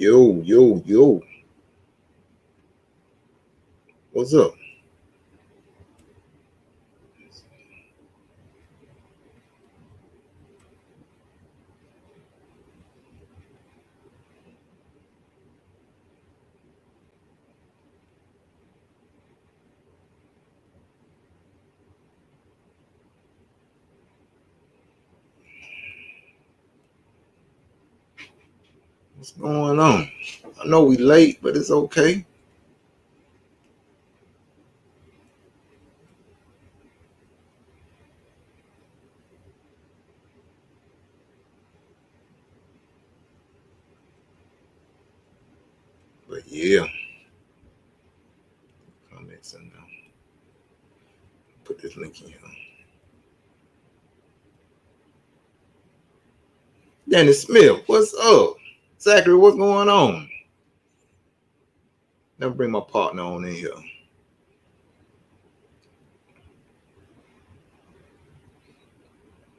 Yo. What's up? What's going on? I know we late, but it's okay. But yeah. Comments in there. Put this link in here. Dennis Smith, what's up? Zachary, what's going on? Let me bring my partner on in here.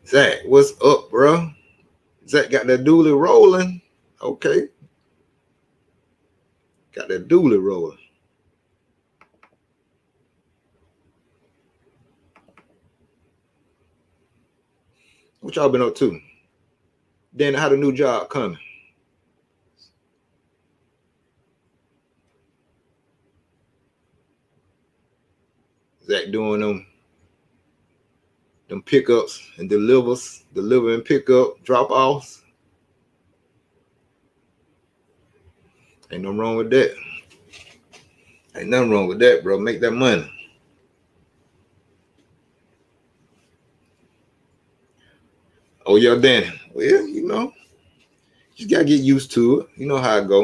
Zach, what's up, bro? Zach got that dually rolling. Okay. Got that dually rolling. What y'all been up to? Then how the new job coming? Zach doing them pickups and deliver and pick up, drop offs. Ain't nothing wrong with that. Ain't nothing wrong with that, bro. Make that money. Oh, yeah, Danny. Well, you know, you gotta get used to it. You know how it go.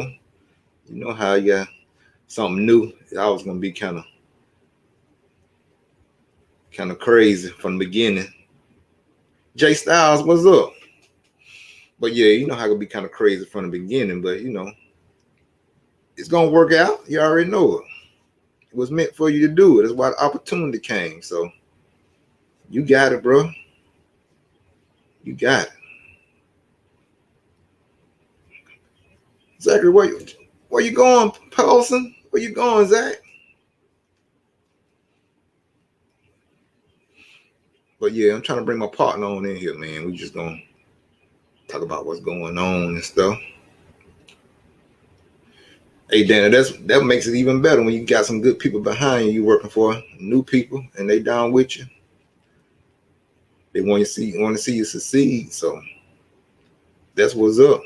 You know how you got something new. It's always gonna be kind of crazy from the beginning. Jay Styles, what's up? But yeah, you know how it can be kind of crazy from the beginning, but you know, it's gonna work out. You already know it. It was meant for you to do it. That's why the opportunity came. So you got it, bro. You got it. Zachary, where you going, Paulson? Where you going, Zach? But yeah, I'm trying to bring my partner on in here, man. We just gonna talk about what's going on and stuff. Hey, Dana, that makes it even better when you got some good people behind you. You working for new people, and they down with you. They want to see you succeed. So that's what's up.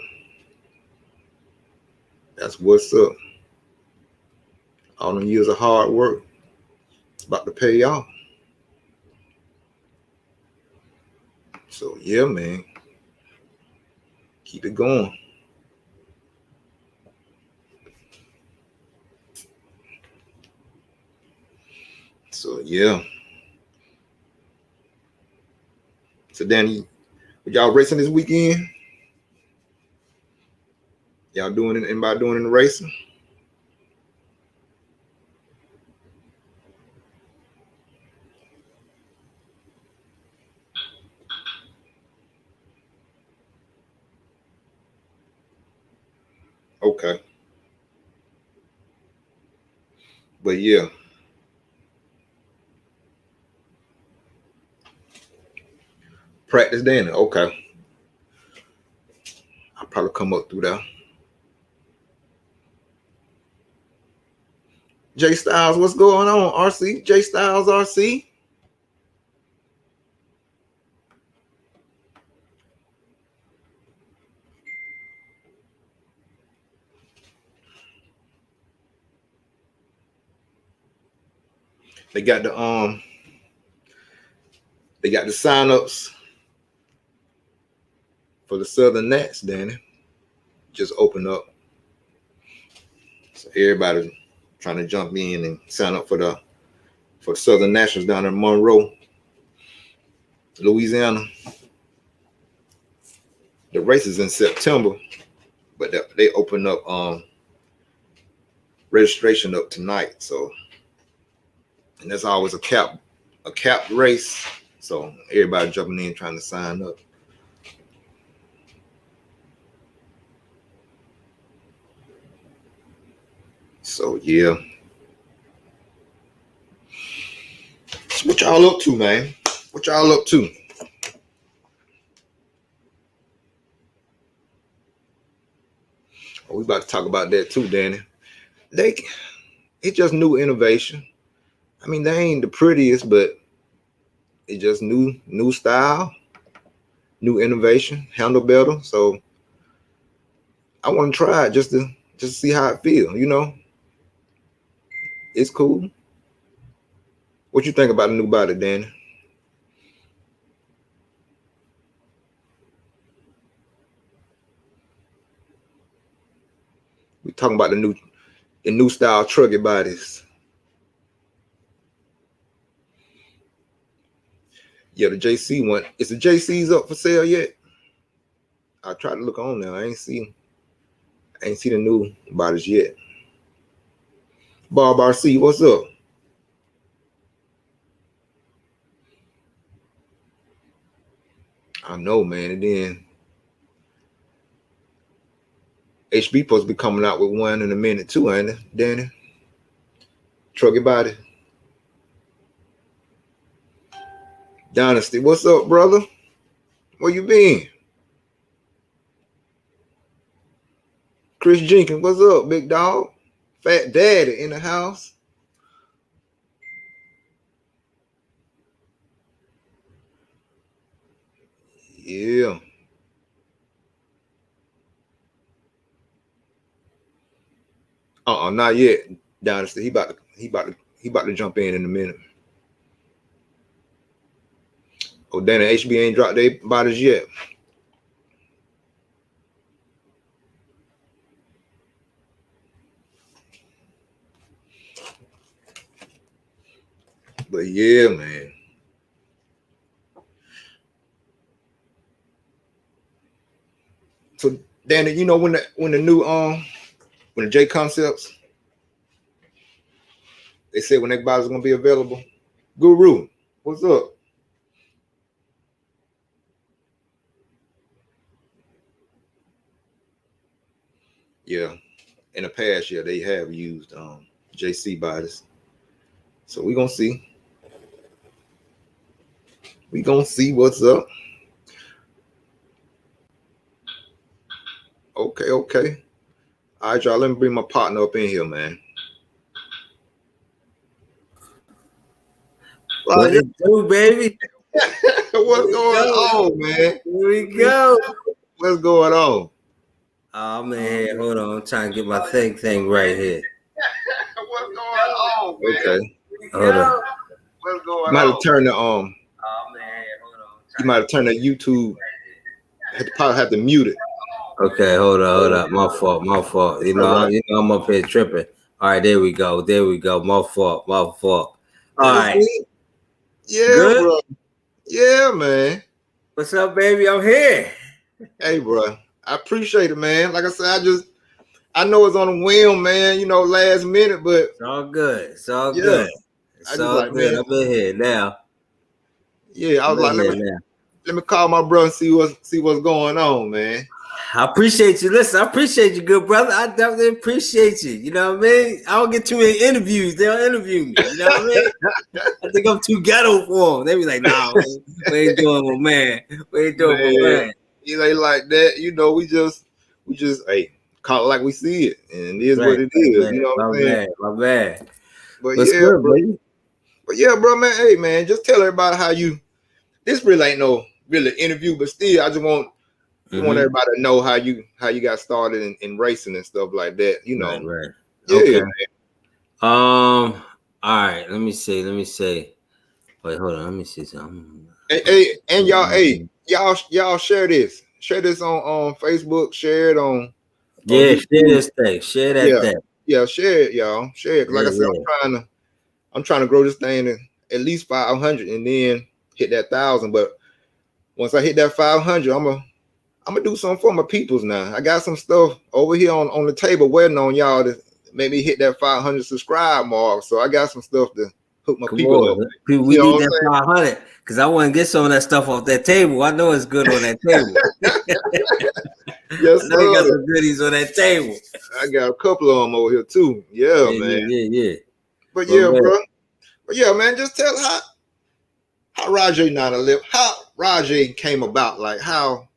That's what's up. All them years of hard work, it's about to pay off. So yeah, man, keep it going. So yeah. So Danny, y'all racing this weekend? Y'all doing it? Anybody doing any racing? Okay. But yeah. Practice Danny. Okay. I'll probably come up through there. Jay Styles, what's going on? RC? Jay Styles, RC? They got the sign-ups for the Southern Nats, Danny. Just open up. So everybody's trying to jump in and sign up for the Southern Nationals down in Monroe, Louisiana. The race is in September, but they open up registration up tonight. So, and there's always a capped race. So everybody jumping in trying to sign up. So yeah. So what y'all up to, man? What y'all up to? Oh, we about to talk about that too, Danny. It's just new innovation. I mean, they ain't the prettiest, but it's just new style, new innovation, handle better. So I want to try it just to see how it feels. You know, it's cool. What you think about the new body, Danny? We talking about the new style Truckee bodies. Yeah, the JC one. Is the JC's up for sale yet? I tried to look on there. I ain't see the new bodies yet. Bob RC, what's up? I know, man. And then HB supposed to be coming out with one in a minute too, ain't it, Danny? Truckee body. Dynasty, what's up, brother? Where you been? Chris Jenkins, what's up, big dog? Fat Daddy in the house. Yeah. Not yet, Dynasty. He about to jump in a minute. Oh, Danny, HB ain't dropped their bodies yet. But yeah, man. So Danny, you know when the new when the J Concepts, they said when their bodies gonna be available. Guru, what's up? Yeah, in the past year they have used JC bodies. So we gonna see. We gonna see what's up. Okay. All right, y'all. Let me bring my partner up in here, man. What it do, baby? What's going on, man? Here we go. What's going on? Oh man, hold on. I'm trying to get my thing right here. What's going on, man? Okay. Hold on. What's going on? You might have turned the Oh man, hold on. You might have turned the YouTube. Probably have to mute it. Okay, hold on. My fault. You know, I'm up here tripping. All right, there we go. My fault. All right. Yeah, good? Bro. Yeah, man. What's up, baby? I'm here. Hey, bro. I appreciate it, man. Like I said, I know it's on a whim, man. You know, last minute, but it's all good. It's all good. It's all good. Man, I'm in here now. Yeah, I was like, let me call my brother and see what's going on, man. I appreciate you. Listen, I appreciate you, good brother. I definitely appreciate you. You know what I mean? I don't get too many interviews. They don't interview me. You know what I mean? I think I'm too ghetto for them. They be like, nah, we ain't doing my man. We ain't doing my man. It ain't like that. You know, we just hey, call it like we see it. And it is what it is. Man, you know what I'm saying? My bad. But what's good, bro. Baby? But yeah, bro, man. Hey, man, just tell everybody how this really ain't no really interview, but still, I just want everybody to know how you got started in racing and stuff like that. You know, right. Yeah, okay. Man. All right. Let me see. Wait, hold on. Let me see something. Hey, and y'all share this. Share this on Facebook. Share it on. Yeah, share this thing. Share that thing. Yeah, share it, y'all. Share it. Like I said, I'm trying to grow this thing to at least 500 and then hit that 1,000. But once I hit that 500, I'm gonna do something for my peoples now. I got some stuff over here on the table waiting on y'all to maybe hit that 500 subscribe mark. So I got some stuff to hook my people up. We need that 500 because I want to get some of that stuff off that table. I know it's good on that table. Yes, know you got sir. some goodies on that table. I got a couple of them over here too. Yeah, man. Yeah. But Well, yeah, man. bro. But yeah, man, just tell how Rajaa111, how Rajaa came about, like how.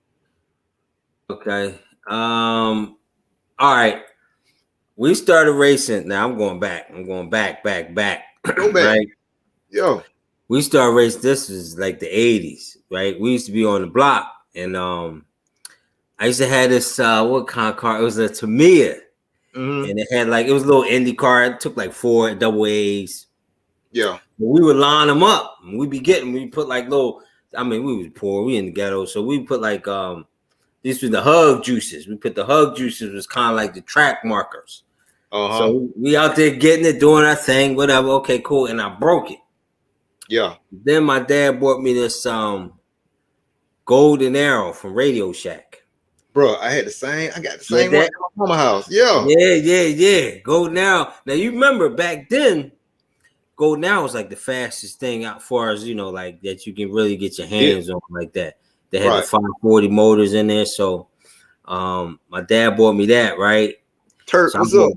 Okay. All right. We started racing. Now I'm going back. Back. Go back. Right. Yo. We started racing. This was like the 80s, right? We used to be on the block, and I used to have this what kind of car? It was a Tamiya, and it had like, it was a little Indy car. It took like 4 double A's. Yeah. But we would line them up. And we put like little. I mean, we was poor. We in the ghetto, so we put like these were the hug juices. We put the hug juices was kind of like the track markers. So we out there getting it, doing our thing, whatever. Okay, cool. And I broke it. Yeah. Then my dad bought me this golden arrow from Radio Shack. Bro, I got the same one at my mama's house. Yeah. Yeah. Golden arrow. Now you remember back then, golden arrow was like the fastest thing out far as, you know, like that you can really get your hands on like that. They had the 540 motors in there. So my dad bought me that, right? Turk, so what's up?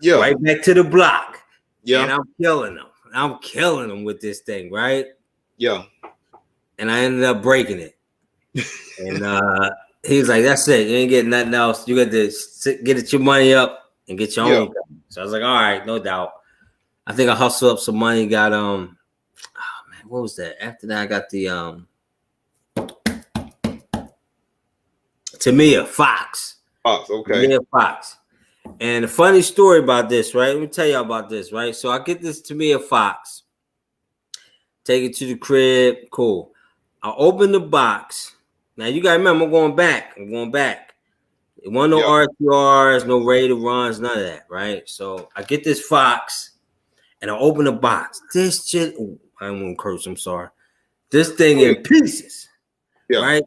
Yeah. Right back to the block. Yeah. And I'm killing them with this thing, right? Yeah. And I ended up breaking it. And he was like, that's it. You ain't getting nothing else. You got to get your money up and get your own. So I was like, all right, no doubt. I think I hustled up some money, got what was that? After that, I got the Tamiya Fox. Okay. Tamiya Fox. And the funny story about this, right? Let me tell y'all about this, right? So I get this Tamiya Fox, take it to the crib, cool. I open the box. Now you gotta remember, I'm going back. It wasn't no RTRs, no ready to runs, none of that, right? So I get this Fox and I open the box. This shit, I don't want to curse, I'm sorry. This thing in pieces, right?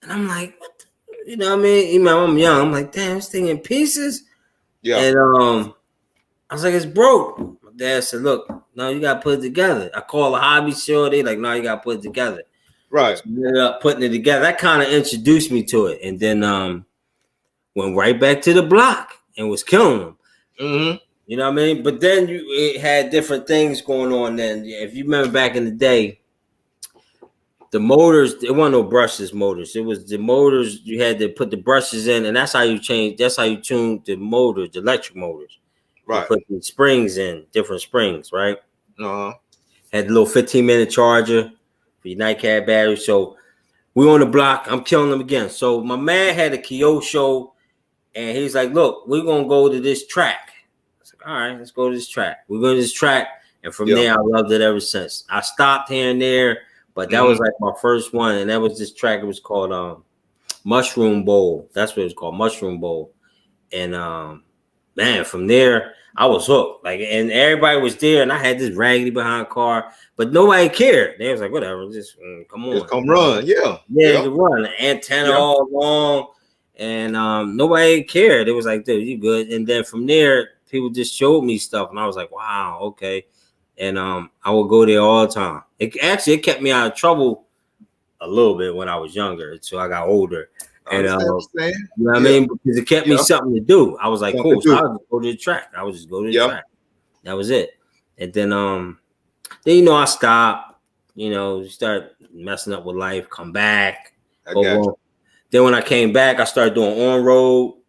And I'm like, you know what I mean? Even though I'm young, I'm like, damn, this thing in pieces. Yeah. And I was like, it's broke. My dad said, look, no, you gotta put it together. I call a hobby store. They like, no, you gotta put it together. Right. So we ended up putting it together. That kind of introduced me to it. And then went right back to the block and was killing them. Mm-hmm. You know what I mean? But then it had different things going on then. If you remember back in the day, the motors, it wasn't no brushless motors. It was the motors, you had to put the brushes in, and that's how you tune the motors, the electric motors. Right. You put the springs in, different springs, right? Had a little 15-minute charger for your nightcap battery. So we on the block, I'm killing them again. So my man had a Kyosho, and he's like, look, we're going to go to this track. I was like, all right, let's go to this track. We're going to this track, and from there, I loved it ever since. I stopped here and there, but that was like my first one, and that was this track. It was called Mushroom Bowl. That's what it was called, Mushroom Bowl. And man, from there I was hooked. Like, and everybody was there, and I had this raggedy behind car, but nobody cared. They was like, whatever, just come on, just come run, you can run. The antenna all long, and nobody cared. It was like, dude, you good? And then from there, people just showed me stuff, and I was like, wow, okay. And I would go there all the time. It kept me out of trouble a little bit when I was younger until I got older. And you know what I mean? Because it kept me something to do. I was like, cool. So I would just go to the track. I would just go to the track. That was it. And then you know, I stopped, you know, start messing up with life, come back. Then when I came back, I started doing on-road,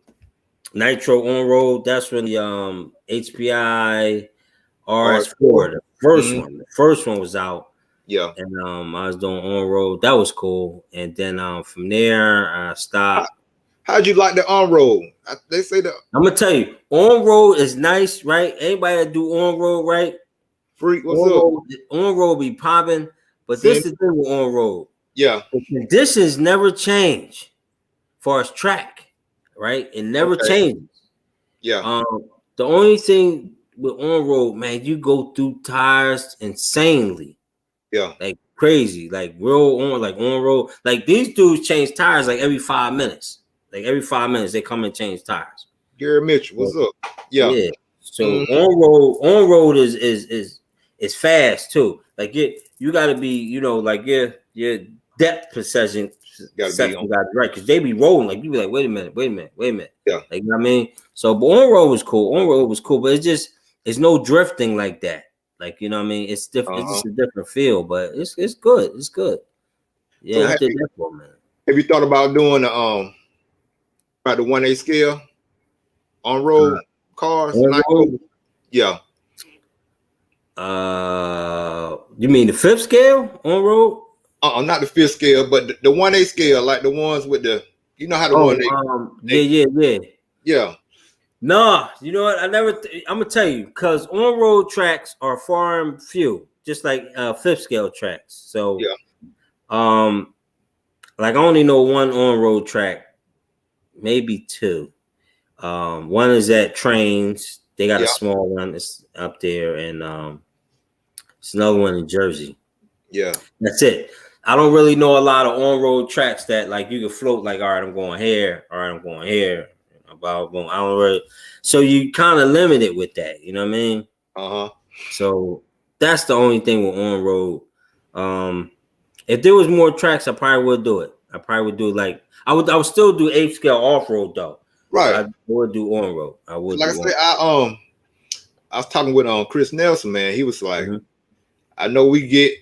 nitro on-road. That's when the HPI RS4, the first one was out. Yeah. And I was doing on-road. That was cool. And then from there, I stopped. How'd you like the on-road? They say that. I'm going to tell you, on-road is nice, right? Anybody that do on-road, right? Freak, what's up? On-road be popping. But this is the thing with on-road. Yeah. The conditions never change as far as track, right? It never changes. Yeah. The only thing with on-road, man, you go through tires insanely. Yeah. Like crazy. Like on-road. Like these dudes change tires like every 5 minutes. Like every 5 minutes they come and change tires. Gary Mitchell, what's up? Yeah. Yeah. So on-road is fast too. Like you gotta be, you know, like your depth perception Section got right because they be rolling like you be like, wait a minute. Yeah. Like, you know what I mean? So, but on road was cool. But it's no drifting like that. Like, you know what I mean? It's different. It's just a different feel, but it's good. It's good. Yeah, so I did that for a minute. Have you thought about doing about the 1/8 scale on road cars? On road? Yeah. You mean the 5th scale on road? Not the 5th scale, but the 1/8 scale, like the ones with the, you know how the 1/8. Yeah. No, you know what? I'm gonna tell you because on road tracks are far and few, just like 5th scale tracks. So yeah. Like I only know one on road track, maybe 2. One is at Trains. They got a small one that's up there, and it's another one in Jersey. Yeah, that's it. I don't really know a lot of on-road tracks that like you can float like, all right, I'm going here, all right, I'm going here. About I don't really. So you kind of limited with that, you know what I mean? So that's the only thing with on-road. If there was more tracks, I probably would do it. I probably would do like I would still do 8th scale off-road though. Right. I would do on-road. I would. Like I said, I was talking with Chris Nelson, man. He was like, I know we get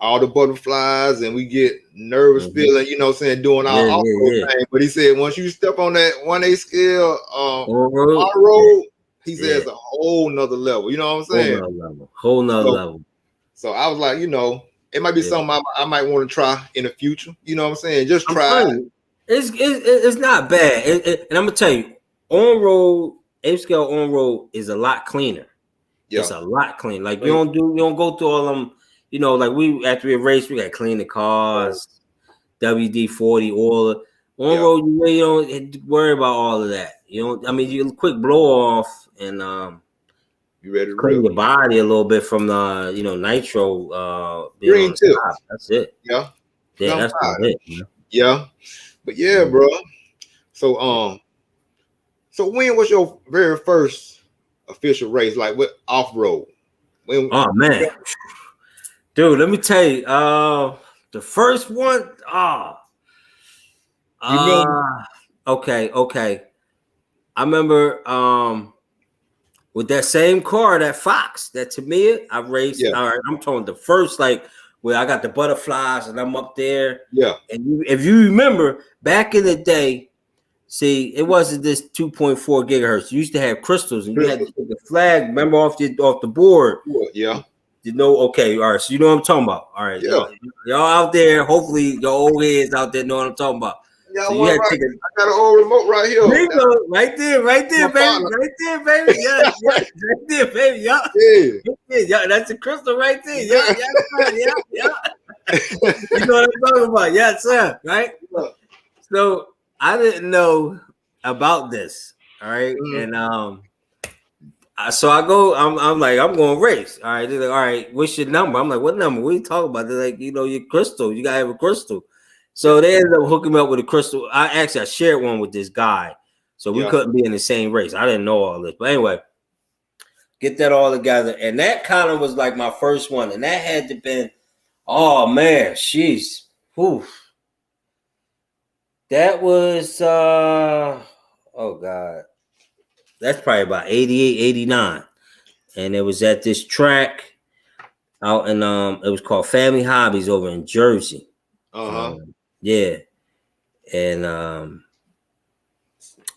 all the butterflies and we get nervous feeling, you know what I'm saying, doing our off-road thing. But he said once you step on that 1/8 scale on-road, he says a whole nother level. You know what I'm saying? Whole nother level. So I was like, you know, it might be something I might want to try in the future. You know what I'm saying? Just try. It's not bad. And I'm gonna tell you, on-road, 8th scale on-road is a lot cleaner. It's a lot cleaner. Like you don't go through all them. You know, like after we race, we got to clean the cars, WD-40, oil. On road, you really don't worry about all of that. You know, I mean, you quick blow off and you ready to clean your body a little bit from the nitro. Green tip. That's it. Yeah, that's about it. You know? Yeah, but bro. So so when was your very first official race? Like what off road? Oh man. Dude, let me tell you, the first one, okay. I remember with that same car, that Fox, that Tamiya, I raced. All right, I'm talking the first, like where I got the butterflies and I'm up there. Yeah. And if you remember back in the day, see, it wasn't this 2.4 gigahertz. You used to have crystals and you had to take the flag, remember, off the board. Yeah. You know, okay, all right. So you know what I'm talking about. All right, y'all out there. Hopefully, your old heads out there know what I'm talking about. Yeah, so I got an old remote right here. There you go, right there, baby, right there, baby. Yeah, that's a crystal right there. Yeah. You know what I'm talking about? Yes, sir. Right. So I didn't know about this. All right, and so I go, I'm like, I'm going to race. All right. They're like, all right, what's your number? I'm like, what number? What are you talking about? They're like, you know, your crystal. You got to have a crystal. So they ended up hooking me up with a crystal. I shared one with this guy. So we couldn't be in the same race. I didn't know all this. But anyway, get that all together. And that kind of was like my first one. And that had to been, oh, man, jeez. Whew. That was, oh, God. That's probably about 88, 89. And it was at this track out in it was called Family Hobbies over in Jersey. Yeah. And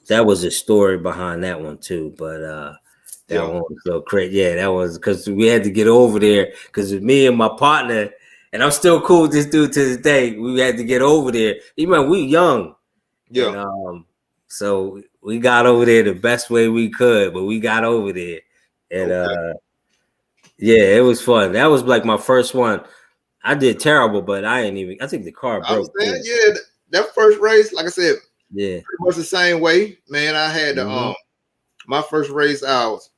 that was a story behind that one too. But that one was so crazy. Yeah, that was because we had to get over there because me and my partner, and I'm still cool with this dude to this day. We had to get over there. Even we young. Yeah. And, so we got over there the best way we could, but we got over there. And it was fun. That was like my first one. I did terrible, but I think the car broke. I was saying, that first race, like I said, pretty much the same way. Man, I had my first race out.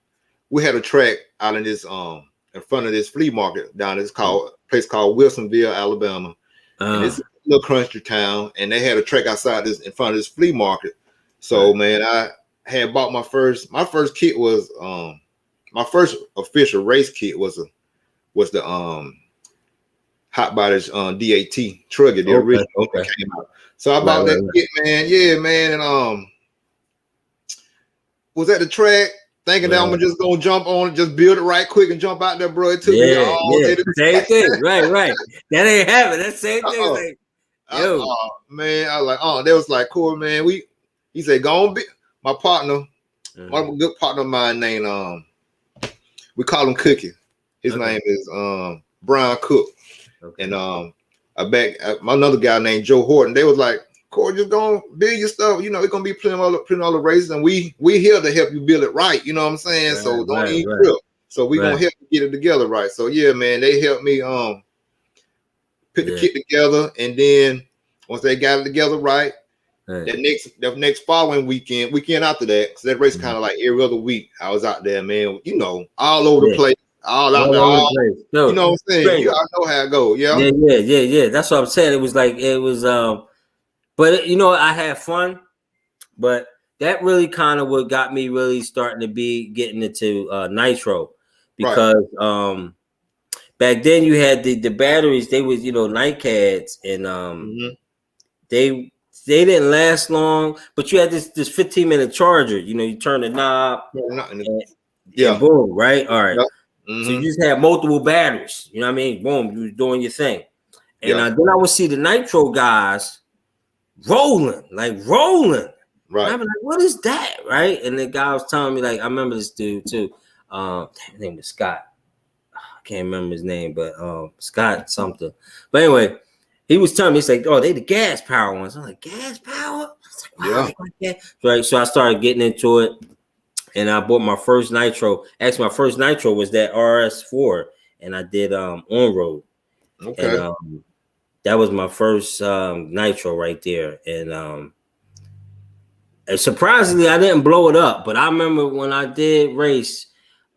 We had a track out in this in front of this flea market down this place called Wilsonville, Alabama. And it's a little country town, and they had a track outside this in front of this flea market. So man, I had bought my first kit was my first official race kit was the hot bodies DAT Truckee, the original that came out. So I bought that kit, man. Yeah, man, and was at the track thinking that I'm just gonna jump on, just build it right quick and jump out there, bro. It took me all day. Same thing, right. That ain't happening. That same thing, like, yo, man. I was like, they was like, cool, man. He said, go on, be my partner, one good partner of mine named we call him Cookie. His name is Brian Cook, and my another guy named Joe Horton. They was like, Corey, just go build your stuff. You know, it's gonna be plenty all the races, and we here to help you build it right. You know what I'm saying? Right, so don't even trip. So we gonna help you get it together right. So yeah, man, they helped me put the kit together, and then once they got it together right, the next following weekend after that, because that race kind of like every other week, I was out there, man. You know, all over the place. All out there, you know what I'm saying? You all know how it goes, yeah. That's what I'm saying. It was but you know, I had fun, but that really kind of what got me really starting to be getting into nitro, because back then you had the batteries. They was night cads, and they didn't last long, but you had this 15-minute charger. You know, you turn the knob, and boom, right? All right. So you just had multiple batteries. You know what I mean? Boom, you was doing your thing. And then I would see the nitro guys rolling. Right. I'm like, what is that? Right. And the guy was telling me, like, I remember this dude too. His name was Scott. I can't remember his name, but Scott something. But anyway, he was telling me, he's like, oh, they the gas power ones. I'm like, gas power? I was like, right. So I started getting into it. And I bought my first nitro. Actually, my first nitro was that RS4, and I did on road. Okay. And that was my first nitro right there. And surprisingly, I didn't blow it up. But I remember when I did race,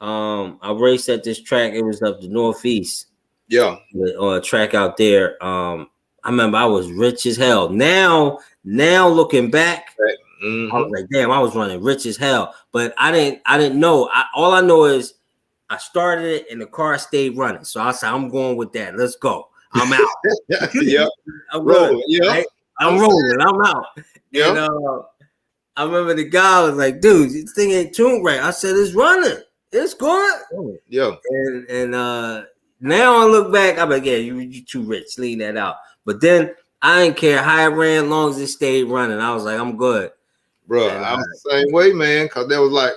I raced at this track. It was up the Northeast. Yeah. On a track out there. I remember I was rich as hell. Now looking back, I was like, damn, I was running rich as hell. But I didn't know. All I know is I started it and the car stayed running. So I said, I'm going with that. Let's go. I'm out. I'm rolling. Right? I'm rolling. I'm out. And I remember the guy was like, dude, this thing ain't tuned right. I said, it's running. It's good. Yeah. And now I look back, I'm like, yeah, you too rich. Leave that out. But then I didn't care how it ran, as long as it stayed running. I was like, I'm good. Bro, I'm the same way, man. Cause there was like,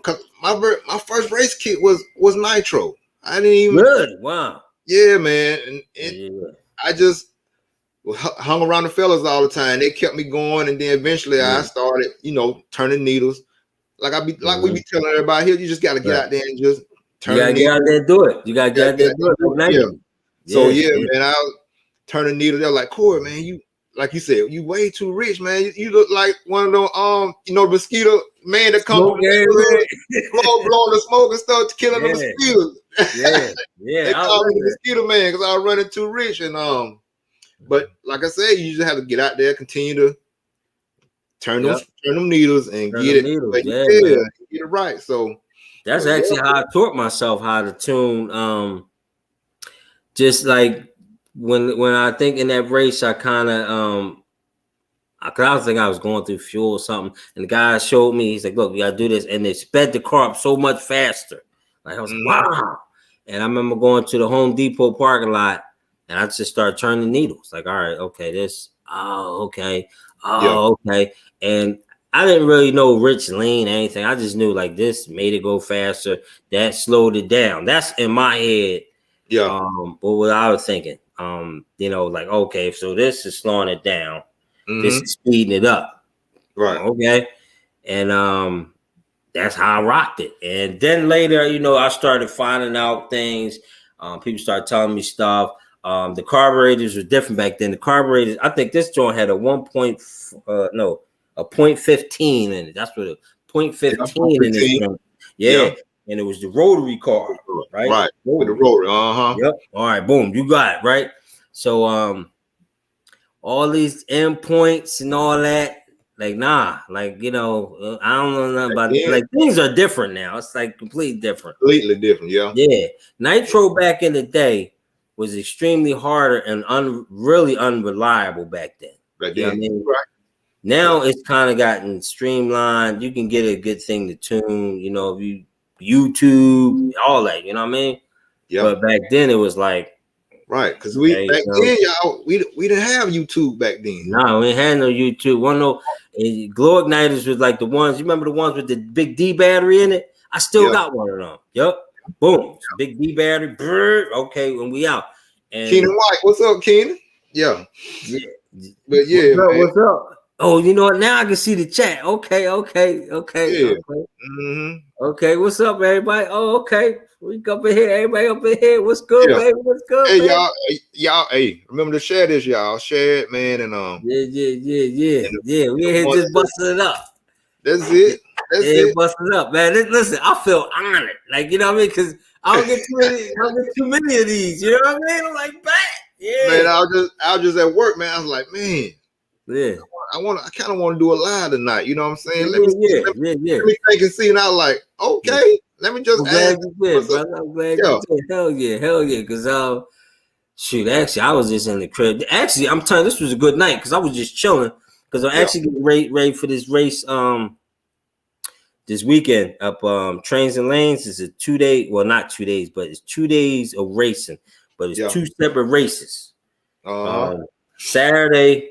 cause my first race kit was nitro. I didn't even. Really? Wow. Yeah, man. And I just hung around the fellas all the time. They kept me going, and then eventually I started, turning needles. Like we be telling everybody here, you just got to get out there and just turn. You gotta get out there and do it. You gotta get out there and do it. So man, I was turning needles. They're like, Corey, man, you. Like you said, you way too rich, man. You look like one of those, mosquito man that comes blowing the smoke and stuff, killing the mosquitoes. They call me the mosquito man because I was running too rich. And but like I said, you just have to get out there, continue to turn them needles and get it right. So that's actually how I taught myself how to tune. Just like. When I think in that race, I kind of cause I was thinking I was going through fuel or something, and the guy showed me. He's like, "Look, you gotta do this," and they sped the car up so much faster. Like I was like, wow. And I remember going to the Home Depot parking lot, and I just started turning needles. Like, all right, okay, okay, and I didn't really know rich lean anything. I just knew like this made it go faster. That slowed it down. That's in my head. Yeah. But what I was thinking. Like, okay, so this is slowing it down. This is speeding it up. Right. Okay. And that's how I rocked it. And then later, I started finding out things. People started telling me stuff. The carburetors were different back then. The carburetors, I think this joint had a 0.15 in it. That's what 0.15 in this joint. Yeah. And it was the rotary car, right? Right. With the rotary. Yep. All right. Boom. You got it, right? So all these endpoints and all that, like, nah, like, I don't know nothing about it. Like, things are different now. It's like completely different. Completely different, yeah. Yeah. Nitro back in the day, was extremely harder and really unreliable back then. Right You know then. what I mean? Right. Now it's kind of gotten streamlined. You can get a good thing to tune, you know, YouTube, all that, you know what I mean? Yeah. But back then it was like, right, because we okay, back then, y'all, we didn't have YouTube back then. No, we had no YouTube. Glow igniters was like the ones. You remember the ones with the big D battery in it? I still got one of them. Yep. Boom. Big D battery. Brr. Okay, when we out. And Keenan White, what's up, Keenan? Yeah. But yeah, what's up? Oh, you know what? Now I can see the chat. Okay. Mm-hmm. Okay, what's up, everybody? Oh, okay. We up in here. Everybody up in here. What's good, baby? What's good, hey, baby? y'all, hey, remember to share this, y'all. Share it, man, and Yeah. We in here just busting it up. That's it. That's it. Busting it up, man. Listen, I feel honored. Like, you know what I mean? Because I don't get too many of these. You know what I mean? I'm like, yeah. Man, I was just at work, man. I was like, man, yeah. I kind of want to do a live tonight. You know what I'm saying? Let me think and see. And I was like, okay, let me just. I'm glad you did, brother. I'm glad you did. Hell yeah. Because shoot, actually, I was just in the crib. Actually, I'm telling you, this was a good night because I was just chilling. Because I'm actually getting ready for this race. This weekend up Trains and Lanes is a 2 day. Well, not 2 days, but it's 2 days of racing. But it's two separate races. Saturday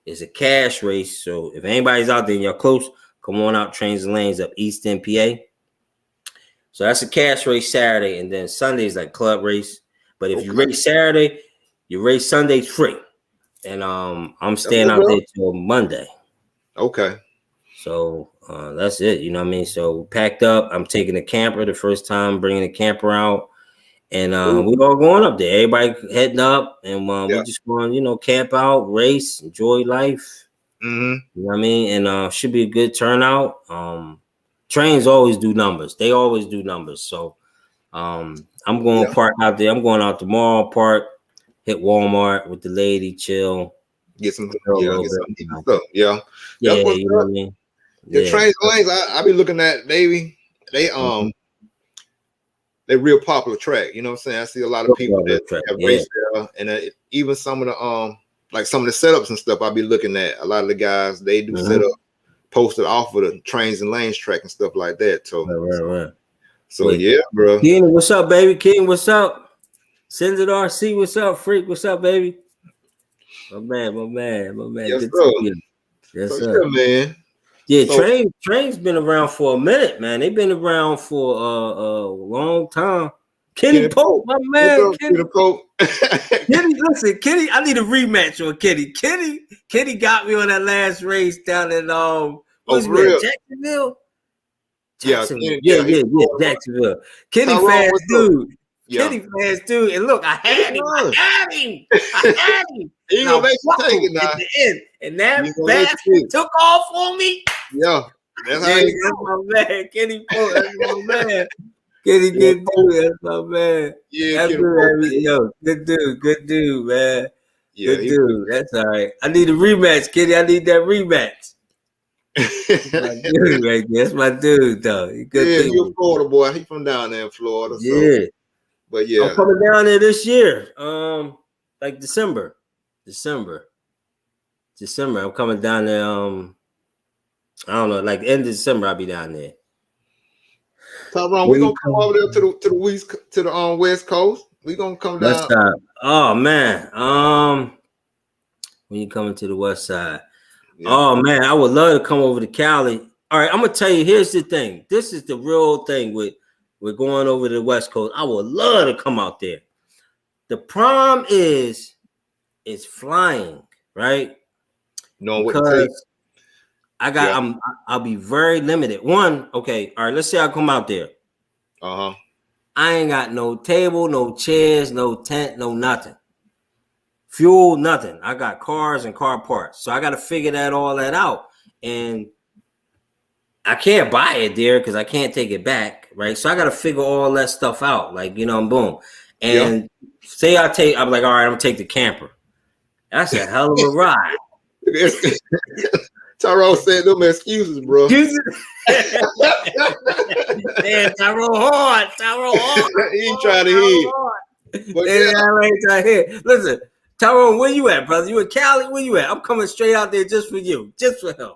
is a cash race. So if anybody's out there and you're close, come on out Trains and Lanes up East NPA. So that's a cash race Saturday, and then Sunday is like club race. But if you race Saturday, you race Sunday free. And I'm staying out there till Monday. Okay. So that's it. You know what I mean? So packed up. I'm taking a camper the first time, bringing a camper out. And we all going up there. Everybody heading up, and we just going, you know, camp out, race, enjoy life. Mm-hmm. You know what I mean? And should be a good turnout. Trains always do numbers. They always do numbers. So I'm going to park out there. I'm going out tomorrow, park, hit Walmart with the lady, chill. Get some stuff. Yeah. That's what, you know what I mean? The Trains and Lanes, I be looking at, baby. They're real popular track. You know what I'm saying? I see a lot of people that have raced there, and even some of the like some of the setups and stuff. I be looking at a lot of the guys. They do set up posted off of the Trains and Lanes track and stuff like that. So, So yeah, bro. King, what's up, baby? King, what's up? Send it RC. What's up, Freak? What's up, baby? My man. Yes, sir. Yes, sir, man. Yeah, Train's been around for a minute, man. They've been around for a long time. Kenny Pope, my man. Kenny Pope. Kenny, listen, Kenny, I need a rematch on Kenny. Kenny got me on that last race down in Jacksonville. Yeah, Jacksonville. Kenny fast dude. Kenny fast dude. And look, I had him. He gonna make you take it now. At the end. And that basket took off on me. Yeah. That's how that's my man. Kenny Pope, that's my man. Kenny, good dude. That's my man. Yeah, good dude, man. Yeah, good dude. That's all right. I need a rematch, Kenny. I need that rematch. My dude right there. That's my dude, though. He's a Florida boy. He from down there in Florida. So. Yeah. But yeah. I'm coming down there this year. Like December. I'm coming down there. I don't know, like end of December, I'll be down there. Tyrone, we're gonna come over there to the West Coast. We're gonna come down. West side. Oh man. When you coming to the West Side. Yeah. Oh man, I would love to come over to Cali. All right, I'm gonna tell you, here's the thing. This is the real thing with going over to the West Coast. I would love to come out there. The problem is flying, right? No, because I'll be very limited. One, okay, all right, let's say I come out there. I ain't got no table, no chairs, no tent, no nothing. Fuel, nothing. I got cars and car parts. So I got to figure all that out. And I can't buy it there because I can't take it back, right? So I got to figure all that stuff out, like, you know, boom. And say I'm like, all right, I'm going to take the camper. That's a hell of a ride. Tyrone said them excuses, bro. Damn, Tyrone hard. He ain't trying to hear. But yeah, right here. Listen, Tyrone, where you at, brother? You in Cali? Where you at? I'm coming straight out there just for you, just for him.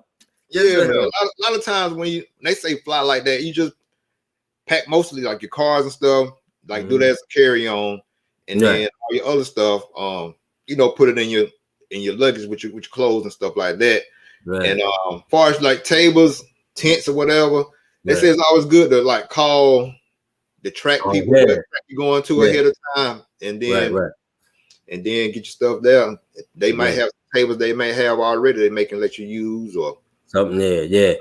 Just yeah, for man. him. A lot of times when they say fly like that, you just pack mostly like your cars and stuff, like do that as a carry on, and then all your other stuff, put it in your luggage with your clothes and stuff like that. Right. And as far as like tables, tents or whatever, they say it's always good to like call the track people what track you're going to ahead of time, and then and then get your stuff there. They might have tables they may have already they may can let you use or something there. Yeah.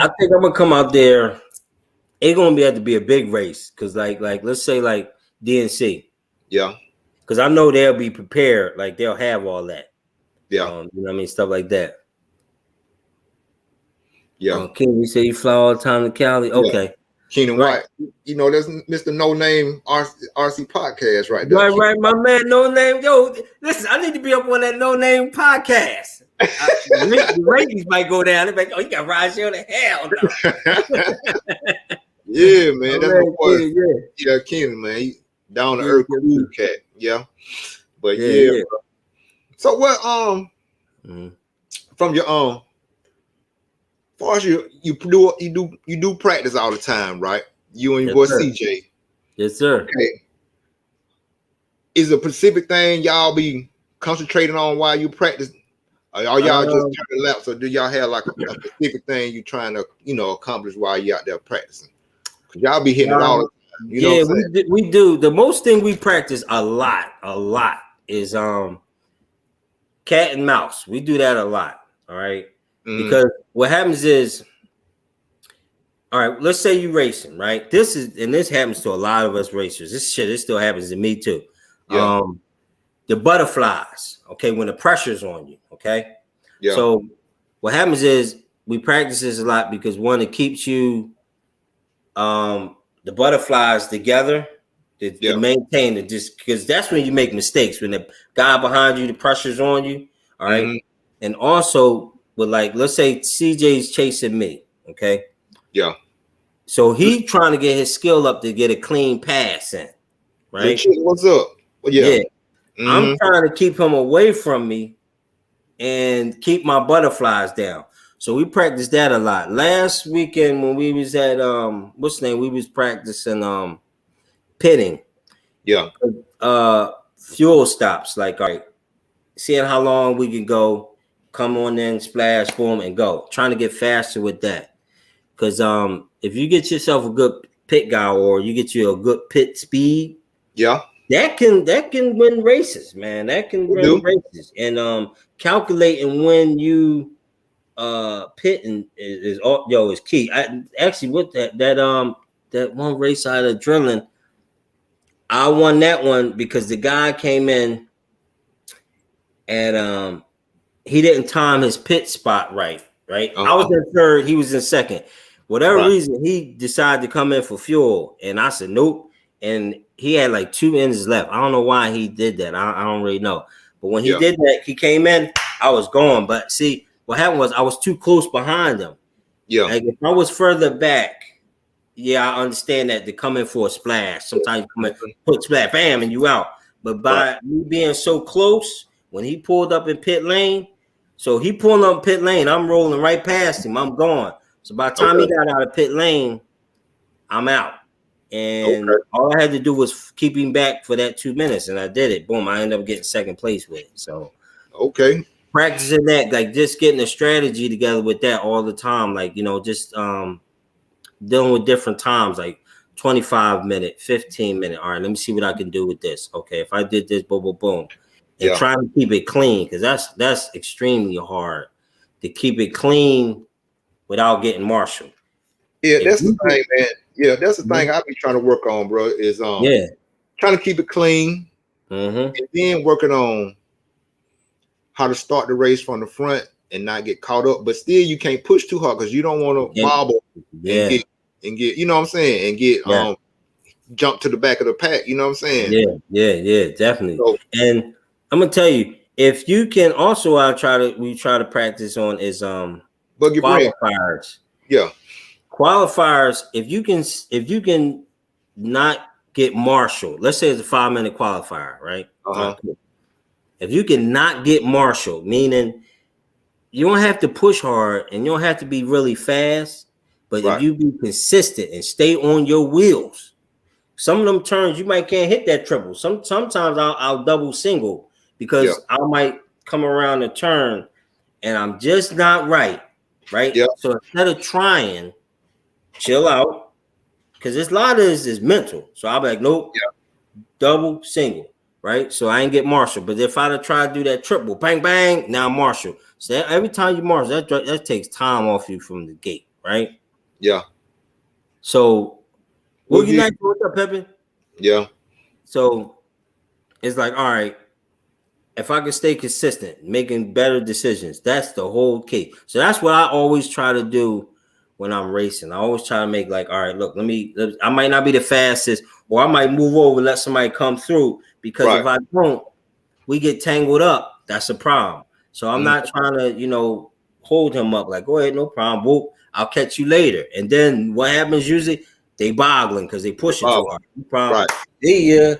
I think I'm gonna come out there. It's gonna have to be a big race because like let's say like DNC. Yeah. Because I know they'll be prepared, like they'll have all that. Yeah. You know what I mean? Stuff like that. Yeah. King, you say you fly all the time to Cali? Okay. Keenan White. You know, that's Mr. No Name RC podcast right there. Right, my man, No Name. Yo, listen, I need to be up on that No Name podcast. The ratings might go down. They're like, oh, you got Rajaa to hell no. Yeah, man. That's my boy. Yeah, Keenan, man. He down to earth cool cat. Yeah. But yeah. So what from your as far as you do practice all the time, right? You and your boy CJ. Yes, sir. Okay. Is a specific thing y'all be concentrating on while you practice? Are y'all just turning laps, or do y'all have like a specific thing you trying to accomplish while you out there practicing? Y'all be hitting it all the time. You know what I'm saying? We do. The most thing we practice a lot is cat and mouse. We do that a lot. All right. Because what happens is, all right, let's say you racing, right? This happens to a lot of us racers. This still happens to me too. Yeah. The butterflies, okay, when the pressure's on you, okay? Yeah. So what happens is we practice this a lot because one, it keeps you the butterflies together to maintain it, just because that's when you make mistakes, when the guy behind you, the pressure's on you, all right? And also with like, let's say CJ's chasing me, okay? Yeah. So he trying to get his skill up to get a clean pass in, right? What's up? Well, yeah. I'm trying to keep him away from me and keep my butterflies down. So we practiced that a lot. Last weekend when we was at we was practicing pitting. Yeah. Fuel stops, like, all right, seeing how long we can go, come on in, splash, boom, and go. Trying to get faster with that. Because if you get yourself a good pit guy or you get you a good pit speed, that can win races, man. That can win races. And calculating when you pitting is key. I actually with that one race out of Adrenaline, I won that one because the guy came in and he didn't time his pit spot right. I was in third, he was in second. Whatever reason, he decided to come in for fuel, and I said nope. And he had like 2 minutes left. I don't know why he did that. I don't really know. But when he did that, he came in, I was going. But see, what happened was I was too close behind him. Yeah. Like if I was further back, I understand that to come in for a splash. Sometimes you come in, put splash, bam, and you out. But by me being so close, when he pulled up in pit lane, so he pulled up pit lane, I'm rolling right past him. I'm gone. So by the time he got out of pit lane, I'm out. And all I had to do was keep him back for that 2 minutes, and I did it. Boom! I ended up getting second place with it. So, practicing that, like just getting a strategy together with that all the time, like just dealing with different times, like 25-minute, 15-minute. All right, let me see what I can do with this. Okay, if I did this, boom, boom, boom, and try to keep it clean because that's extremely hard to keep it clean without getting marshaled. Yeah, that's the thing, man. Yeah, that's the thing I be trying to work on, bro. Is trying to keep it clean, and then working on how to start the race from the front and not get caught up. But still, you can't push too hard because you don't want to wobble and get you know what I'm saying, and get jump to the back of the pack. You know what I'm saying? Yeah, definitely. So, and I'm gonna tell you, if you can also, we try to practice on is qualifiers. Yeah. Qualifiers, if you can not get marshaled, let's say it's a 5-minute qualifier, right? Uh-huh. If you can not get marshaled, meaning you don't have to push hard and you don't have to be really fast, but if you be consistent and stay on your wheels, some of them turns you might can't hit that triple. Sometimes I'll double single because I might come around the turn and I'm just not right. Yeah. So instead of trying, chill out, because this lot is mental. So I'll be like, nope, double single, right? So I ain't get marshal. But if I'd try to do that triple, bang, bang, now marshal. So every time you marshal, that takes time off you from the gate, right? Yeah. So what's up, Peppin? Yeah. So it's like, all right, if I can stay consistent, making better decisions, that's the whole key. So that's what I always try to do when I'm racing. I always try to make like, all right, look, I might not be the fastest, or I might move over, let somebody come through, because if I don't, we get tangled up. That's a problem. So I'm not trying to, hold him up like, go ahead, no problem. Whoop, I'll catch you later. And then what happens usually? They boggling because they push it too hard. No problem. Yeah.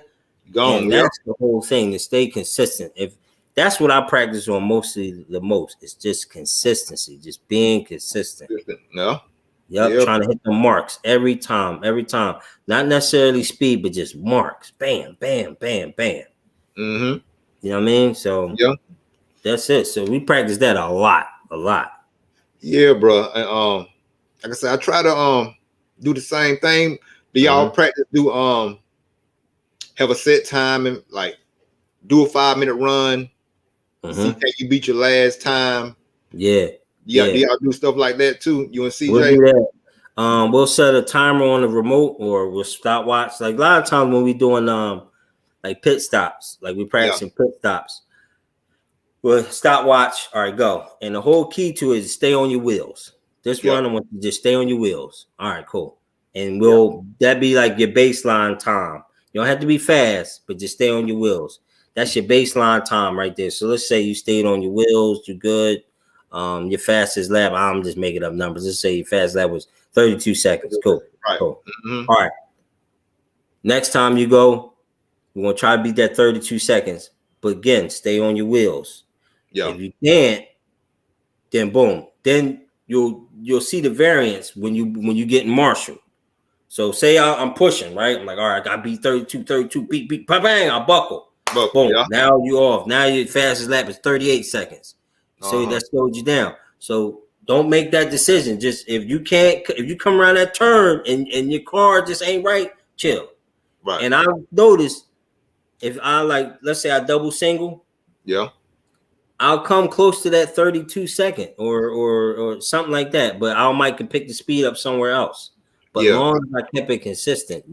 Gone, and that's the whole thing, to stay consistent. If that's what I practice on mostly the most, it's just consistency, just being consistent. No. Trying to hit the marks every time. Not necessarily speed, but just marks. Bam, bam, bam, bam. Mm-hmm. You know what I mean? So that's it. So we practice that a lot. Yeah, bro. And like I said, I try to do the same thing. Do y'all practice have a set time and like do a 5-minute run? See can you beat your last time? Yeah. Do y'all do stuff like that too? You and CJ? We'll do that. We'll set a timer on the remote, or we'll stopwatch. Like a lot of times when we doing like pit stops, like we practicing pit stops, we'll stopwatch. All right, go. And the whole key to it is stay on your wheels. This run, I want you to just stay on your wheels. All right, cool. And that be like your baseline time. You don't have to be fast, but just stay on your wheels. That's your baseline time right there. So let's say you stayed on your wheels, you're good. Your fastest lap, I'm just making up numbers. Let's say your fastest lap was 32 seconds. Cool. Cool. All right. Next time you go, we're gonna try to beat that 32 seconds. But again, stay on your wheels. If you can't, then boom. Then you'll see the variance when you get in marshal. So say I'm pushing, right? I'm like, all right, I got beat 32, beat, bang, I buckle. Boom. Now you off. Now your fastest lap is 38 seconds. So that slowed you down. So don't make that decision. Just if you come around that turn and your car just ain't right, chill. Right. And I've noticed if I let's say I double single, I'll come close to that 32 second or something like that. But I might can pick the speed up somewhere else. But as long as I kept it consistent,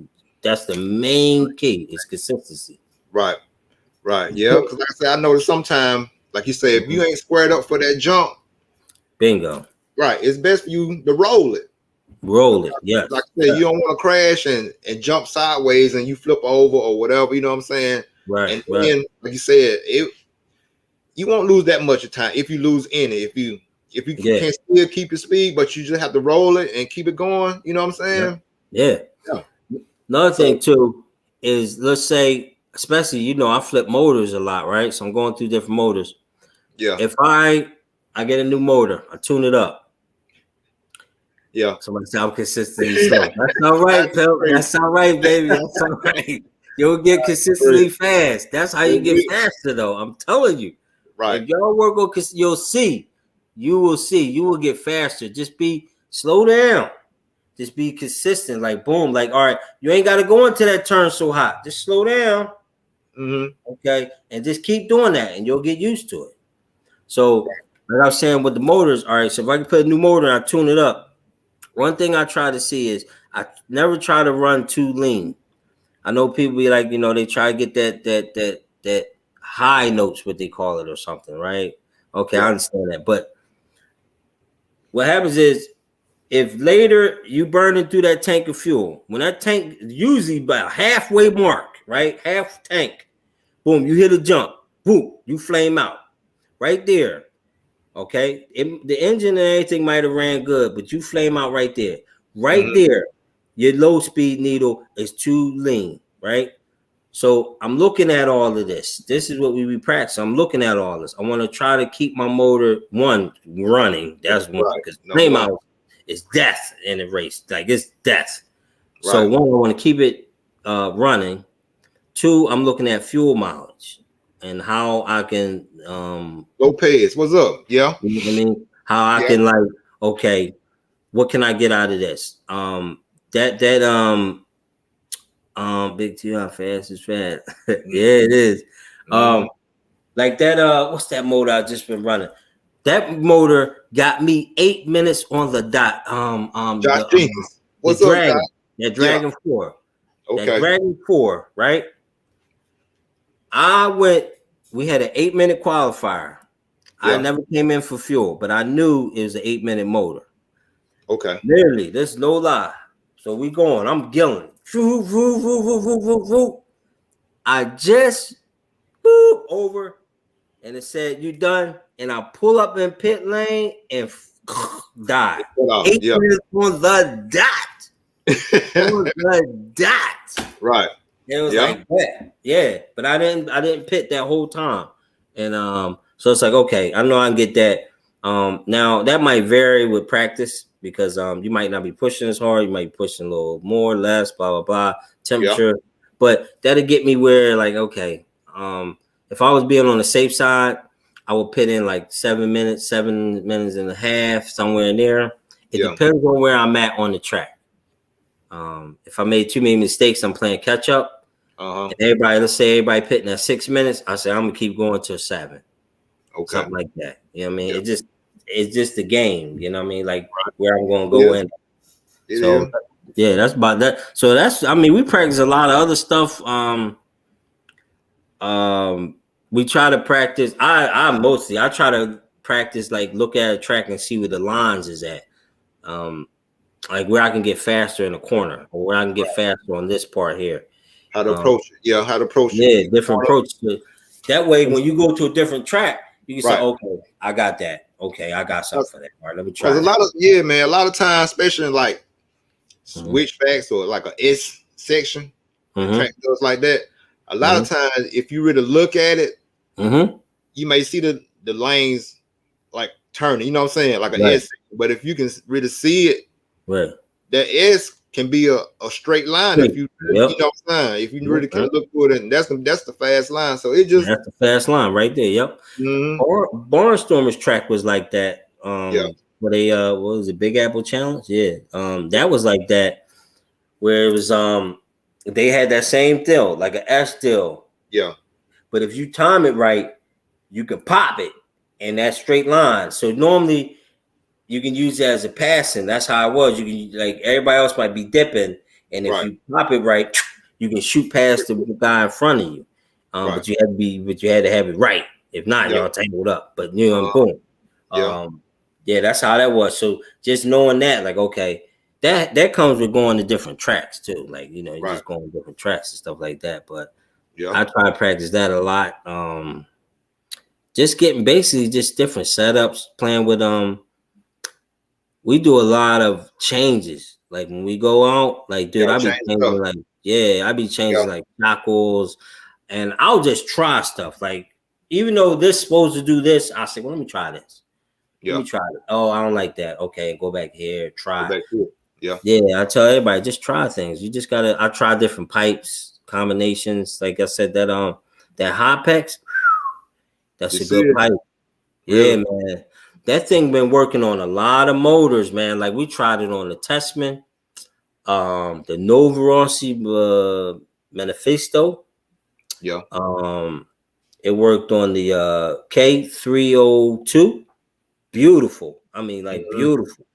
that's the main key. Is consistency. Right. Yeah. Because like I said, I noticed sometimes, like you say, if you ain't squared up for that jump, bingo. Right. It's best for you to roll it. Yes. Like I said, you don't want to crash and jump sideways and you flip over or whatever. You know what I'm saying? Right. And then, like you said, you won't lose that much of time if you lose any. If you can still keep your speed, but you just have to roll it and keep it going. You know what I'm saying? Yeah. Another thing too is, let's say, especially, I flip motors a lot, right? So I'm going through different motors. Yeah. If I get a new motor, I tune it up. Yeah. Somebody say I'm consistently slow. That's all right, Phil. That's all right, baby. That's all right. You'll get consistently fast. That's how you get faster, though. I'm telling you. Right. If y'all work on, you'll see. You will see. You will get faster. Just slow down. Just be consistent. Like, boom. Like, all right, you ain't got to go into that turn so hot. Just slow down. Okay. And just keep doing that, and you'll get used to it. So, like I was saying with the motors, all right, so if I can put a new motor and I tune it up, one thing I try to see is I never try to run too lean. I know people be like, they try to get that high notes, what they call it, or something, right? Okay, I understand that. But what happens is, if later you burning through that tank of fuel, when that tank usually about halfway mark, right? Half tank, boom, you hit a jump, boom, you flame out. Right there. Okay. The engine and everything might have ran good, but you flame out right there. Right there. Your low speed needle is too lean. right? So I'm looking at all of this. This is what we be practicing. I'm looking at all this. I want to try to keep my motor running. That's one, Right. because Number flame one. out is death in a race. Like it's death. So Right. one, I want to keep it running. Two, I'm looking at fuel mileage and how I can Lopez, what's up? Yeah. you know what I mean, how I Yeah. can, like, okay, what can I get out of this? Big T, how fast is fast. Yeah, it is. Like that, what's that motor I just been running? That motor got me 8 minutes on the dot. Josh Jenkins. What's the up, Dragon, Josh? that Dragon 4. Okay. That Dragon 4, right? We had an 8-minute qualifier. Yeah. I never came in for fuel, but I knew it was an 8-minute motor. Okay. Literally, this is no lie. So we going. I'm gilling. I just boop over, and it said you done. And I pull up in pit lane and die. 8 minutes on the dot. On the dot. Right. And it was like that. Yeah, but I didn't pit that whole time. And so it's like, okay, I know I can get that. Now that might vary with practice because you might not be pushing as hard, you might be pushing a little more, less, blah blah blah, temperature. But that'll get me where, like, okay, if I was being on the safe side, I would pit in like 7 minutes and a half, somewhere in there. It depends on where I'm at on the track. If I made too many mistakes, I'm playing catch up. And let's say everybody pitting at 6 minutes, I say I'm gonna keep going till 7. Okay. Something like that. You know what I mean? It's just the game, you know what I mean? Like where I'm gonna go in. So yeah, that's about that. So we practice a lot of other stuff. We try to practice. I try to practice, like, look at a track and see where the lines is at. Like where I can get faster in the corner, or where I can get faster on this part here. How to approach it. Yeah, how to approach it. Yeah, different approach. That way, when you go to a different track, you can say, okay, I got that. Okay, I got something for that. All right, let me try. A lot of times, especially in like switchbacks or like a S section, track does like that. A lot of times, if you really look at it, you may see the lanes like turning. You know what I'm saying? Like an S section. But if you can really see it, that S can be a straight line if you you know what I'm saying, if you really can look for it, and that's the fast line. So it just that's the fast line right there. Yep. Barnstormers track was like that. Where they what was it, Big Apple Challenge? Yeah. That was like that, where it was they had that same deal, like an S deal. Yeah. But if you time it right, you can pop it in that straight line. So normally you can use it as a passing. That's how it was. You can, like, everybody else might be dipping, and if you pop it right, you can shoot past the guy in front of you. But you had to have it right. If not, y'all tangled up. But you know, boom. That's how that was. So just knowing that, like, okay, that comes with going to different tracks too. Like, you know, you just going to different tracks and stuff like that. But I try to practice that a lot. Just getting basically just different setups, playing with we do a lot of changes. Like when we go out, like, dude, I be changing, like, I be changing like shackles, and I'll just try stuff. Like, even though this supposed to do this, I say, well, let me try this. Let me try it. Oh, I don't like that. Okay, go back here, try. Go back here. Yeah. I tell everybody, just try things. You just gotta. I try different pipes combinations. Like I said, that Hypex, that's a good pipe. Yeah, man. That thing been working on a lot of motors, man. Like we tried it on the Testman, the Nova Rossi Manifesto. Yeah. It worked on the K302. Beautiful. I mean, like beautiful.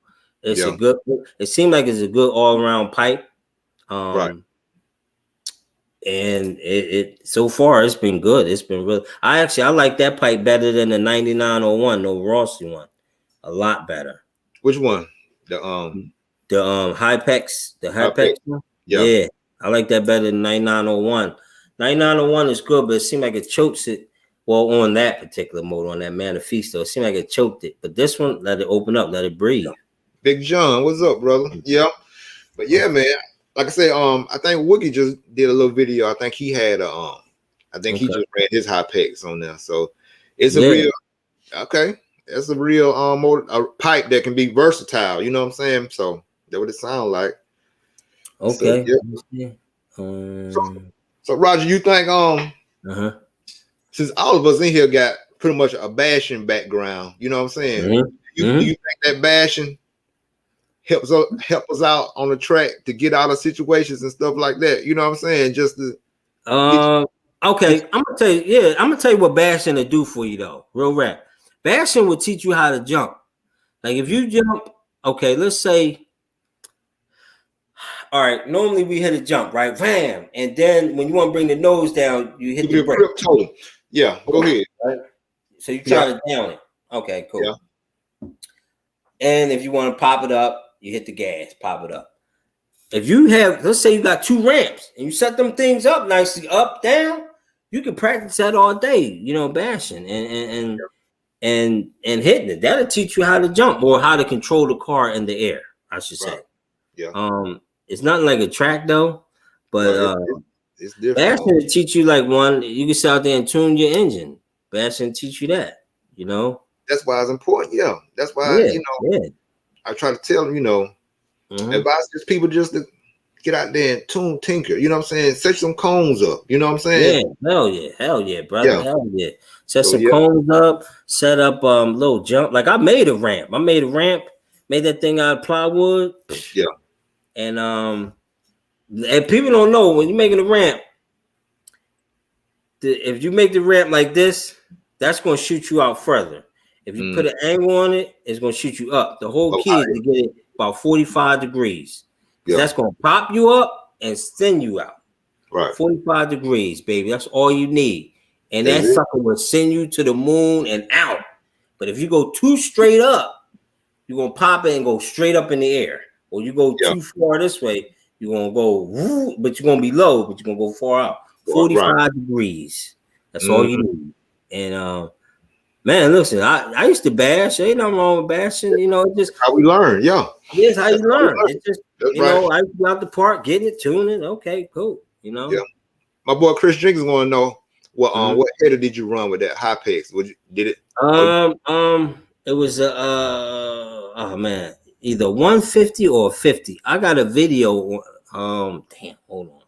It's a good. It seemed like it's a good all around pipe. And it so far it's been good. It's been real. I like that pipe better than the 9901, no Rossi one. A lot better. Which one? The Hypex. The Hypex one? Yeah. I like that better than 9901. 9901 is good, but it seemed like it chokes it. Well, on that particular motor, on that Manifesto, it seemed like it choked it. But this one, let it open up, let it breathe. Big John, what's up, brother? Yeah. But yeah, man, like I said, I think Wookie just did a little video. I think he had I think he just ran his high pegs on there. So it's a real it's a real a pipe that can be versatile. You know what I'm saying? So that's what it sounds like. Okay. So, yeah. So Roger, you think since all of us in here got pretty much a bashing background, you know what I'm saying? Do you think that bashing helps us out on the track to get out of situations and stuff like that? You know what I'm saying? Just to okay, I'm gonna tell you what bashing will do for you though. Real rap. Bashing will teach you how to jump. Like if you jump, okay, let's say, all right, normally we hit a jump, right? Bam. And then when you want to bring the nose down, you hit the brake. Yeah, go ahead. Right? So you try to down it. Okay, cool. Yeah. And if you want to pop it up, you hit the gas, pop it up. If you have, let's say you got 2 ramps and you set them things up nicely, up, down, you can practice that all day, you know, bashing and hitting it. That'll teach you how to jump or how to control the car in the air, I should say. Yeah. It's not like a track though, but it's different. Bashing will teach you like one, you can sit out there and tune your engine. Bashing teach you that, you know. That's why it's important. Yeah. That's why I try to tell them, you know, advise just people just to get out there and tinker. You know what I'm saying? Set some cones up. You know what I'm saying? Yeah, hell yeah, brother. Yeah. Hell yeah. Set some cones up, set up little jump. Like I made a ramp, made that thing out of plywood. Yeah. And people don't know when you're making a ramp, if you make the ramp like this, that's going to shoot you out further. If you put an angle on it, it's going to shoot you up. The whole key is to get it about 45 degrees. That's going to pop you up and send you out. Right. 45 degrees, baby. That's all you need. And that sucker will send you to the moon and out. But if you go too straight up, you're going to pop it and go straight up in the air. Or you go too far this way, you're going to go, but you're going to be low, but you're going to go far out. 45 degrees. That's all you need. And, man, listen, I used to bash. Ain't nothing wrong with bashing. You know, it's just how we learn. Yeah. It's how you learn. It's just, you know, I used to go out the park, getting it, tuning. Okay, cool. You know? Yeah. My boy Chris Jenkins want to know what header did you run with that high pegs? Did it? It was oh man, either 150 or 50. I got a video. Damn, hold on.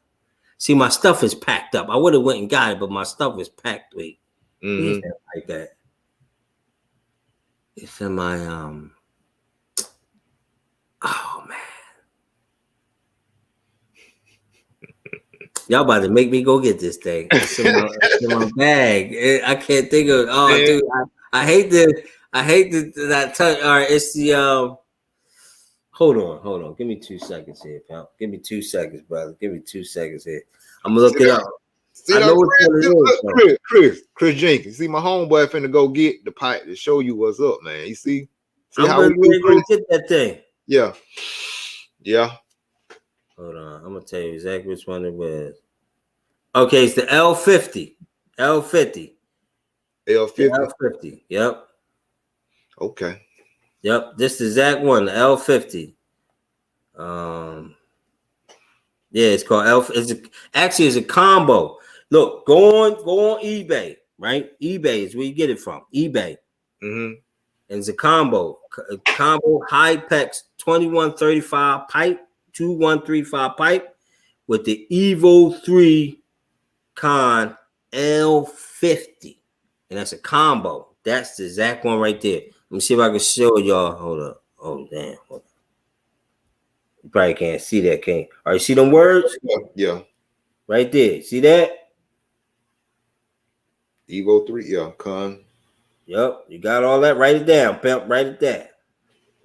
See, my stuff is packed up. I would have went and got it, but my stuff is packed. Wait, like that. It's in my oh man. Y'all about to make me go get this thing. It's in my bag. I can't think of. Oh, man. Dude, I hate that touch. All right, it's the Hold on. Give me 2 seconds here, pal. Give me 2 seconds, brother. Give me 2 seconons here. I'm gonna look it up. I know what it is. Chris Jenkins. See, my homeboy finna go get the pipe to show you what's up, man. You see how we go get that thing. Yeah. Hold on, I'm gonna tell you exactly which one it was. Okay, it's the L50. L50. Yep. Okay. Yep, this is the exact one, the L50. Yeah, it's called L. It's a combo. Look, go on eBay, right? eBay is where you get it from. eBay. And it's a combo high pex 2135 pipe, 2135 pipe with the Evo 3 Con L50, and that's a combo. That's the exact one right there. Let me see if I can show y'all. Hold up. Oh damn. Hold up. You probably can't see that, can you? All right, you see them words? Yeah. Right there. See that? Evo 3, Con. Yep. You got all that. Write it down, pimp. Write it down.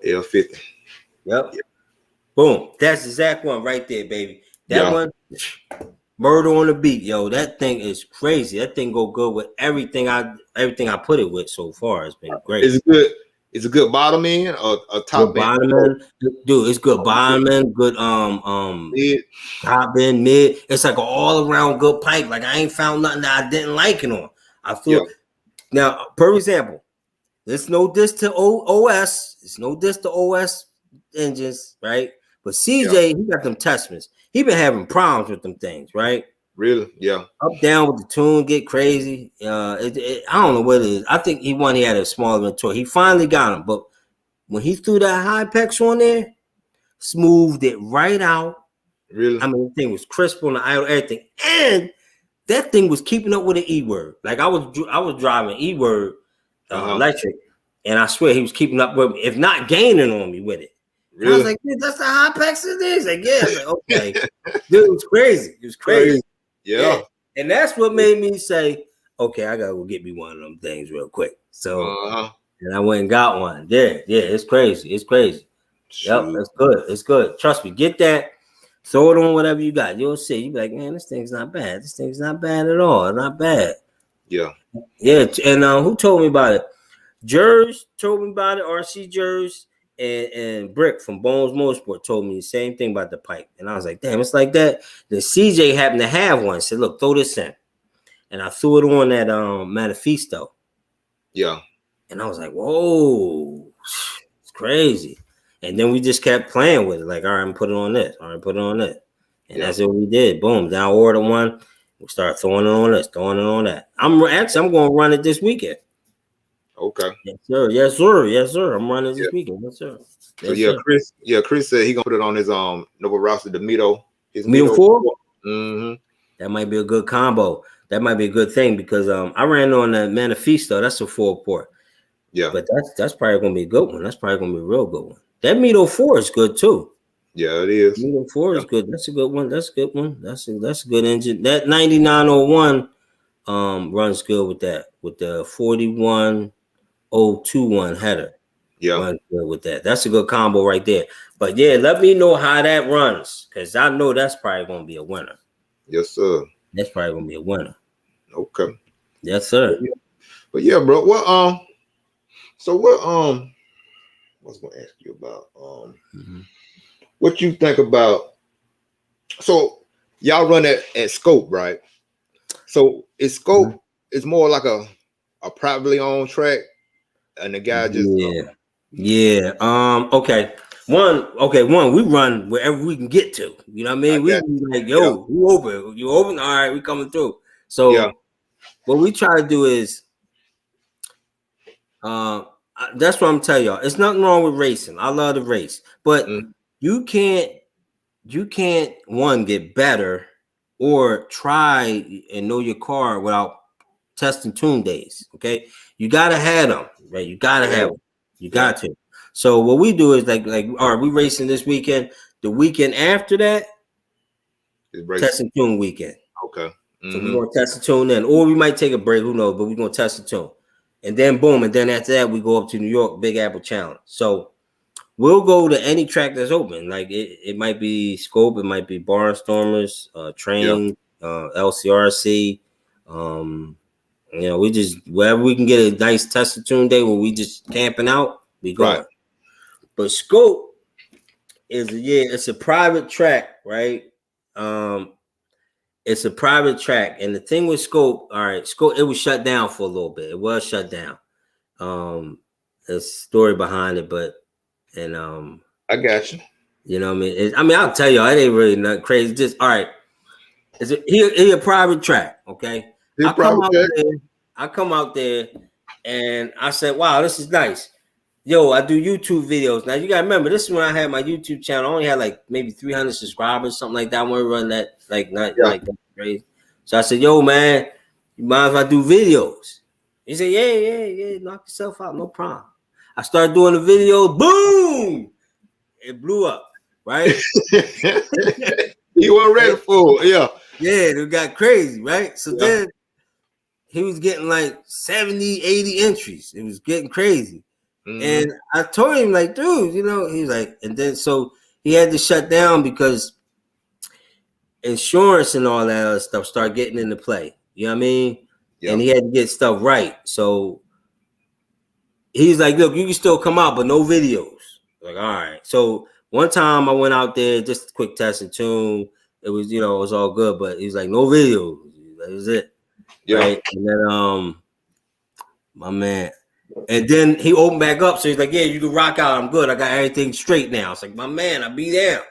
L50. Yep. Boom. That's the exact one right there, baby. That one, murder on the beat, yo. That thing is crazy. That thing go good with everything I put it with so far. It's been great. Is it good? Is it good bottom end or top bottom end? Dude, it's good bottom end, good mid, top end, mid. It's like an all around good pipe. Like I ain't found nothing that I didn't like it on. I feel now, for example, there's no diss to OS. It's no diss to OS engines, right? But CJ, he got them Testments. He been having problems with them things, right? Really? Yeah. Up down with the tune, get crazy. I don't know what it is. I think he had a small inventory. He finally got him, but when he threw that high pex on there, smoothed it right out. Really? I mean, the thing was crisp on the idle, everything, and that thing was keeping up with the E-word. Like I was driving E-word electric, and I swear he was keeping up with me, if not gaining on me with it. Really? I was like, dude, that's the high pex it is. Like, yeah, I was like, okay, dude, it was crazy. It was crazy. Yeah. And that's what made me say, okay, I gotta go get me one of them things real quick. So, and I went and got one. Yeah, it's crazy. It's crazy. Shoot. Yep, it's good. It's good. Trust me, get that. Throw it on whatever you got. You'll see. You'll be like, man, this thing's not bad. This thing's not bad at all. Not bad. Yeah. Yeah. And who told me about it? Jers told me about it. RC Jers and Brick from Bones Motorsport told me the same thing about the pipe. And I was like, damn, it's like that. Then CJ happened to have one. Said, look, throw this in. And I threw it on that Manifesto. Yeah. And I was like, whoa, it's crazy. And then we just kept playing with it. Like, all right, I'm gonna put it on this. All right, put it on this. And that's what we did. Boom. Then I ordered one. We started throwing it on this, throwing it on that. I'm going to run it this weekend. Okay. Yes, sir. Yes, sir. Yes, sir. I'm running this weekend. Yes, sir. Yes, so Chris. Yeah, Chris said he gonna put it on his Nova Rousey, the Mito. His Mito 4. Mm-hmm. That might be a good combo. That might be a good thing because I ran on the Manifesto. That's a 4-port. Yeah. But that's probably gonna be a good one. That's probably gonna be a real good one. That Mito 4 is good too. Yeah, it is. Mito 4 is good. That's a good one. That's a good one. That's a good engine. That 9901 runs good with that. With the 41021 header. Yeah. Runs good with that. That's a good combo right there. But yeah, let me know how that runs. Because I know that's probably gonna be a winner. Yes, sir. That's probably gonna be a winner. Okay. Yes, sir. But yeah, bro. What so what I was gonna ask you about what you think about, so y'all run at Scope, right? So is Scope is more like a privately owned track and the guy just okay. One, we run wherever we can get to. You know what I mean? We be like, yo, you open? You open? All right, we coming through. So what we try to do is that's what I'm telling y'all. It's nothing wrong with racing. I love to race, but you can't one get better or try and know your car without testing tune days. Okay, you gotta have them, right? You gotta have them. You got to. So what we do is like, all right, we racing this weekend. The weekend after that, testing tune weekend. Okay. So we're gonna test the tune then, or we might take a break. Who knows? But we're gonna test the tune. And then boom, and then after that, we go up to New York, Big Apple Challenge. So we'll go to any track that's open. Like it might be Scope, it might be Barnstormers, Train, LCRC. We just wherever we can get a nice test of tune day where we just camping out, we go. Right. But Scope is it's a private track, right? It's a private track, and the thing with Scope, all right, Scope, it was shut down for a little bit. It was shut down. There's a story behind it, but I got you. You know what I mean? I'll tell y'all, it ain't really not crazy. Just all right. He a private track, okay? I come out there, and I said, "Wow, this is nice." Yo, I do YouTube videos. Now you gotta remember, this is when I had my YouTube channel. I only had like maybe 300 subscribers, something like that. I want to run that like not like that crazy. So I said, "Yo, man, you mind if I do videos?" He said, "Yeah, knock yourself out, no problem." I started doing the video. Boom! It blew up, right? You weren't ready for it, yeah, it got crazy, right? So then he was getting like 70, 80 entries. It was getting crazy. And I told him, like, dude, he was like, and then so he had to shut down because insurance and all that other stuff started getting into play. You know what I mean? Yep. And he had to get stuff right. So he's like, look, you can still come out, but no videos. Like, all right. So one time I went out there, just a quick test and tune. It was, it was all good, but he was like, no videos. That was it. Yeah. Right? And then my man. And then he opened back up. So he's like, yeah, you can rock out. I'm good. I got everything straight now. It's like, my man, I'll be there.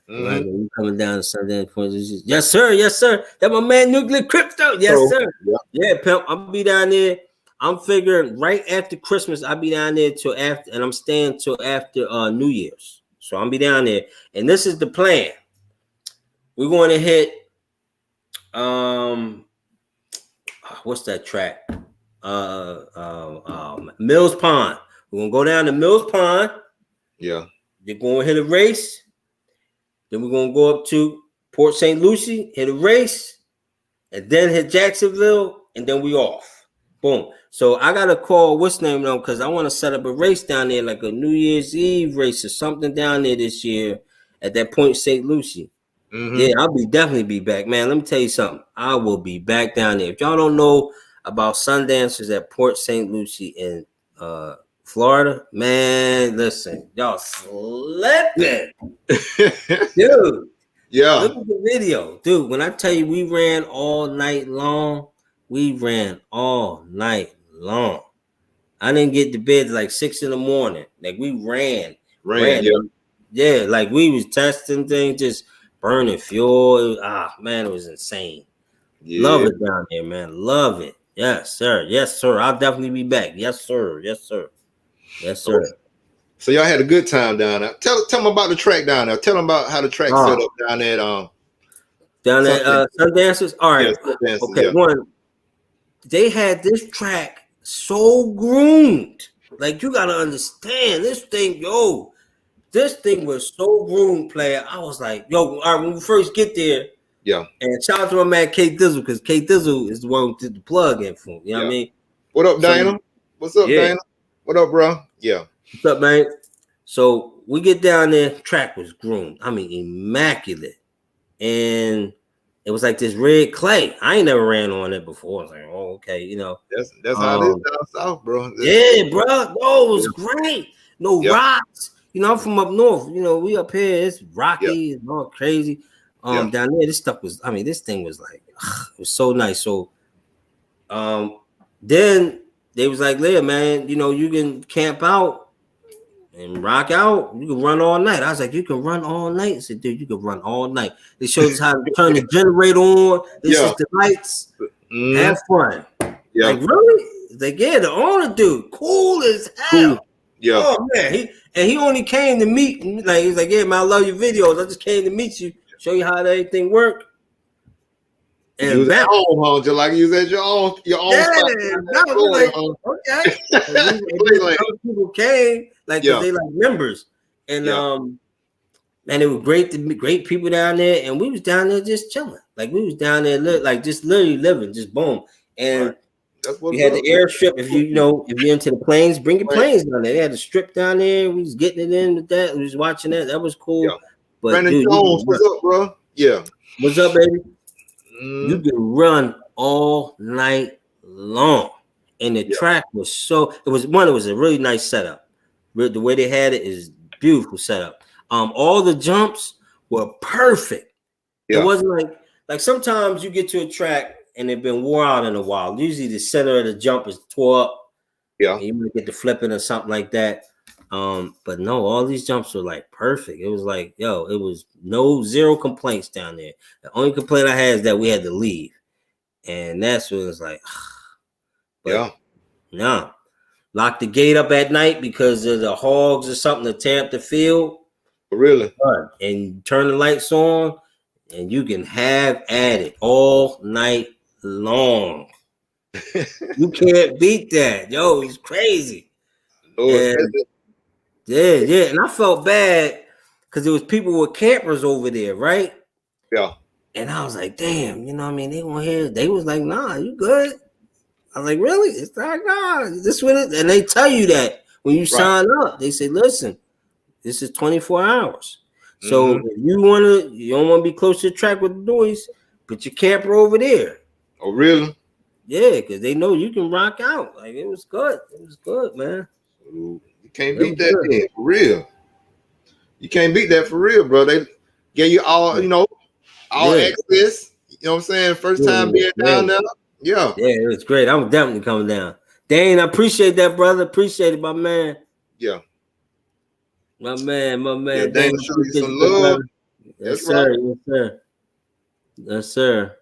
Right, you coming down to Sunday Point? Yes, sir. Yes, sir. That my man Nuclear Crypto. Yes, sir. Yeah, pimp. I'll be down there. I'm figuring right after Christmas, I'll be down there till after, and I'm staying till after New Year's. So I'll be down there, and this is the plan. We're going to hit what's that track? Mills Pond. We're gonna go down to Mills Pond. Yeah. They're going to hit a race. Then we're gonna go up to Port St. Lucie, hit a race, and then hit Jacksonville, and then we off. Boom. So I gotta call what's name though, because I want to set up a race down there, like a New Year's Eve race or something down there this year at that Point St. Lucie. Yeah, I'll definitely be back, man. Let me tell you something. I will be back down there. If y'all don't know about Sundancers at Port St. Lucie in Florida, man, listen, y'all slipping, dude. Yeah, look at the video, dude. When I tell you we ran all night long, I didn't get to bed like 6 a.m. Like we ran. Yeah, like we was testing things, just burning fuel. Man, it was insane. Yeah. Love it down there, man. Love it. Yes, sir. Yes, sir. I'll definitely be back. Yes, sir. Yes, sir. Yes, sir. Okay. So y'all had a good time down there. Tell them about the track down there. Tell them about how the track set up down there. Down there, Sundancers. All right. Yeah, okay. One, they had this track so groomed. Like you gotta understand this thing, yo. This thing was so groomed, player. I was like, yo, all right, when we first get there. Yeah. And shout out to my man K Dizzle, because K Dizzle is the one who did the plug in for him. You know what I mean? What up, Dana? What's up, Dana? What up, bro? Yeah. What's up, man? So we get down there, track was groomed. I mean, immaculate. And it was like this red clay. I ain't never ran on it before. I was like, oh, okay, you know. That's how it is down south, bro. Yeah, bro. Oh, it was great. No rocks. You know, I'm from up north. You know, we up here, it's rocky, it's all crazy. Down there, this stuff was, I mean, this thing was like, it was so nice. So then they was like, yeah, man, you know, you can camp out and rock out. You can run all night. I was like, you can run all night. I said, dude, you can run all night. They showed us how to turn the generator on. This is the lights. Have fun. Yeah. Like, really? Like, yeah, the owner dude, cool as hell. Cool. Yeah. Oh, man. He only came to meet me. Like, he's like, yeah, man, I love your videos. I just came to meet you, show you how everything work. And you was at home, huh? Just like you was at your own like, okay. Other people came, like, they like members. And man, it was great people down there, and we was down there just chilling. Like, we was down there like just literally living, just boom. And we had the airstrip. If you're into the planes, bring your planes down there. They had a strip down there. We was getting it in with that. We was watching that. That was cool. Yeah. But Brandon Jones, what's up, bro? Yeah. What's up, baby? You can run all night long. And the track was it was a really nice setup. The way they had it is beautiful setup. All the jumps were perfect. It wasn't like sometimes you get to a track and they've been wore out in a while. Usually the center of the jump is tore up. Yeah. You might get the flipping or something like that. But no, all these jumps were like perfect. It was like, it was zero complaints down there. The only complaint I had is that we had to leave. And that's what it was like. No. Lock the gate up at night because of the hogs or something to tear up the field. Really? And turn the lights on and you can have at it all night long. You can't beat that. Yo, it's crazy. Yeah. And I felt bad because there was people with campers over there, right? Yeah. And I was like, damn, you know what I mean? They weren't here. They was like, nah, you good? I was like, really? It's like, nah, this with it. And they tell you that when you sign up. They say, listen, this is 24 hours. So if you don't want to be close to the track with the noise, put your camper over there. Oh, really? Yeah, because they know you can rock out. Like, it was good. It was good, man. You can't beat that then, for real. You can't beat that for real, bro. They gave you all, all access. You know what I'm saying? First time being down there. Yeah. Yeah, it was great. I'm definitely coming down. Dane, I appreciate that, brother. Appreciate it, my man. Yeah. My man. Yeah, Dane, show you some love. Yes, That's right. sir. Yes, sir. Yes, sir.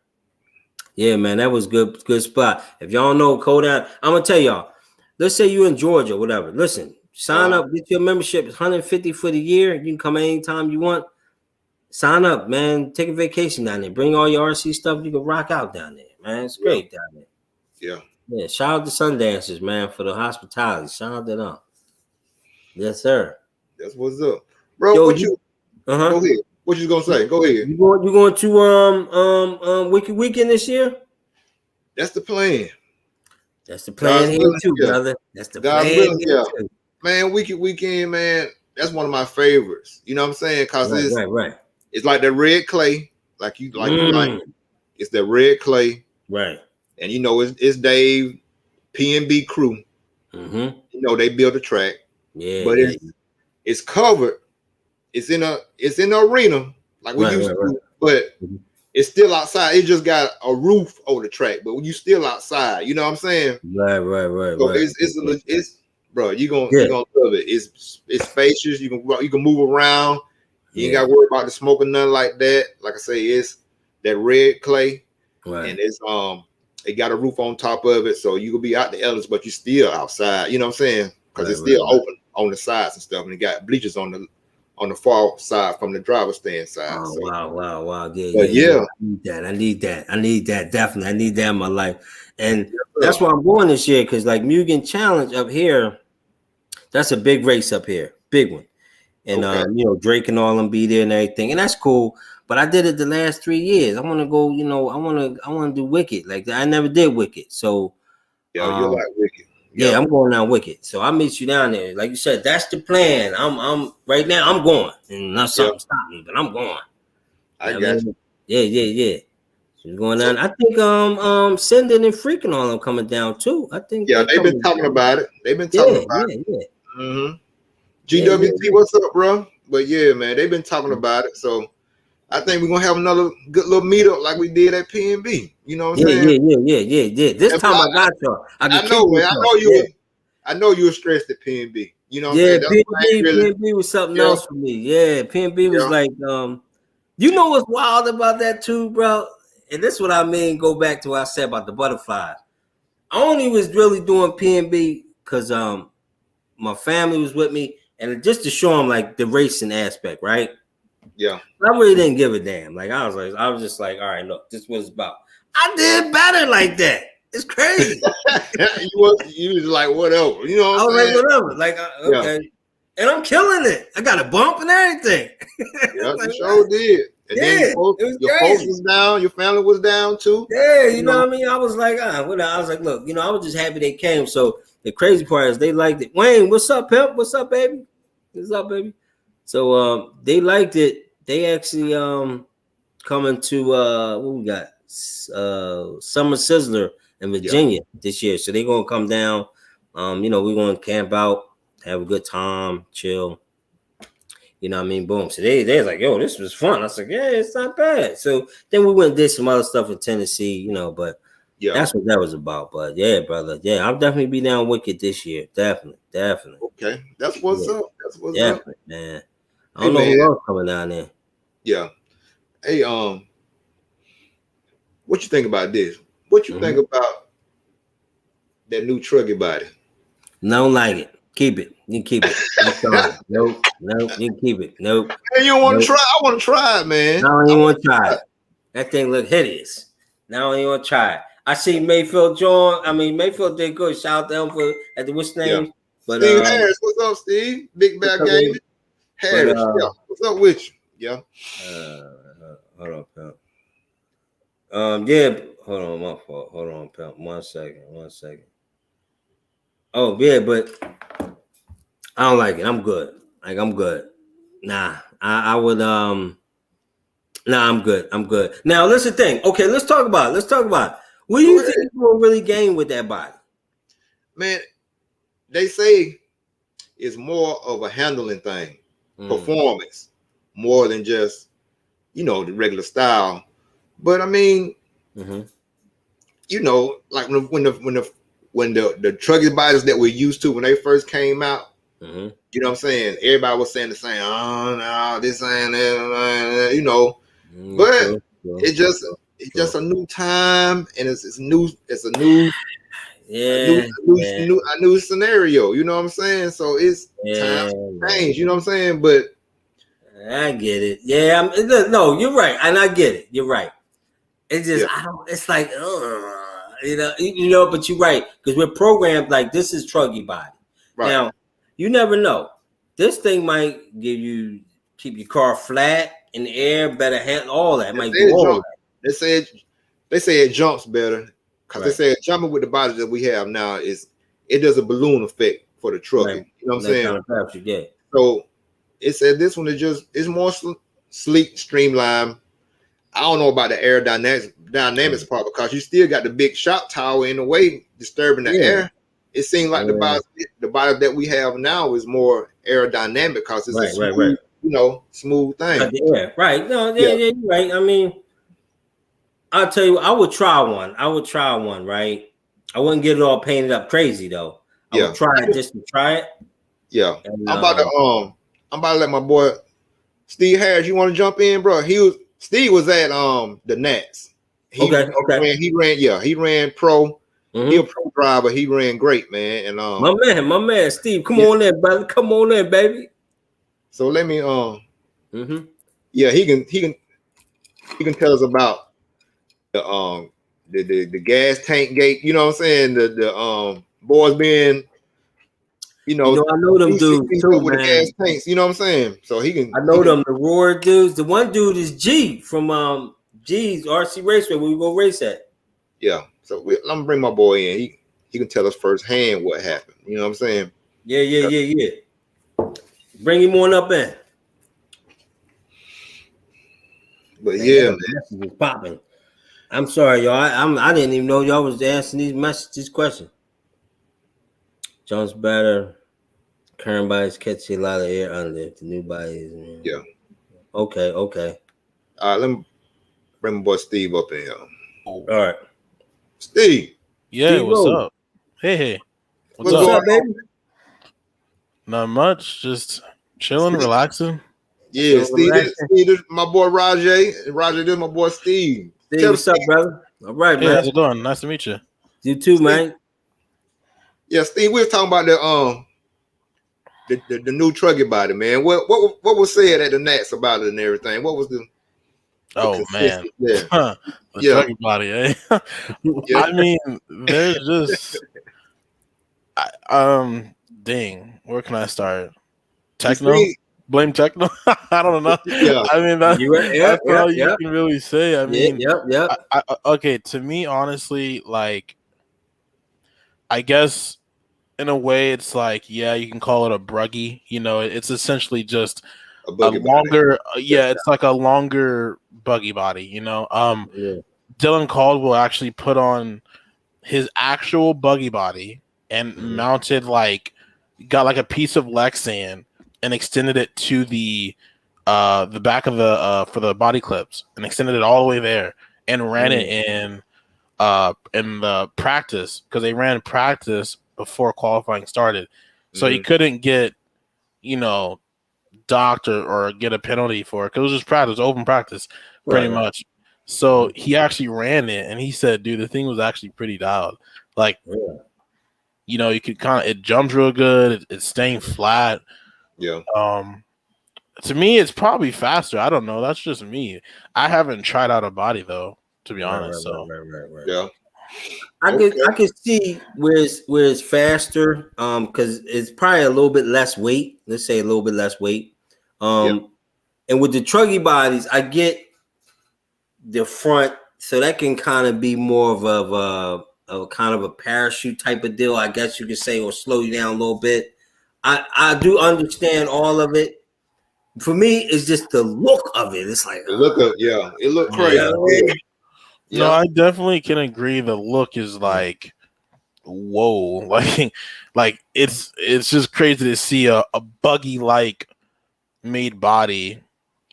Yeah, man, that was good spot. If y'all don't know Code Down, I'm gonna tell y'all. Let's say you in Georgia, whatever. Listen, sign up, get your membership. It's $150 for the year. You can come anytime you want. Sign up, man. Take a vacation down there. Bring all your RC stuff. You can rock out down there, man. It's great down there. Yeah. Yeah. Shout out to Sundancers, man, for the hospitality. Shout out to them. Yes, sir. That's what's up, bro. Yo, What you? Go ahead. What you gonna say? Go ahead. You going to Wicked Weekend this year? That's the plan. That's the plan here too, brother. That's the plan here too. Man, Wicked Weekend, man. That's one of my favorites. You know what I'm saying? Cause right. It's like that red clay, like you like. It's that red clay, right? And you know it's Dave, PNB crew. Mm-hmm. You know they built a track, but it's covered. It's in the arena like we used to, but it's still outside. It just got a roof over the track, but you still outside. You know what I'm saying? Right. So it's bro, you're gonna love it. It's spacious. You can move around. You ain't got to worry about the smoke or nothing like that. Like I say, it's that red clay, and it's it got a roof on top of it, so you can be out the elements, but you still outside. You know what I'm saying? Because it's still open on the sides and stuff, and it got bleachers on the far side from the driver's stand side. Oh, so. Wow. Yeah. I need that. Definitely. I need that in my life. And that's why I'm going this year, because like Mugen Challenge up here, that's a big race up here. Big one. And you know, Drake and all them be there and everything. And that's cool. But I did it the last 3 years. I want to go, you know, I want to do Wicked. Like I never did Wicked. So you're like Wicked. Yeah, I'm going down Wicked. So I'll meet you down there. Like you said, that's the plan. I'm right now, I'm going. And not something stop me, but I'm going. I got you. Yeah. So we're going down. I think Sending and Freaking all them coming down too. I think they've been talking about it. They've been talking about it. Yeah. Mm-hmm. GWT, what's up, bro? But yeah, man, they've been talking about it. So I think we're gonna have another good little meetup like we did at PNB. You know what I'm saying? Yeah. This time I got y'all. I know, man. I know you were stressed at PNB. You know what I'm saying? PNB was something else for me. Yeah, PNB was like, you know what's wild about that too, bro? And this is what I mean. Go back to what I said about the butterflies. I only was really doing PNB because my family was with me, and just to show them like the racing aspect, right? Yeah. I really didn't give a damn. Like I was just like, all right, look, this is what it's about. I did better like that. It's crazy. you was like, whatever. You know what I'm saying? Like, whatever. Like, okay. Yeah. And I'm killing it. I got a bump and everything. Yeah, like, you sure did. And then your folks was down, your family was down too. Yeah, you know what I mean? I was like, I was like, look, you know, I was just happy they came. So the crazy part is they liked it. Wayne, what's up, pimp? What's up, baby? What's up, baby? So they liked it. They actually coming to what we got? Summer Sizzler in Virginia this year. So they're gonna come down. You know, we're gonna camp out, have a good time, chill. You know what I mean? Boom. So they're like, yo, this was fun. I was like, yeah, it's not bad. So then we went and did some other stuff in Tennessee, you know, but that's what that was about. But yeah, brother. Yeah, I'll definitely be down Wicked this year. Definitely. Okay. That's what's up. That's what's up. Man. I don't know who else coming down there. Yeah. Hey, what you think about this? What you think about that new Truckee body? Don't like it. Keep it. You can keep it. Nope. You can keep it. Nope. Hey, you want to try? I want to try it, man. I don't even want to try it. That thing look hideous. Now I don't even want to try it. I see Mayfield Mayfield did good. Shout out to him for at the what's name? Yeah. But Steve Harris, what's up, Steve? Big Bad Gaming. Harris, what's up with you? Yeah. Hold on, pimp. Hold on, my fault. Hold on, pimp. 1 second. Oh, yeah, but I don't like it. I'm good. Like, I'm good. Nah, I would, I'm good. Now, listen thing. Okay, let's talk about it. What do you think you will really gain with that body? Man, they say it's more of a handling thing, performance, more than just, you know, the regular style. But I mean, you know, like when the Truckee bodies that we're used to when they first came out, you know what I'm saying? Everybody was saying the same. Oh no, this and that, you know. But True. it's just a new time, and it's a new Yeah, a new scenario. You know what I'm saying? So it's time to change. You know what I'm saying? But I get it. Yeah, no, you're right, and I get it. You're right. It's just I don't. It's like, you know. But you're right because we're programmed like this is Truckee body. Right. Now, you never know. This thing might keep your car flat in the air, better handle all that. Might do all that. They say it jumps better because they say jumping with the body that we have now it does a balloon effect for the truck. Right. You know what I'm saying? Kind of yeah. So it said this one is more sleek, streamlined. I don't know about the aerodynamics part because you still got the big shock tower in the way disturbing the air. It seems like the body that we have now is more aerodynamic because it's a smooth, you know, smooth thing. Yeah, right. No, you're right. I mean, I'll tell you, I would try one. Right? I wouldn't get it all painted up crazy though. I would try it just to try it. Yeah, and, I'm about to let my boy Steve Harris. You want to jump in, bro? Steve was at the Nats. He ran pro. Mm-hmm. He a pro driver. He ran great, man. And my man, Steve, come on in, brother. Come on in, baby. So let me he can tell us about the gas tank gate. You know what I'm saying? The boys being I know them dudes too, with the gas tanks. You know what I'm saying? So I know them, the Roar dudes. The one dude is G from G's RC Raceway where we go race at. Yeah. So I'm gonna bring my boy in. He can tell us firsthand what happened. You know what I'm saying? Yeah. Bring him on up in. But man. Messages popping. I'm sorry, y'all. I didn't even know y'all was asking these questions. Jones better. Current bodies catch a lot of air under the new bodies. Man. Yeah. Okay. All right, let me bring my boy Steve up in here. All right. Steve. Yeah, what's up? Hey. What's up, baby? Not much. Just chilling, relaxing. Yeah, Steve, this my boy Rajaa. Rajaa, this is my boy Steve. Steve, what's up, brother? All right, man. How's it going? Nice to meet you. You too, Steve. Man. Yeah, Steve, we was talking about the new Truckee body, man. What was said at the Nats about it and everything? What was the man. The Truckee body, eh? I mean, there's just dang, where can I start? Techno? Blame techno? I don't know. Yeah. I mean, that's all you can really say. I mean, okay, to me, honestly, like, I guess in a way it's like, you can call it a bruggy. You know, it's essentially just a longer, it's like a longer buggy body, you know. Dylan Caldwell actually put on his actual buggy body and mounted got like a piece of Lexan and extended it to the back of the for the body clips and extended it all the way there and ran it in the practice because they ran practice before qualifying started, so he couldn't get docked or get a penalty for it because it was just practice, open practice, pretty much. So he actually ran it, and he said, "Dude, the thing was actually pretty dialed. Like, you could it jumped real good. It's staying flat. Yeah. To me, it's probably faster. I don't know. That's just me. I haven't tried out a body though, to be honest. Right. Yeah. I could see where it's faster, because it's probably a little bit less weight. Let's say a little bit less weight. And with the Truckee bodies, I get the front, so that can kind of be more of a kind of a parachute type of deal, I guess you could say, or slow you down a little bit. I do understand all of it. For me, it's just the look of it. It's like it looked crazy. Yeah. No, I definitely can agree. The look is like, whoa, like it's just crazy to see a buggy like made body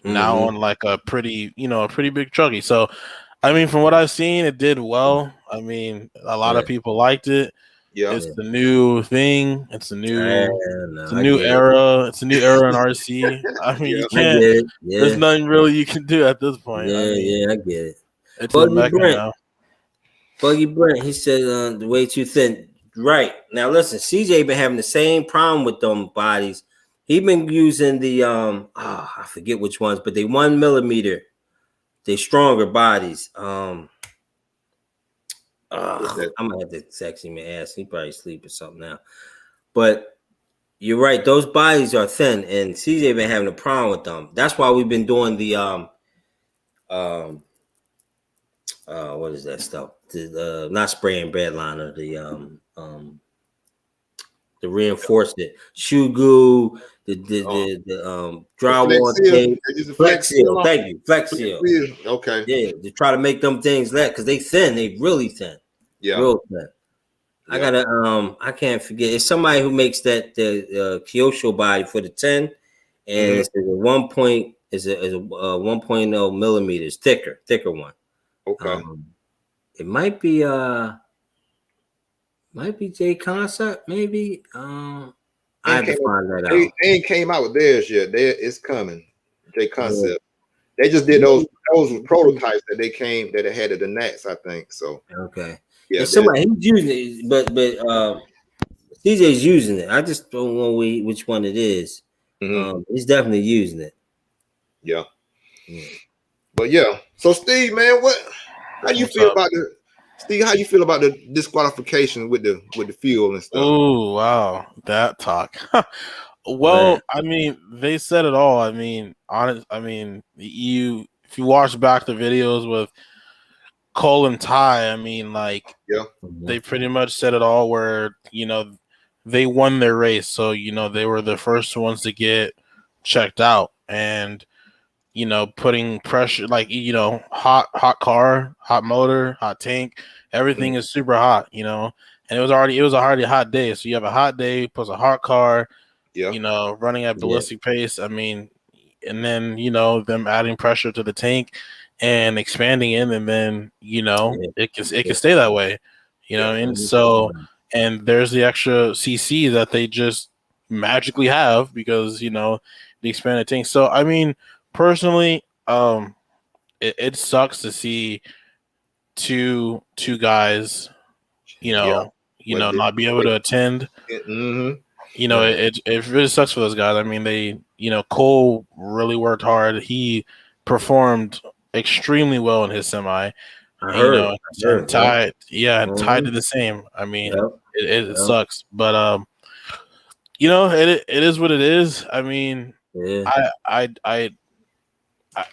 now on like a pretty big Truckee. So, I mean, from what I've seen, it did well. I mean, a lot of people liked it. Yeah. It's the new thing. It's a new era. It's a new era in RC. I mean, you I can't. get it. Yeah. There's nothing really you can do at this point. Yeah, I mean, I get it. it's a mecca now. Buggy Brent, he said the way too thin. Right. Now listen, CJ been having the same problem with them bodies. He been using the I forget which ones, but they 1 millimeter. They stronger bodies. I'm gonna have to text him and ask. He probably sleep or something now. But you're right, those bodies are thin, and CJ been having a problem with them. That's why we've been doing the what is that stuff? The not spraying bed liner, the reinforcement, shoe glue, the drywall tape, Flex Seal. Thank you, Flex Seal. Okay. Yeah, to try to make them things that because they thin, they really thin. Yeah, real thin. Yeah. I gotta I can't forget. It's somebody who makes that the Kyosho body for the 10, and it's a 1 point is a 1.0 millimeters thicker one. Okay. It might be J Concept, maybe. I have to find that out. They ain't came out with theirs yet. It's coming. J Concept. Yeah. They just did those prototypes that it had at the Nats, I think. So okay. Yeah, somebody he's using it, but CJ's using it. I just don't know which one it is. He's definitely using it. Yeah. But yeah. So Steve, man, how you feel about the disqualification with the fuel and stuff? Oh wow, that talk. Well, I mean, they said it all. I mean, if you watch back the videos with Cole and Ty, I mean, like, they pretty much said it all. Where they won their race, so they were the first ones to get checked out, and putting pressure, like, hot car, hot motor, hot tank, everything is super hot, and it was already a hot day. So you have a hot day plus a hot car, running at ballistic pace. I mean, and then, them adding pressure to the tank and expanding it, and then, it can stay that way, what I mean? So, and there's the extra CC that they just magically have because, the expanded tank. So, I mean, personally, it sucks to see two guys, not be able to attend. It really sucks for those guys. I mean, they, Cole really worked hard. He performed extremely well in his semi. Ty did the same. I mean, it sucks, but it is what it is. I mean,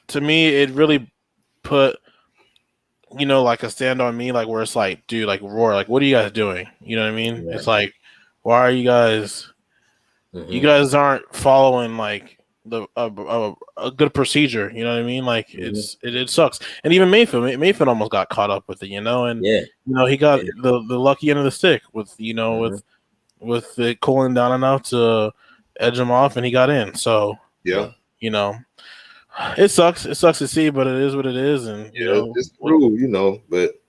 to me, it really put, like a stand on me, like, where it's like, dude, like, Roar, like, what are you guys doing? You know what I mean? Yeah. It's like, why are you guys? You guys aren't following like a good procedure. You know what I mean? Like, it sucks. And even Mayfield almost got caught up with it. And he got the lucky end of the stick with with it cooling down enough to edge him off, and he got in. So it sucks. It sucks to see, but it is what it is. And it's true, But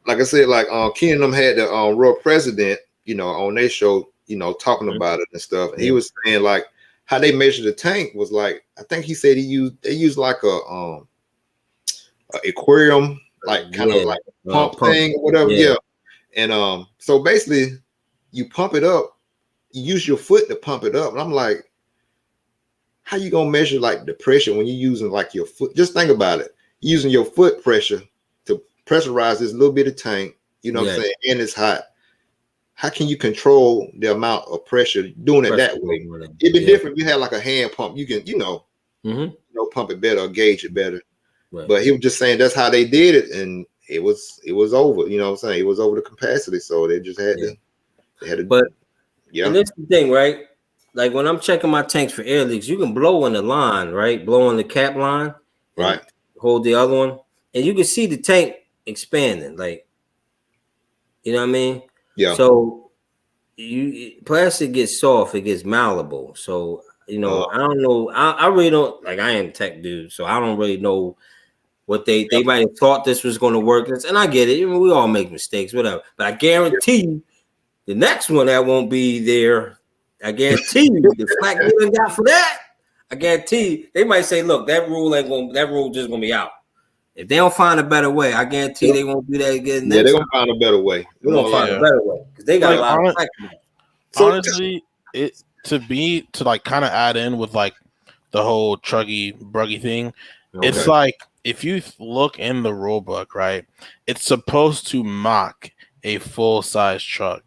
like I said, like Keenan had the Royal President, on their show, talking about it and stuff. And he was saying like how they measure the tank was like, I think he said they used like a aquarium, like kind of like a pump thing or whatever. Yeah. And so basically you pump it up, you use your foot to pump it up. And I'm like, how you gonna measure like the pressure when you're using like your foot? Just think about it. You're using your foot pressure to pressurize this little bit of tank, what I'm saying, and it's hot. How can you control the amount of pressure doing it that way? It'd be different if you had like a hand pump. You can, pump it better or gauge it better. Right. But he was just saying that's how they did it, and it was over. What I'm saying? It was over the capacity, so they just had to. But and that's the thing, right? Like when I'm checking my tanks for air leaks, you can blow on the line, right? Blow on the cap line, right? Hold the other one, and you can see the tank expanding. Like, you know what I mean? Yeah. So plastic gets soft, it gets malleable. So I don't know. I really don't, like, I am tech dude, so I don't really know what they might have thought this was going to work. And I get it. We all make mistakes, whatever. But I guarantee you, The next one that won't be there, I guarantee you, the flack you done got for that, I guarantee you, they might say, look, that rule just gonna be out. If they don't find a better way, I guarantee they won't do that again. Yeah, they're gonna find a better way. They're gonna find a better way because they got a lot of flack. Honestly, to like kind of add in with like the whole Truckee bruggy thing, it's like if you look in the rule book, right, it's supposed to mock a full size truck.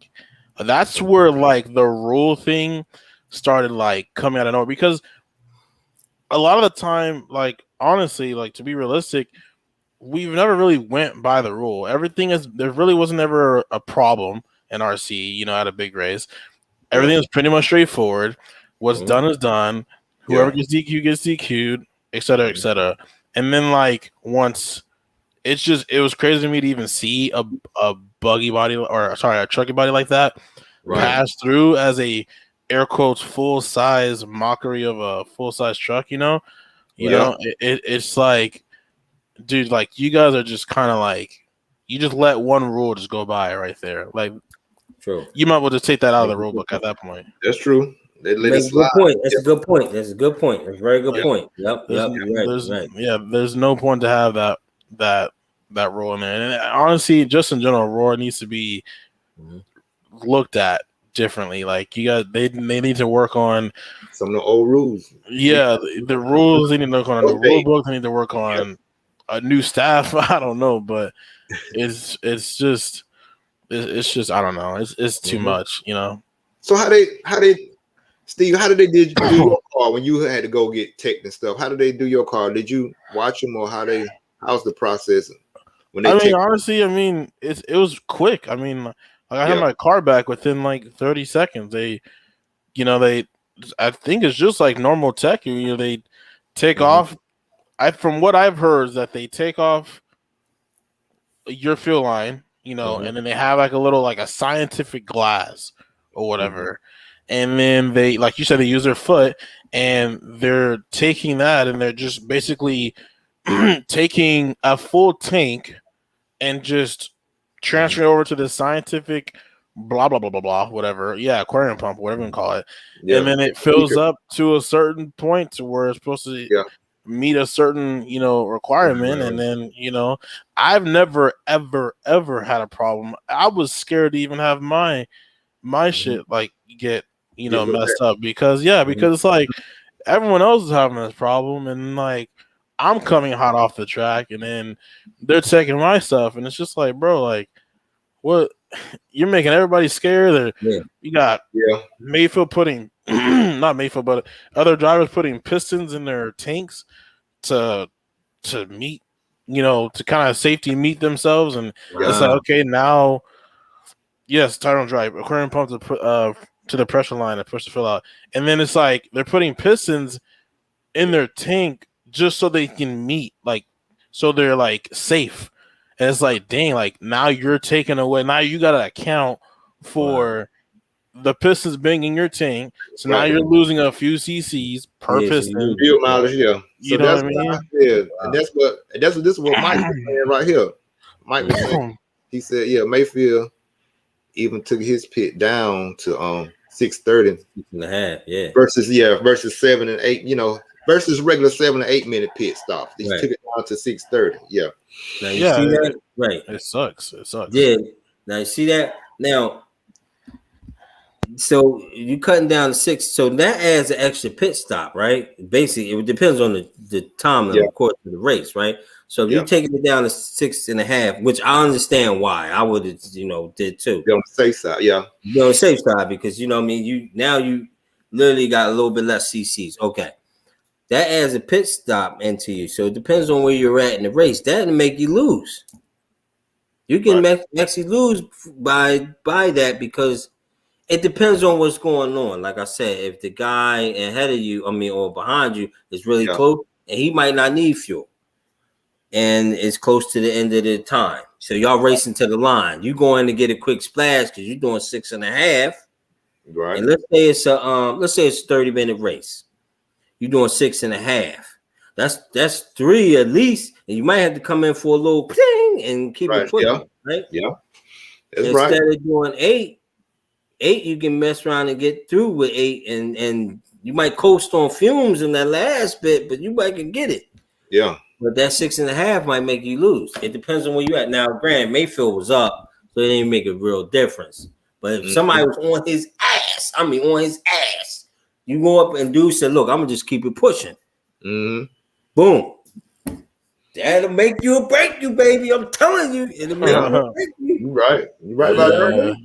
That's where like the rule thing started like coming out of nowhere, because a lot of the time, like honestly, like to be realistic, we've never really went by the rule. There really wasn't ever a problem in RC, you know, at a big race. Everything was pretty much straightforward. What's done is done. Whoever gets DQ gets DQ'd, et cetera, and then like once it was crazy to me to even see a buggy body a trucky body like that pass through as a air quotes full size mockery of a full size truck. You know, it's like, dude, like you guys are just kind of like, you just let one rule just go by right there. Like, true. You might well just take that out of the rule book at that point. That's true. That's a good point. That's a good point. That's a good point. That's a very good point. Yep. There's no point to have that rule in there. And honestly, just in general, Roar needs to be looked at differently. Like they need to work on some of the old rules. Yeah, the rules they need to work on the rule book. They need to work on a new staff. I don't know, but it's just I don't know. It's too much, you know. So how they Steve, how did they do your car when you had to go get tech and stuff? How did they do your car? Did you watch them, or how's the process? Honestly, it was quick. I had my car back within like 30 seconds. I think it's just like normal tech. You know, they take off. From what I've heard is that they take off your fuel line, you know, and then they have like a little like a scientific glass or whatever. And then they, like you said, they use their foot and they're taking that and they're just basically taking a full tank and just transferring over to the scientific blah, blah, blah, blah, blah, whatever. Yeah, aquarium pump, whatever you can call it. Yeah. And then it fills up to a certain point to where it's supposed to meet a certain, you know, requirement. And then, you know, I've never, ever, ever had a problem. I was scared to even have my shit like get, you know, messed up because it's like everyone else is having this problem and like I'm coming hot off the track and then they're taking my stuff and it's just like, bro, like what, you're making everybody scared. You got Mayfield putting not Mayfield but other drivers putting pistons in their tanks to meet, you know, to kind of safety meet themselves, and it's like, okay, now yes, tidal drive aquarium pump to the pressure line and push the fill out. And then it's like they're putting pistons in their tank just so they can meet, like, so they're like safe. And it's like, dang, like now you're taking away, now you got to account for the pistons being in your tank. So now you're losing a few cc's per piston. Fuel mileage, You so know what I mean? And this is what Mike was saying right here. Mike was saying, he said, Mayfield even took his pit down to 6:30 and a half, versus 7 and 8, you know, versus regular 7 to 8 minute pit stops. He took it down to 6:30. Now you see that? Right. It sucks. Yeah. Now you see that? Now, so you cutting down to 6, so that adds an extra pit stop, right? Basically, it depends on the time of course of the race, right? So if you're taking it down to 6.5, which I understand why. I would have, you know, did too. Be on the safe side, Be on the safe side because, you know what I mean, you literally got a little bit less CCs. Okay. That adds a pit stop into you. So it depends on where you're at in the race. That'll make you lose. You can actually lose by that because it depends on what's going on. Like I said, if the guy ahead of you, or behind you is really close, and he might not need fuel. And it's close to the end of the time. So y'all racing to the line. You going to get a quick splash because you're doing 6.5. Right. And let's say it's a 30-minute race. You're doing 6.5. That's 3 at least. And you might have to come in for a little ping and keep it pushing. Right? Yeah. That's Instead of doing 8, 8 you can mess around and get through with 8, and you might coast on fumes in that last bit, but you might can get it. Yeah. But that 6.5 might make you lose. It depends on where you're at. Now, Grant Mayfield was up, so it didn't make a real difference. But if somebody was on his ass, you go up and dude said, look, I'm gonna just keep it pushing. Boom. That'll make you or break you, baby. I'm telling you. It'll make you or break you. You're right. You're right about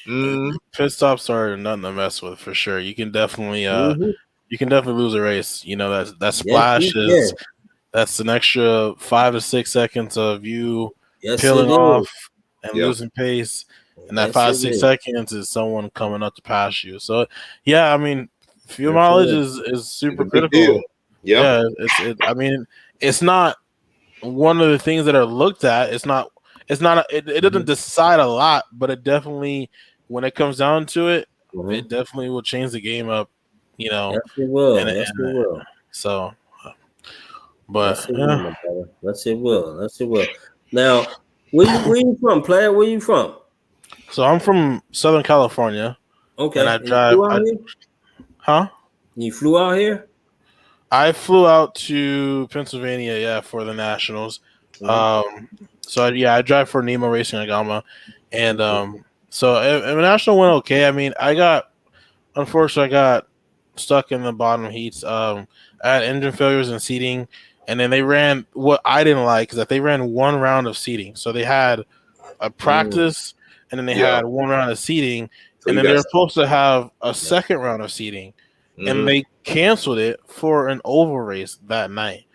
that. Pit stops are nothing to mess with for sure. You can definitely lose a race. You know, that splash that's an extra 5 to 6 seconds of you peeling off and losing pace. And that 5 to 6 seconds is someone coming up to pass you. So yeah, I mean, fuel mileage is super critical. Yeah, it's not one of the things that are looked at. It doesn't decide a lot, but it definitely, when it comes down to it, it definitely will change the game up. You know, yes, it will. Yes, it will. So, but yes, it will. Now, where you from, player? Where you from? So I'm from Southern California. Okay. And I drive. You flew out here? I flew out to Pennsylvania, for the Nationals. I drive for Nemo Racing Agama, and so the National went okay. I mean, unfortunately, I got stuck in the bottom heats. I had engine failures and seating, and then they ran what I didn't like is that they ran one round of seating. So they had a practice, and then they had one round of seating, and then they were supposed to have a second round of seating, and they canceled it for an oval race that night.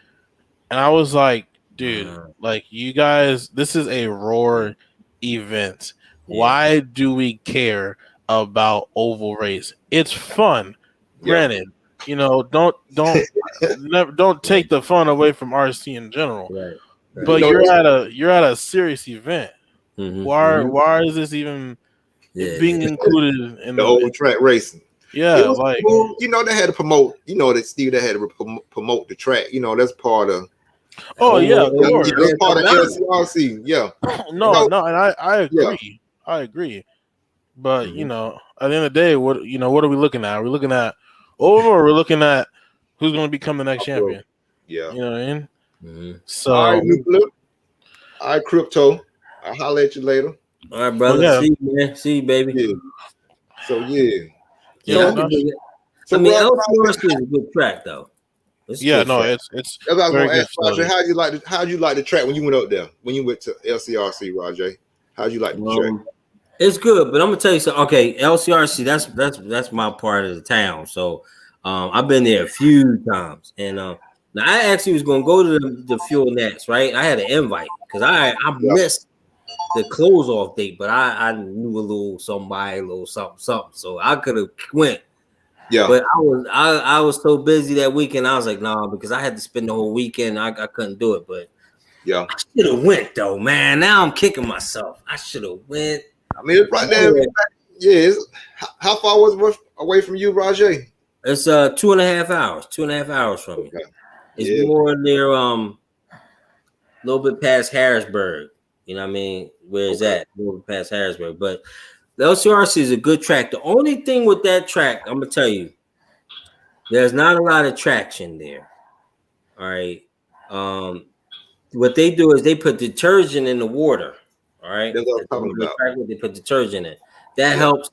And I was like, dude, like, you guys, this is a roar event. Why do we care about oval race? It's fun. Granted, you know, don't take the fun away from RC in general. Right. But you're at a serious event. Why is this even being included in the whole track racing? Yeah, like cool. You know, they had to promote. You know, that Steve, they had to promote the track. You know, that's part of. Oh yeah, of course. That's part of LCRC. Yeah. No, and I agree. Yeah. I agree. But you know, at the end of the day, what are we looking at? Are we looking at over, or are we looking at who's going to become the next champion? Yeah. You know what I mean? So, all right, Nuclear. All right, Crypto. I'll holler at you later. All right, brother. See you, man. See you, baby. Yeah. So I mean, LCRC is a good track, though. It's that's what I was going to ask, Rajaa. How'd you like the track when you went up there? When you went to LCRC, Rajaa? How'd you like the track? It's good, but I'm gonna tell you something. Okay, LCRC, that's my part of the town. So I've been there a few times, and now I actually was gonna go to the Fuel Nats, right? I had an invite because I missed the close off date, but I knew a little something, so I could have went. Yeah, but I was so busy that weekend. I was like, no, because I had to spend the whole weekend. I couldn't do it, but I should have went though, man. Now I'm kicking myself. I should have went. I mean, it's right there. Yeah. How far was it away from you, Rajaa? It's 2.5 hours. 2.5 hours from me. It's more near a little bit past Harrisburg. You know what I mean? Where is that? A little bit past Harrisburg. But the LCRC is a good track. The only thing with that track, I'm gonna tell you, there's not a lot of traction there. All right. What they do is they put detergent in the water. All right. That's what I'm talking about. They put detergent in. That helps.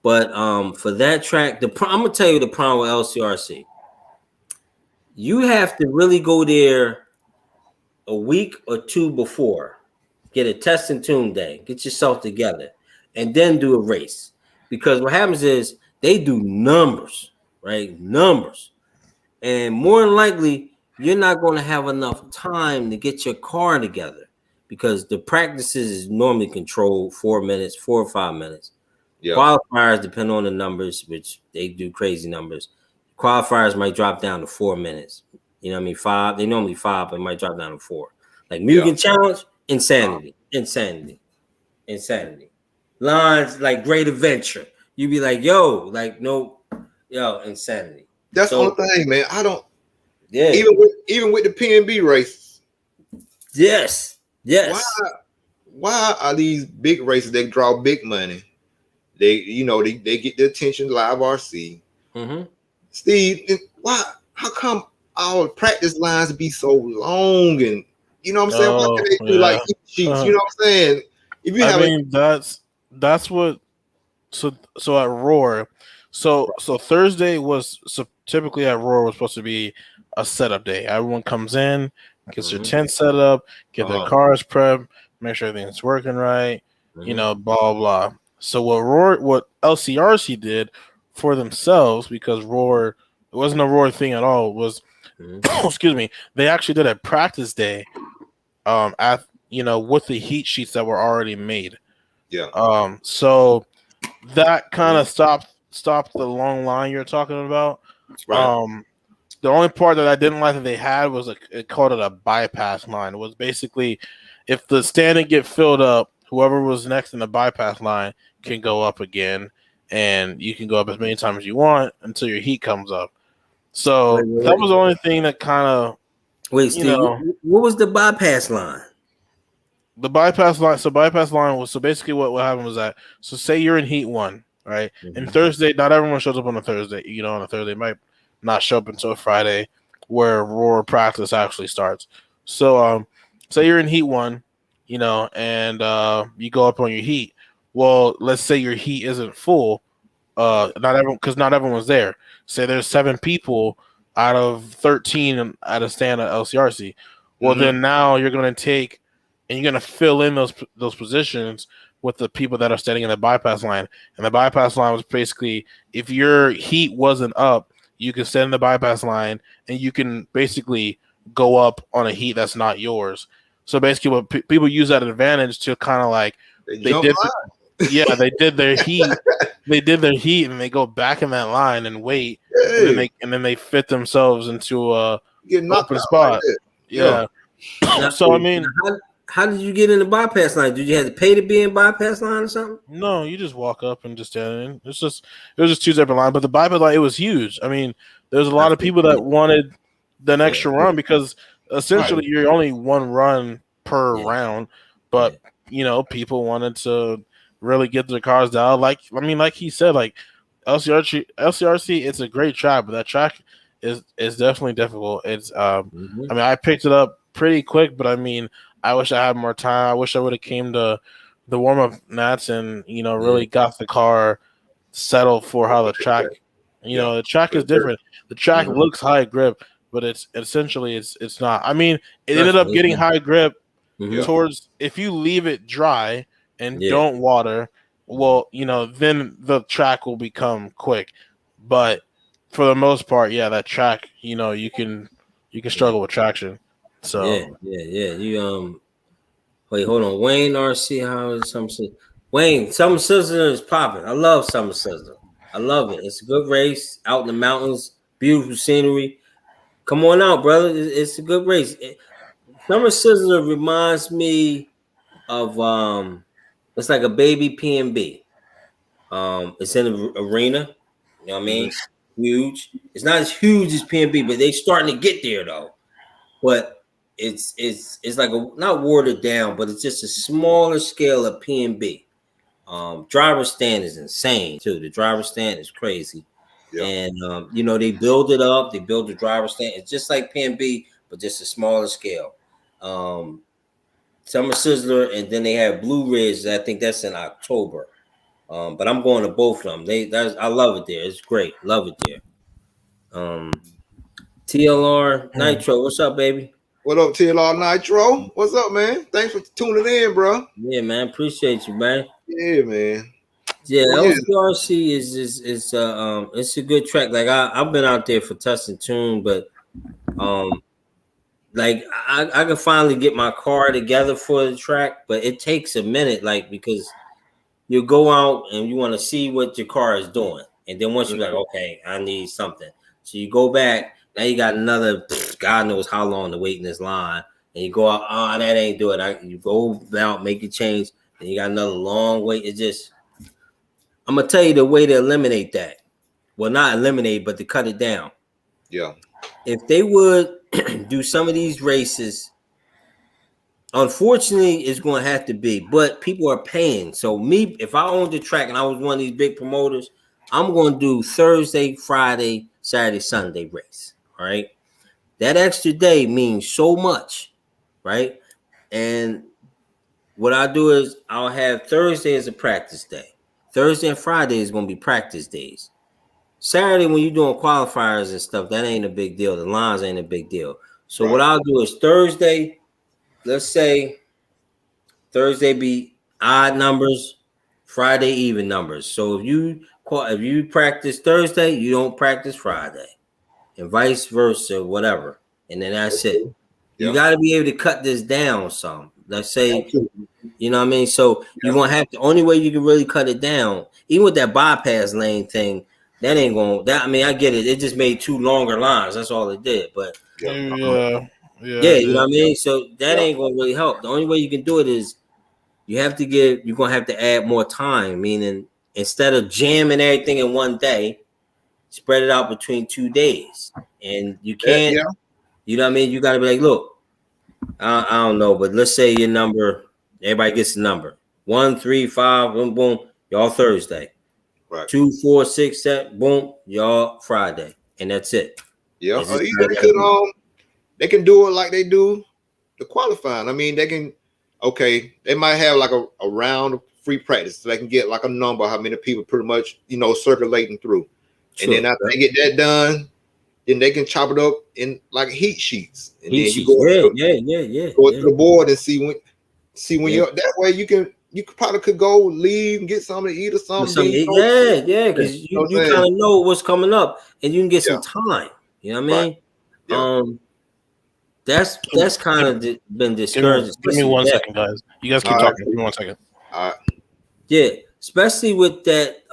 But for that track, I'm gonna tell you the problem with LCRC. You have to really go there a week or two before. Get a test and tune day. Get yourself together, and then do a race. Because what happens is they do numbers, right? Numbers, and more than likely you're not going to have enough time to get your car together because the practices is normally controlled 4 or 5 minutes. Yeah. Qualifiers depend on the numbers, which they do crazy numbers. Qualifiers might drop down to 4 minutes. You know what I mean? 5. They normally 5, but it might drop down to 4. Like Mugen Challenge, insanity. Lines like Great Adventure. You be like, yo, like no, insanity. That's the only thing, man. I don't. Yeah. Even with the PNB races. Yes. Why are these big races that draw big money? They get the attention live RC. Mm-hmm. Steve, why? How come our practice lines be so long? And you know what I'm saying? Why can't they do like sheets? You know what I'm saying? If you that's what. So at Roar, so Thursday was typically at Roar was supposed to be a setup day. Everyone comes in, gets their tent set up, get their cars prepped, make sure everything's working right, blah blah. So what LCRC did for themselves, because Roar, it wasn't a Roar thing at all, was excuse me, they actually did a practice day at with the heat sheets that were already made. Yeah. So that kind of stopped the long line you're talking about. Right. The only part that I didn't like that they had was it called it a bypass line. It was basically if the stand didn't get filled up, whoever was next in the bypass line can go up again, and you can go up as many times as you want until your heat comes up. So that was the only thing that kind of Steve, what was the bypass line? The bypass line. So bypass line was basically what happened was that. So say you're in heat 1, right? And Thursday, not everyone shows up on a Thursday. On a Thursday might not show up until Friday, where Roar practice actually starts. So say you're in heat 1, and you go up on your heat. Well, let's say your heat isn't full. Not everyone was there. Say there's 7 people out of 13 at a stand at LCRC. Well, then now you're going to take and you're going to fill in those positions with the people that are standing in the bypass line. And the bypass line was basically, if your heat wasn't up, you can stand in the bypass line and you can basically go up on a heat that's not yours. So basically what people use that advantage to kind of like, they did their heat. They did their heat and they go back in that line and wait. Hey. And then they fit themselves into a open spot. Yeah. So I mean, how did you get in the bypass line? Did you have to pay to be in bypass line or something? No, you just walk up and just stand in. It was just 2 separate lines, but the bypass line, it was huge. I mean, there was a lot of people that wanted an extra run because essentially you're only 1 run per round, but people wanted to really get their cars down. Like he said, like LCRC, it's a great track, but that track is definitely difficult. It's I mean, I picked it up pretty quick, but I mean, I wish I had more time. I wish I would have came to the warm up nats and really got the car settled for how the track. The track is different. The track looks high grip, but it's essentially it's not. I mean, it ended up getting high grip towards if you leave it dry and don't water. Well, then the track will become quick, but for the most part, that track, you can struggle with traction. So you wait, hold on. Wayne RC, how is Summer Sizzler? Wayne, Summer Sizzler is popping. I love Summer Sizzler. I love it. It's a good race out in the mountains, beautiful scenery. Come on out, brother. It's a good race. Summer Sizzler reminds me of it's like a baby PNB. It's in an arena. You know what I mean? Huge. It's not as huge as PNB, but they starting to get there though. But it's like not watered down, but it's just a smaller scale of PNB. Driver stand is insane too. The driver stand is crazy. And they build it up, they build the driver stand. It's just like PNB, but just a smaller scale. Summer Sizzler, and then they have Blue Ridge. I think that's in October. But I'm going to both of them. I love it there. It's great. Love it there. TLR Nitro, what's up, baby? What up, TLR Nitro? What's up, man? Thanks for tuning in, bro. Yeah, man. Appreciate you, man. Yeah, man. Yeah, LCRC is it's a good track. Like I've been out there for Test and Tune, but like I can finally get my car together for the track, but it takes a minute, like because you go out and you want to see what your car is doing, and then once you're like, okay, I need something, so you go back. Now you got another God knows how long to wait in this line, and you go out. That ain't do it. You go out, make a change, and you got another long wait. It just I'm gonna tell you the way to eliminate that. Well, not eliminate, but to cut it down. Yeah. If they would do some of these races Unfortunately, it's going to have to be, but people are paying. So me, if I owned the track and I was one of these big promoters, I'm going to do Thursday, Friday, Saturday, Sunday race. All right. That extra day means so much, right? And what I do is I'll have Thursday as a practice day. Thursday and Friday is going to be practice days. Saturday, when you're doing qualifiers and stuff, that ain't a big deal. The lines ain't a big deal. So what I'll do is Thursday, let's say Thursday be odd numbers, Friday even numbers. So if you practice Thursday, you don't practice Friday, and vice versa, whatever. And then that's it. You got to be able to cut this down some. Let's say, you know what I mean? So you're going to have to, only way you can really cut it down, even with that bypass lane thing, that ain't going to, I mean, I get it. It just made 2 longer lines. That's all it did. But yeah, you know what I mean? So that ain't going to really help. The only way you can do it is you're going to have to add more time, meaning instead of jamming everything in one day, spread it out between 2 days. And you can't, you know what I mean? You got to be like, look, I don't know, but let's say your number, everybody gets the number 1, 3, 5, boom, boom, y'all Thursday. 2, 4, 6, 7, boom, y'all Friday, and that's it. Yeah, they can do it like they do the qualifying. I mean, they might have like a round of free practice, so they can get like a number how many people pretty much circulating through, and then after they get that done, then they can chop it up in like heat sheets, and then you go go to the board and see when you're that way you probably could go leave and get something to eat or something. Because you kind of know what's coming up, and you can get some time. You know what I mean? That's kind of been discouraged. Give me 1 second, guys. You guys keep talking. Give me 1 second. All right. Yeah, especially with that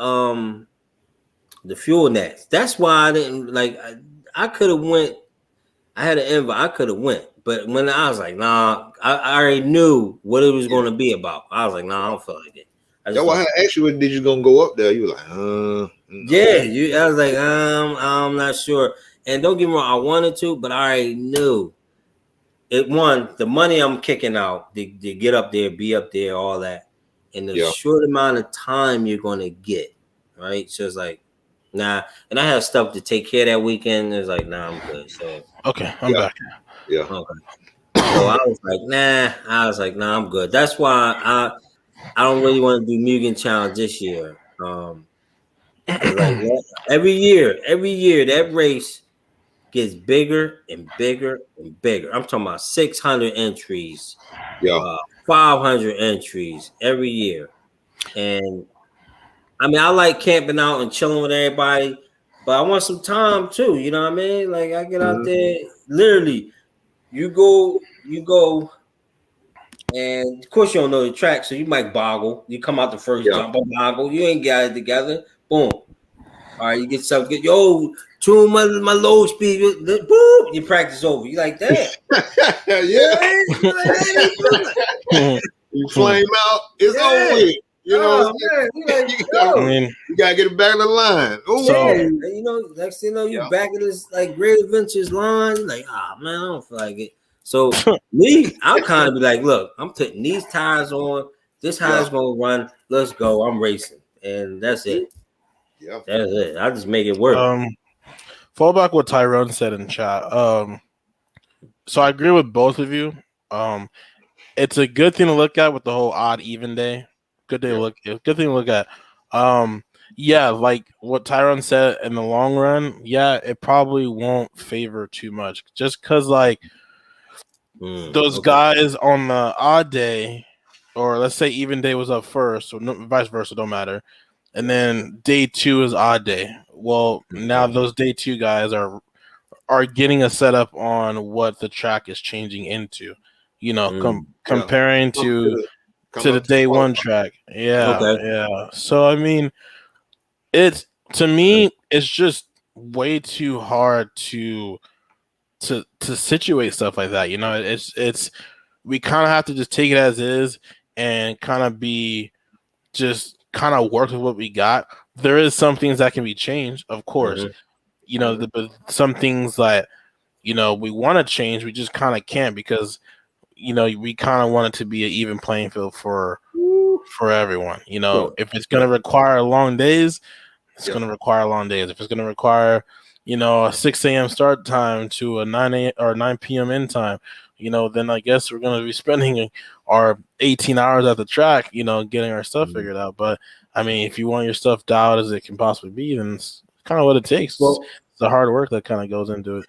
the fuel nets. That's why I didn't like. I could have went. I had an invite. I could have went, but when I was like, nah, I already knew what it was going to be about. I was like, nah, I don't feel like it. That's why I asked you, did you gonna go up there? You were like, no. I was like, I'm not sure. And don't get me wrong, I wanted to, but I already knew. The money I'm kicking out to get up there, be up there, all that, and the short amount of time you're gonna get, right? So it's like, nah. And I had stuff to take care of that weekend. It's like, nah, I'm good. So okay, I'm back. Yeah. Okay. So I was like, nah. I was like, nah, I'm good. That's why I don't really want to do Mugen Challenge this year. Like every year that race gets bigger and bigger and bigger. I'm talking about 600 entries, 500 entries every year. And I mean, I like camping out and chilling with everybody, but I want some time too. You know what I mean? Like I get out there, literally, you go, and of course you don't know the track, so you might boggle. You come out the first jump, boggle. You ain't got it together. Boom. All right, you get something. Tune my low speed. Boom, your practice over. You like that? You flame out. It's over with. You know, you gotta get it back in the line. Next thing you know, you back in this like Great Adventures line. You're like, man, I don't feel like it. So me, I'm kind of be like, look, I'm putting these tires on. This tire's gonna run. Let's go. I'm racing, and that's it. Yeah, that's it. I just make it work. Fall back what Tyrone said in chat. So I agree with both of you. It's a good thing to look at with the whole odd even day. Good thing to look at. Like what Tyrone said in the long run, it probably won't favor too much. Just because like those guys on the odd day, or let's say even day was up first, or vice versa, don't matter. And then day 2 is odd day. Well, now those day 2 guys are getting a setup on what the track is changing into. Comparing to the day 1 track. Yeah. So I mean, it's just way too hard to situate stuff like that. It's we kind of have to just take it as is and kind of work with what we got. There is some things that can be changed, of course. But some things that we want to change, we just kind of can't, because we kind of want it to be an even playing field for everyone. If it's going to require long days, it's going to require long days. If it's going to require, a 6 a.m. start time to a 9 p.m. end time, then I guess we're going to be spending our 18 hours at the track, getting our stuff figured out. But I mean, if you want your stuff dialed as it can possibly be, then it's kind of what it takes. Well, it's the hard work that kind of goes into it.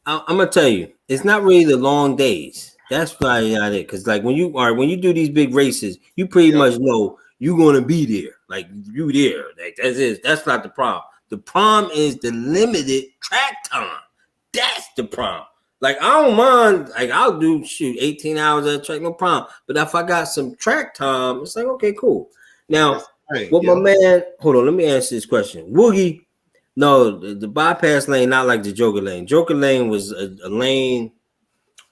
I'm gonna tell you, it's not really the long days. That's probably not it. Because like when you do these big races, you pretty much know you're gonna be there. Like you there. Like that's it. That's not the problem. The problem is the limited track time. That's the problem. Like I don't mind. Like I'll do 18 hours at a track, no problem. But if I got some track time, it's like okay, cool. Now, my man, hold on. Let me answer this question. Woogie. No, the bypass lane, not like the Joker lane. Joker lane was a lane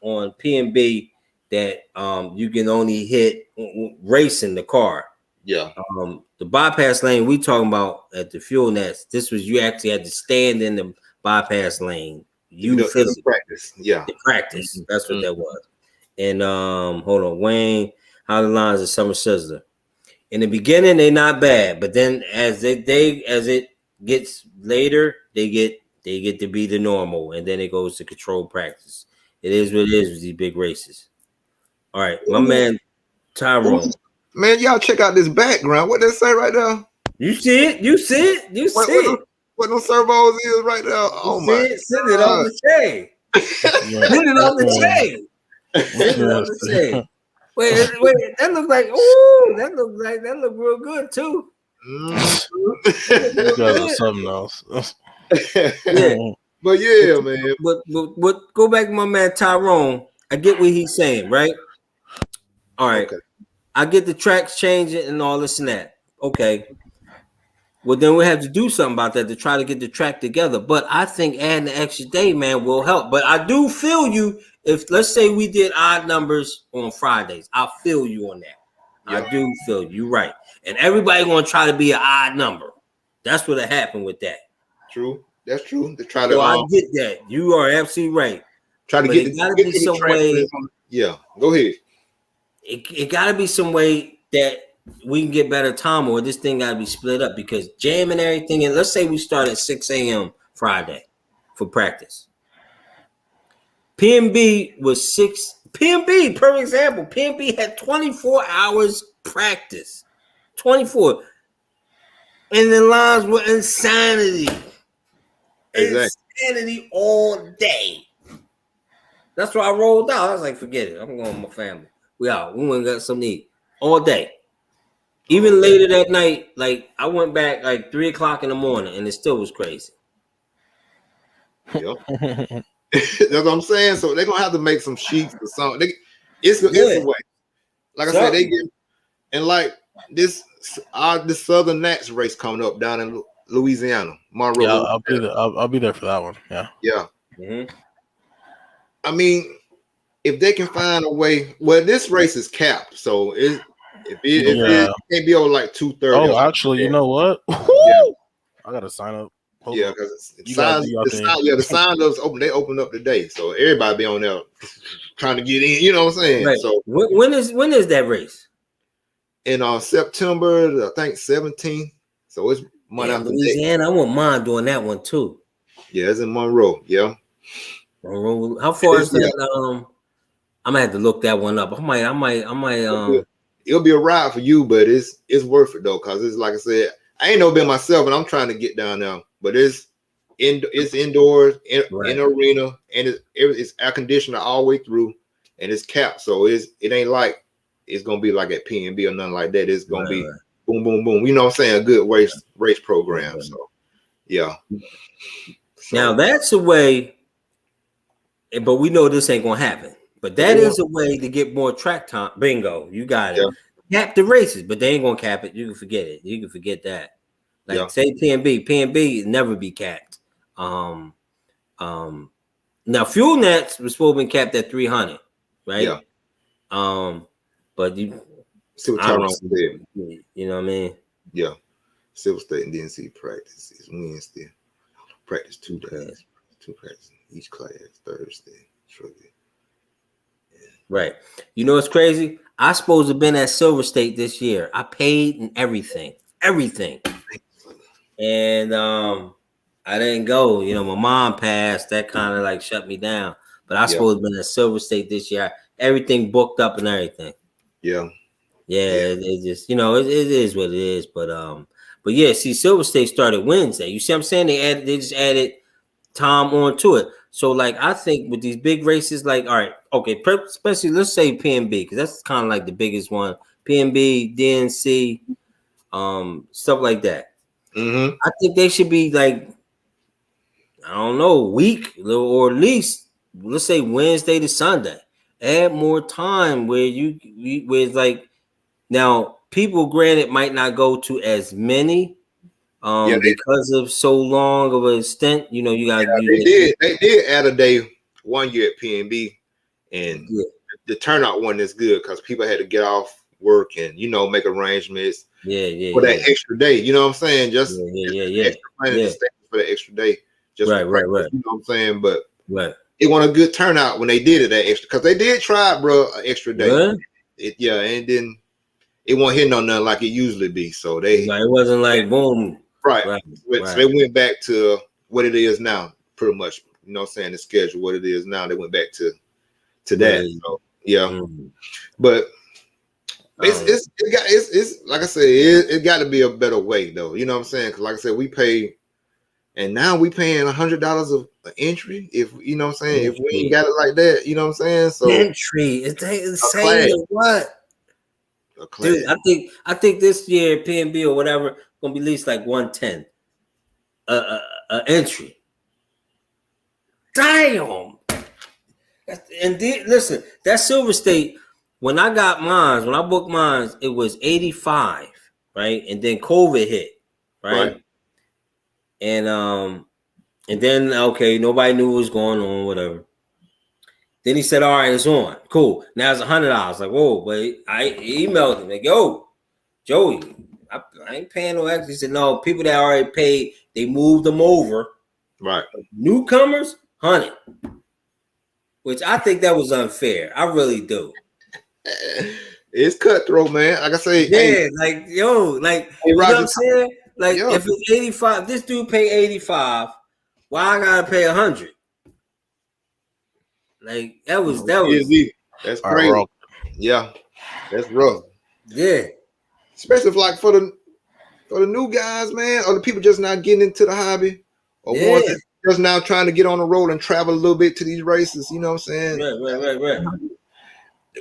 on P&B that you can only hit racing the car. Yeah. The bypass lane we talking about at the fuel nets. This was you actually had to stand in the bypass lane. You practice. Yeah. The practice. Mm-hmm. That's what that was. And hold on, Wayne. How the lines of Summer Sizzler. In the beginning, they're not bad, but then as it gets later, they get to be the normal, and then it goes to control practice. It is what it is with these big races. All right, my man Tyrone. Man, y'all check out this background. What they say right there? You see it? You see it? You see it? What those servos is right there? Oh my! Send it on the chain. Send it on the chain. Send it on the chain. Wait, that looks like that look real good too. Something else. Yeah. But yeah, man. But go back to my man Tyrone. I get what he's saying, right? All right. Okay. I get the tracks changing and all this and that. Okay. Well, then we have to do something about that to try to get the track together. But I think adding the extra day, man, will help. But I do feel you. If let's say we did odd numbers on Fridays, I'll feel you on that. Yeah. I do feel you right. And everybody gonna try to be an odd number. That's what happened with that. True. That's true. To try to I get that. You are absolutely right. Try to but it gotta be some way. Yeah, go ahead. It gotta be some way that we can get better time, or this thing gotta be split up because jam and everything. And let's say we start at 6 a.m. Friday for practice. PNB was 6. PNB, per example, PNB had 24 hours practice. 24. And the lines were insanity. Exactly. Insanity all day. That's why I rolled out. I was like, forget it. I'm going with my family. We out. We went and got something to eat all day. Even later that night, like I went back like 3 o'clock in the morning and it still was crazy. Yep. That's what I'm saying. So they're gonna have to make some sheets or something. It's a way. Like I said, they get and like this Southern Nats race coming up down in Louisiana, Monroe. Yeah, I'll be there for that one. Yeah. Yeah. Mm-hmm. I mean, if they can find a way, well, this race is capped, so it can't be over like 2:30. Oh, actually, you know what? Yeah. I gotta sign up. Yeah, because the sign does open. They open up today, so everybody be on there trying to get in. You know what I'm saying? Right. So when is that race? In September, I think 17th. So it's month after Louisiana. I wouldn't mind doing that one too. Yeah, it's in Monroe. Yeah. Monroe. How far is that? I'm gonna have to look that one up. I might. It'll be a ride for you, but it's worth it though, because it's like I said, I ain't never been myself, and I'm trying to get down there. But it's indoors in the arena, and it's air conditioner all the way through, and it's capped, so it ain't like it's gonna be like at PNB or nothing like that. It's gonna be boom, boom, boom. You know what I'm saying? A good race program. So yeah. Now that's a way, but we know this ain't gonna happen. But that is a way to get more track time. Bingo, you got it. Yeah. Cap the races, but they ain't gonna cap it. You can forget it. You can forget that. Like say PNB never be capped. Now fuel nets was supposed to be capped at 300, right? Yeah. But you see what Tyrone did. You know what I mean? Yeah. Silver State and DNC practice is Wednesday. Practice 2 days. 2 practices each class Thursday. Truckee. Right. You know what's crazy? I supposed to have been at Silver State this year. I paid and everything. And I didn't go. You know, my mom passed. That kind of like shut me down. But I supposed to have been at Silver State this year. Everything booked up and everything. Yeah. It just, you know, it is what it is. But yeah, see, Silver State started Wednesday. You see what I'm saying? They just added time onto it. So like I think with these big races, like all right, okay, especially let's say PNB, because that's kind of like the biggest one. PNB, DNC, stuff like that. Mm-hmm. I think they should be like, I don't know, week or at least let's say Wednesday to Sunday. Add more time where where it's like now people granted might not go to as many because of so long of a stint. You know, you got they did add a day one year at PNB, and the turnout wasn't as good because people had to get off work and make arrangements for that extra day. You know what I'm saying? Just for the extra day. Just right. You know what I'm saying? But right. It wasn't a good turnout when they did it that extra, because they did try, bro, an extra day. And then it wasn't hitting on nothing like it usually be. So it wasn't like boom. Right. So they went back to what it is now, pretty much. You know what I'm saying? The schedule, what it is now, they went back to that. So but it's like I said, it got to be a better way though. You know what I'm saying? Because like I said, we pay, and now we paying $100 of an entry. If you know what I'm saying, if we ain't got it like that, you know what I'm saying. So entry, it's insane. What? Dude, I think this year PNB or whatever gonna be at least like 110 entry. Damn. And listen, that Silver State, when I booked mine, it was 85, right? And then COVID hit, right? And then nobody knew what was going on, whatever. Then he said, all right, it's on. Cool. Now it's $100. Like, whoa, but I emailed him like, yo, Joey, I ain't paying no extra. He said, no, people that already paid, they moved them over. Right. Newcomers, 100. Which I think that was unfair. I really do. It's cutthroat, man. Like I say, you know what I'm saying? Like, if it's 85, this dude paid 85, why I gotta pay 100? Like that was that's crazy. Yeah, that's rough. Yeah, especially for the new guys, man, or the people just not getting into the hobby, or ones that just now trying to get on the road and travel a little bit to these races. You know what I'm saying? Right.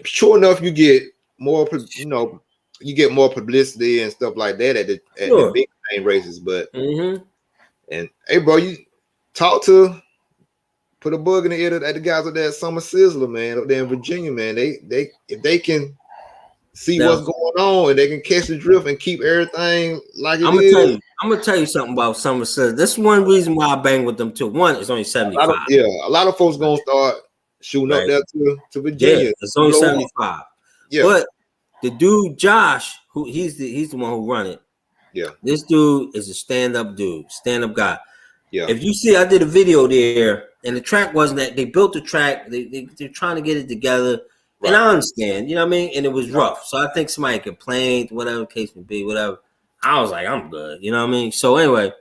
Sure enough, you get more. You get more publicity and stuff like that at the big name races. But and hey, bro, you put a bug in the ear at the guys at that Summer Sizzler, man, up there in Virginia, man. They if they can see what's going on and they can catch the drift and keep everything like it is. I'm gonna tell you something about Summer Sizzler. That's one reason why I bang with them too. One, it's only 75. A lot of folks gonna start shooting up there to Virginia. Yeah, it's only 75. Yeah, but the dude Josh, who he's the one who run it. Yeah, this dude is a stand-up guy. Yeah. If you see, I did a video there, and the track wasn't that they built the track. They're trying to get it together, and I understand, you know what I mean. And it was rough, so I think somebody complained, whatever the case may be, whatever. I was like, I'm good, you know what I mean. So anyway,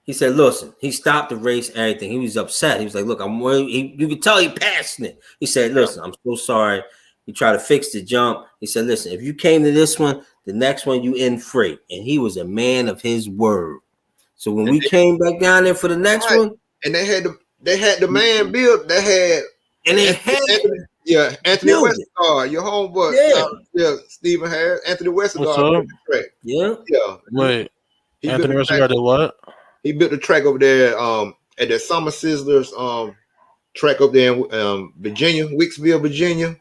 he said, "Listen," he stopped the race, everything. He was upset. He was like, "Look, you can tell he passionate." He said, "Listen, I'm so sorry." He tried to fix the jump. He said, "Listen, if you came to this one, the next one you in free." And he was a man of his word. So when we came back down there for the next one, and they had the man built. Anthony Westergaard, your homeboy, Stephen Harris, Anthony Westergaard. Wait, Anthony Westergaard did what? He built the track over there at the Summer Sizzlers track up there in Virginia, Wicksville, Virginia.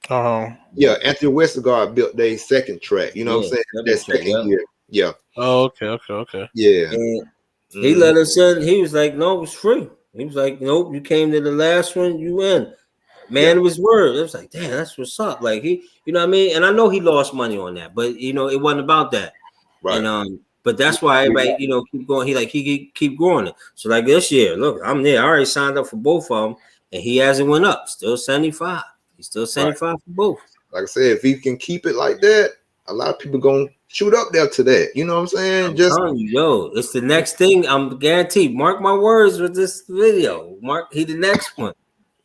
Yeah, Anthony Westergaard built their second track. You know what I'm saying? That second year. Yeah. Oh, okay. Yeah. And he let us in. He was like, "No, it was free." He was like, "Nope, you came to the last one, you win." Man, it was word. It was like, damn, that's what's up. Like you know what I mean? And I know he lost money on that, but it wasn't about that. Right. And but that's why everybody, keep going. He keep growing it. So like this year, look, I'm there. I already signed up for both of them. and he hasn't went up. Still 75. He's still 75 for both. Like I said, if he can keep it like that, a lot of people gonna shoot up there to that. You know what I'm saying? I'm telling you, yo, it's the next thing. I'm guaranteed. Mark my words with this video. Mark, he the next one.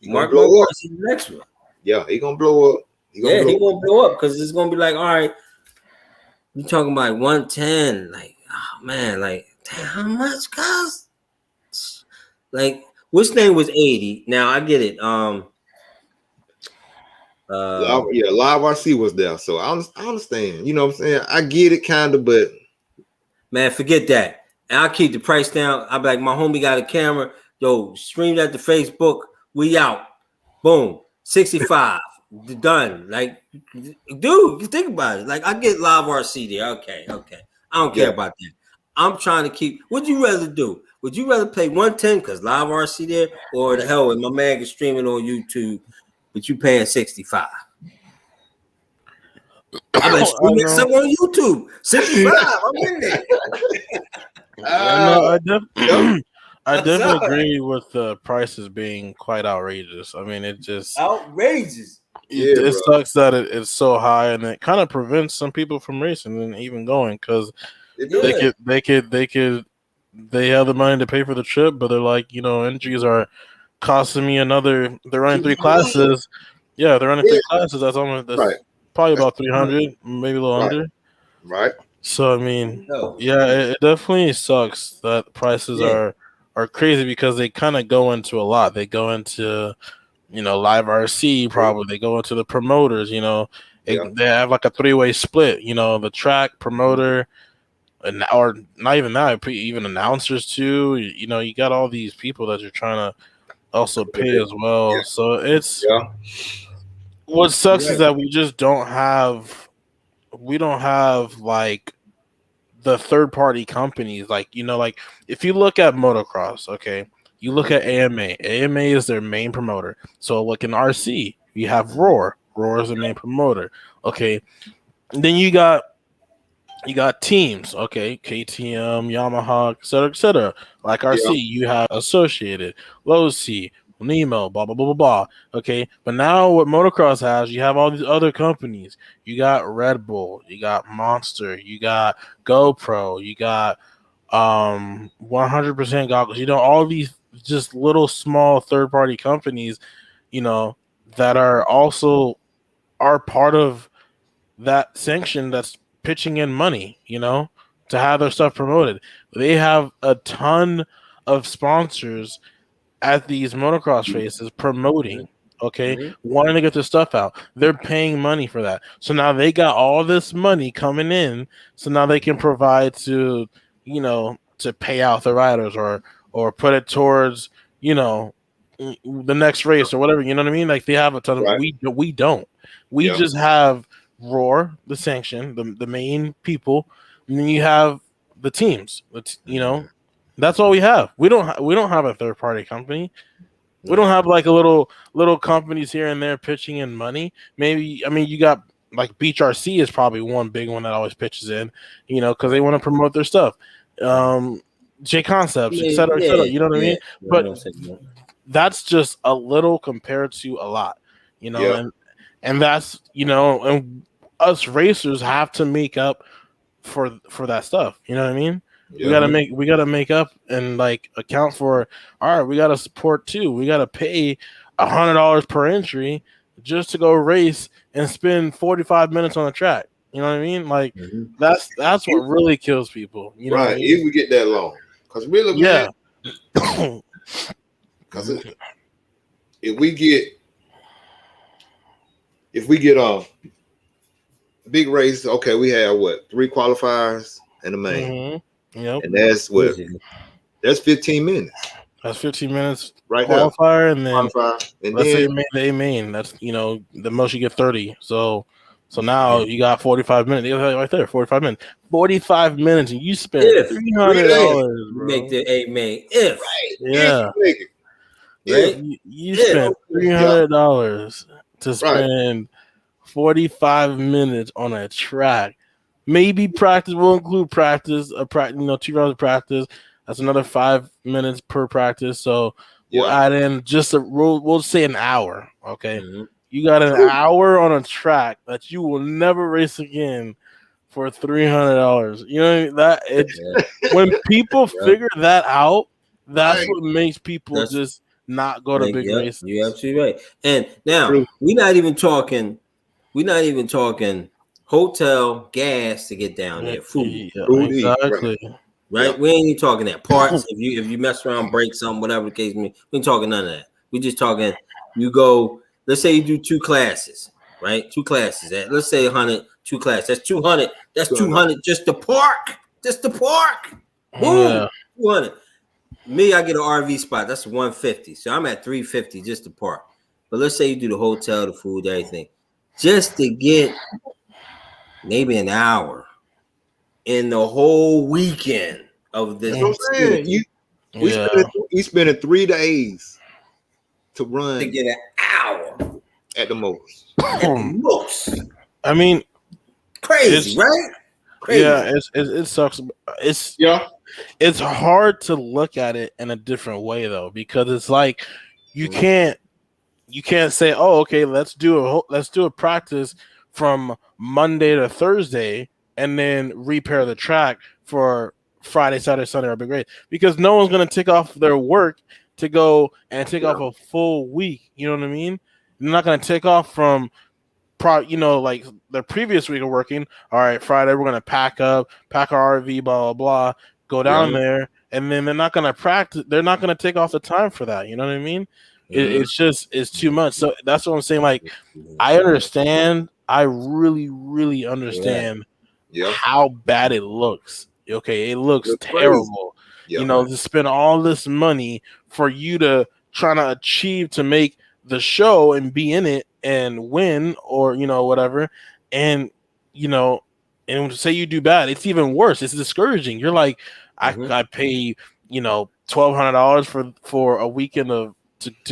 Mark my words, he the next one. Yeah, he gonna blow up. He gonna blow up because it's gonna be like, all right, you talking about 110, like, oh man, like, damn, how much cost? Like, which name was 80? Now I get it. Live RC was there, so I understand. You know what I'm saying? I get it, kind of, but man, forget that. And I'll keep the price down. I'll be like, my homie got a camera. Yo, stream that to Facebook. We out. Boom. 65. Done. Like, dude, you think about it. Like, I get live RC there. Okay. I don't care about that. I'm trying to keep. What'd you rather do? Would you rather pay 110 because live RC there, or the hell with my man is streaming on YouTube, but you paying 65? I'm like, streaming something on YouTube. 65. I'm in there. I definitely agree with the prices being quite outrageous. I mean, it just outrageous. It sucks that it's so high, and it kind of prevents some people from racing and even going because they have the money to pay for the trip, but they're like, entries are costing me another. They're running 3 classes. Yeah, they're running 3 classes. That's probably about 300, maybe a little under. Right. So I mean, it definitely sucks that prices are crazy because they kind of go into a lot. They go into live RC probably. They go into the promoters. They have like a 3-way split. The track promoter, or not even that, even announcers too. You got all these people that you're trying to also pay as well. So it's what sucks is that we just don't have. We don't have like the third party companies, like if you look at motocross, okay, you look at AMA is their main promoter. So look in RC, you have Roar is the main promoter, okay. And then you got teams, okay, KTM, Yamaha, etc. Like RC, you have Associated, Low C, Nemo, blah blah blah blah blah. Okay, but now what motocross has, you have all these other companies. You got Red Bull, you got Monster, you got GoPro, you got 100% goggles. All these just little small third party companies, that are also part of that sanction that's pitching in money, to have their stuff promoted. They have a ton of sponsors at these motocross races promoting, wanting to get their stuff out. They're paying money for that. So now they got all this money coming in, so now they can provide to, to pay out the riders or put it towards, the next race or whatever, you know what I mean? Like they have a ton of we don't. We just have Roar, the sanction, the main people, and then you have the teams. That's all we have. We don't have a third party company. We don't have like a little companies here and there pitching in money. Maybe you got like Beach RC is probably one big one that always pitches in, because they want to promote their stuff. J Concepts, etc. You know what I mean? But that's just a little compared to a lot, and that's and us racers have to make up for that stuff. You know what I mean? We gotta make up and like account for. All right, we gotta support too. We gotta pay $100 per entry just to go race and spend 45 minutes on the track. You know what I mean? Like that's what really kills people. You know what I mean? If we get that long, because really, man, because if we get a big race, okay, we have 3 qualifiers and the main. Yep. And that's what? That's 15 minutes. That's 15 minutes right qualifier, and then let's say they main. That's the most you get 30. So now you got 45 minutes right there. 45 minutes. 45 minutes, and you spend $300. Make the A main. You spend $300 to spend 45 minutes on a track. Maybe practice will include practice, 2 rounds of practice. That's another 5 minutes per practice. So we'll add in just we'll say an hour. Okay, Mm-hmm. you got an hour on a track that you will never race again for $300. You know that it's when people figure that out, that's what makes people just not go to big races. You're absolutely right. And now we're not even talking hotel, gas to get down there, food. Exactly. Right? We ain't even talking that. Parts, if you mess around, break something, whatever the case may be, we ain't talking none of that. We just talking, you go, let's say you do 2 classes, right? 2 classes. Let's say 100, 2 classes. That's 200. That's 200 just the park. Just the park. Boom. 200. Me, I get an RV spot. That's 150. So I'm at 350 just to park. But let's say you do the hotel, the food, everything, just to get maybe an hour in the whole weekend of this. You spending 3 days to run to get an hour at the most. I mean, crazy, right? Crazy. Yeah, it sucks. It's hard to look at it in a different way though, because it's like you can't say, oh, okay, let's do a practice from Monday to Thursday and then repair the track for Friday, Saturday, Sunday or big race, because no one's gonna take off their work to go and take off a full week. You know what I mean? They're not gonna take off from like the previous week of working. All right, Friday we're gonna pack our RV, blah blah blah, go down there, and then they're not gonna practice. They're not gonna take off the time for that. You know what I mean? It's too much. So that's what I'm saying. Like, I understand. I really understand how bad it looks. Okay, it looks terrible. You know, to spend all this money for you to try to achieve to make the show and be in it and win, or whatever, and and say you do bad, it's even worse. It's discouraging. You're like, I pay $1,200 for a weekend to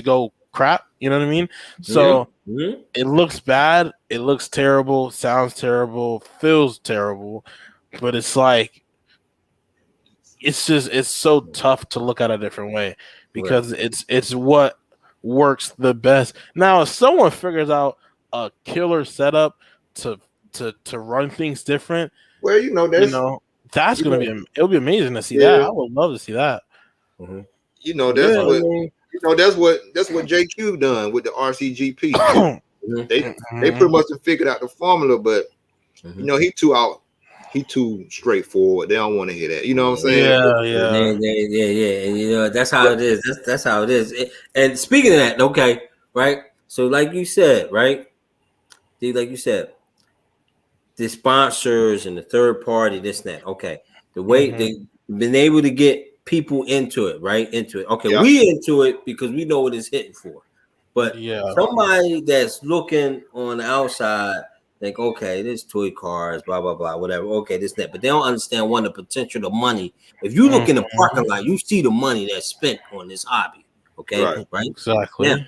go crap. You know what I mean? So it looks bad. It looks terrible. Sounds terrible. Feels terrible. But it's like, it's so tough to look at a different way, because it's what works the best. Now, if someone figures out a killer setup to run things different, that's gonna be, it'll be amazing to see that. I would love to see that. That's what JQ done with the RCGP. They pretty much figured out the formula, but he too straightforward. They don't want to hear that. You know what I'm saying? Yeah. And that's how it is. That's how it is. And speaking of that, okay, right? So like you said, right? Like you said, the sponsors and the third party, this and that. Okay. The way they've been able to get people into it, right? Okay, we into it because we know what it's hitting for. But somebody that's looking on the outside, think, okay, there's toy cars, blah, blah, blah, whatever. Okay, this, that. But they don't understand, the potential, the money. If you look in the parking lot, you see the money that's spent on this hobby. Okay, right? Exactly. Now,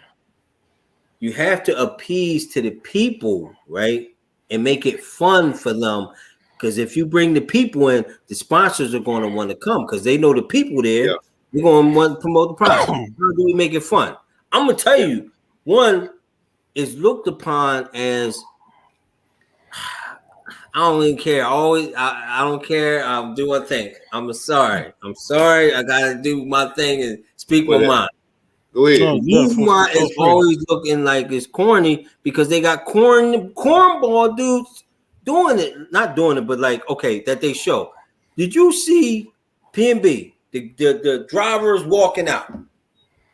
you have to appease to the people, right? And make it fun for them. Because if you bring the people in, the sponsors are going to want to come because they know the people there. They're going to want to promote the product. How do we make it fun? I'm going to tell you, one is looked upon as, I don't even care. I don't care. I'll do what I think. I'm sorry. I gotta do my thing and speak my mind. Go ahead. Movement is always looking like it's corny because they got cornball dudes doing it. Not doing it, but like, okay, that they show. Did you see P&B? The drivers walking out,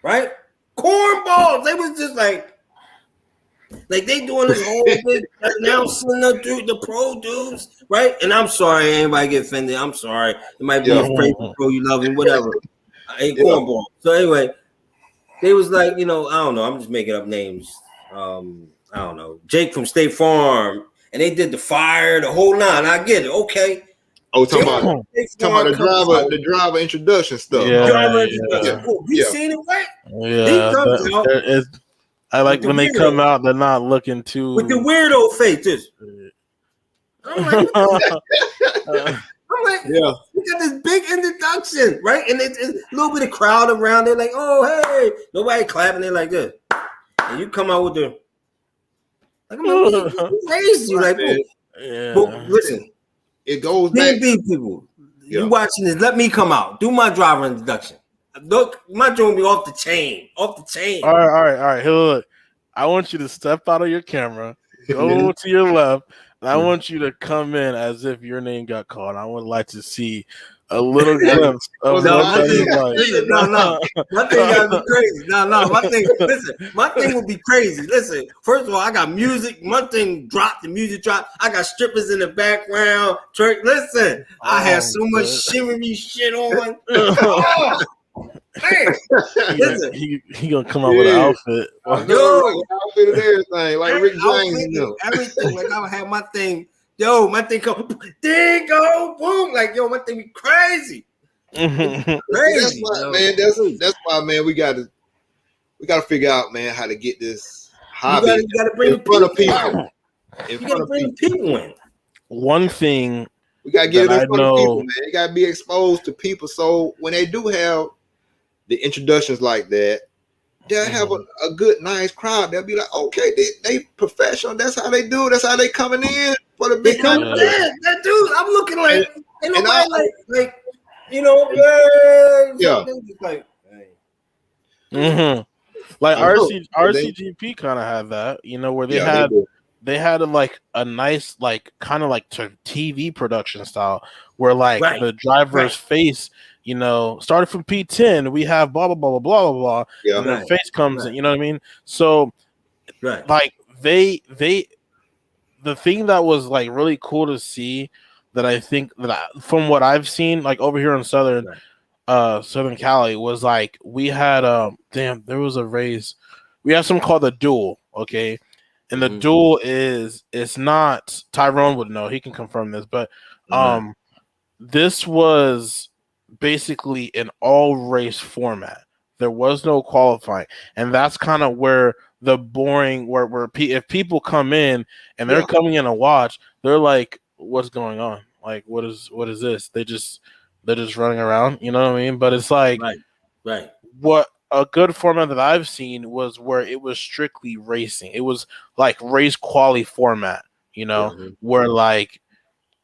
right? Cornballs. They was just like they doing this whole big announcing the pro dudes, right? And I'm sorry, anybody get offended. I'm sorry. It might be a favorite pro you love and whatever. I ain't cornball. So anyway, they was like, I don't know. I'm just making up names. I don't know. Jake from State Farm, and they did the fire, the whole nine. I get it. Okay. Oh, talking about the driver introduction stuff. Cool. You seen it, right? Yeah. He comes out. I like when they come out, they're not looking too with the weirdo face. I'm like, got this big introduction, right? And it's a little bit of crowd around there, like, oh, hey, nobody clapping it like this. And you come out with the, like, I'm crazy, like, but listen, it goes back. People, you watching this? Let me come out, do my driver introduction. Look, my joint be off the chain. All right. Hey, look, I want you to step out of your camera, go to your left, and I want you to come in as if your name got called. I would like to see a little glimpse of what that is like. No. My thing gotta be crazy. My thing would be crazy. Listen, first of all, I got music. My thing dropped, the music dropped. I got strippers in the background. Listen, I had so much shimmery shit on. Man. He gonna come out with an outfit. Outfit and everything, like Rick James. Everything. Like I have my thing. Yo, my thing come, ding go, boom. Like, yo, my thing be crazy. Crazy. That's why, man, we gotta figure out, man, how to get this hobby you gotta bring in front of people. People in. One thing we gotta get it in front of people, man. You gotta be exposed to people. So when they do have the introductions like that, they'll have a good, nice crowd. They'll be like, okay, they professional. That's how they do. That's how they coming in for the big money. That dude, I'm looking like, ain't nobody like, you know, like RCGP kind of had that, you know, where they had like a nice, like kind of like TV production style, where like the driver's face, you know, started from P10, we have blah blah blah blah blah blah, and then face comes in, you know what I mean? So, like they the thing that was like really cool to see, that I think from what I've seen, like over here in Southern Cali, was like we had there was a race, we have something called the duel, okay, and the duel it's not, Tyrone would know, he can confirm this, but this was basically an all race format. There was no qualifying, and that's kind of where the boring, where if people come in and they're coming in to watch, they're like, what's going on? Like, what is this? They're just running around, you know what I mean? But it's like, right. What a good format that I've seen was where it was strictly racing. It was like race quali format, you know, where like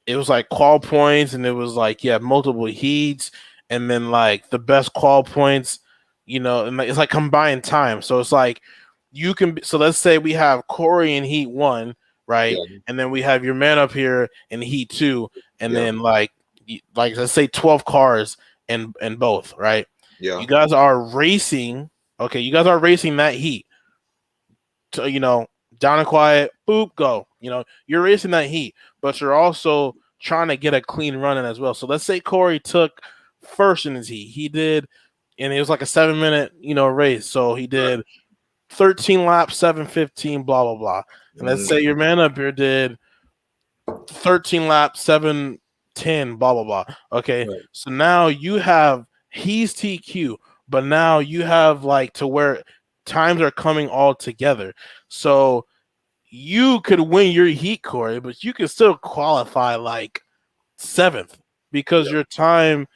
it was like qual points, and it was like multiple heats, and then like the best qual points, you know, and it's like combined time. So it's like you can. So let's say we have Corey in heat 1, right, and then we have your man up here in heat 2, and then like let's say 12 cars in both, right? Yeah, you guys are racing. Okay, you guys are racing that heat. To, you know, down and quiet, boop, go. You know, you're racing that heat, but you're also trying to get a clean run in as well. So let's say Corey took first in his heat. He did, and it was like a 7-minute, you know, race. So he did 13 laps, 7:15, blah, blah, blah. And let's say your man up here did 13 laps, 7:10, blah, blah, blah. Okay. Right. So now you have, he's TQ, but now you have like to where times are coming all together. So you could win your heat, Corey, but you can still qualify like 7th because your times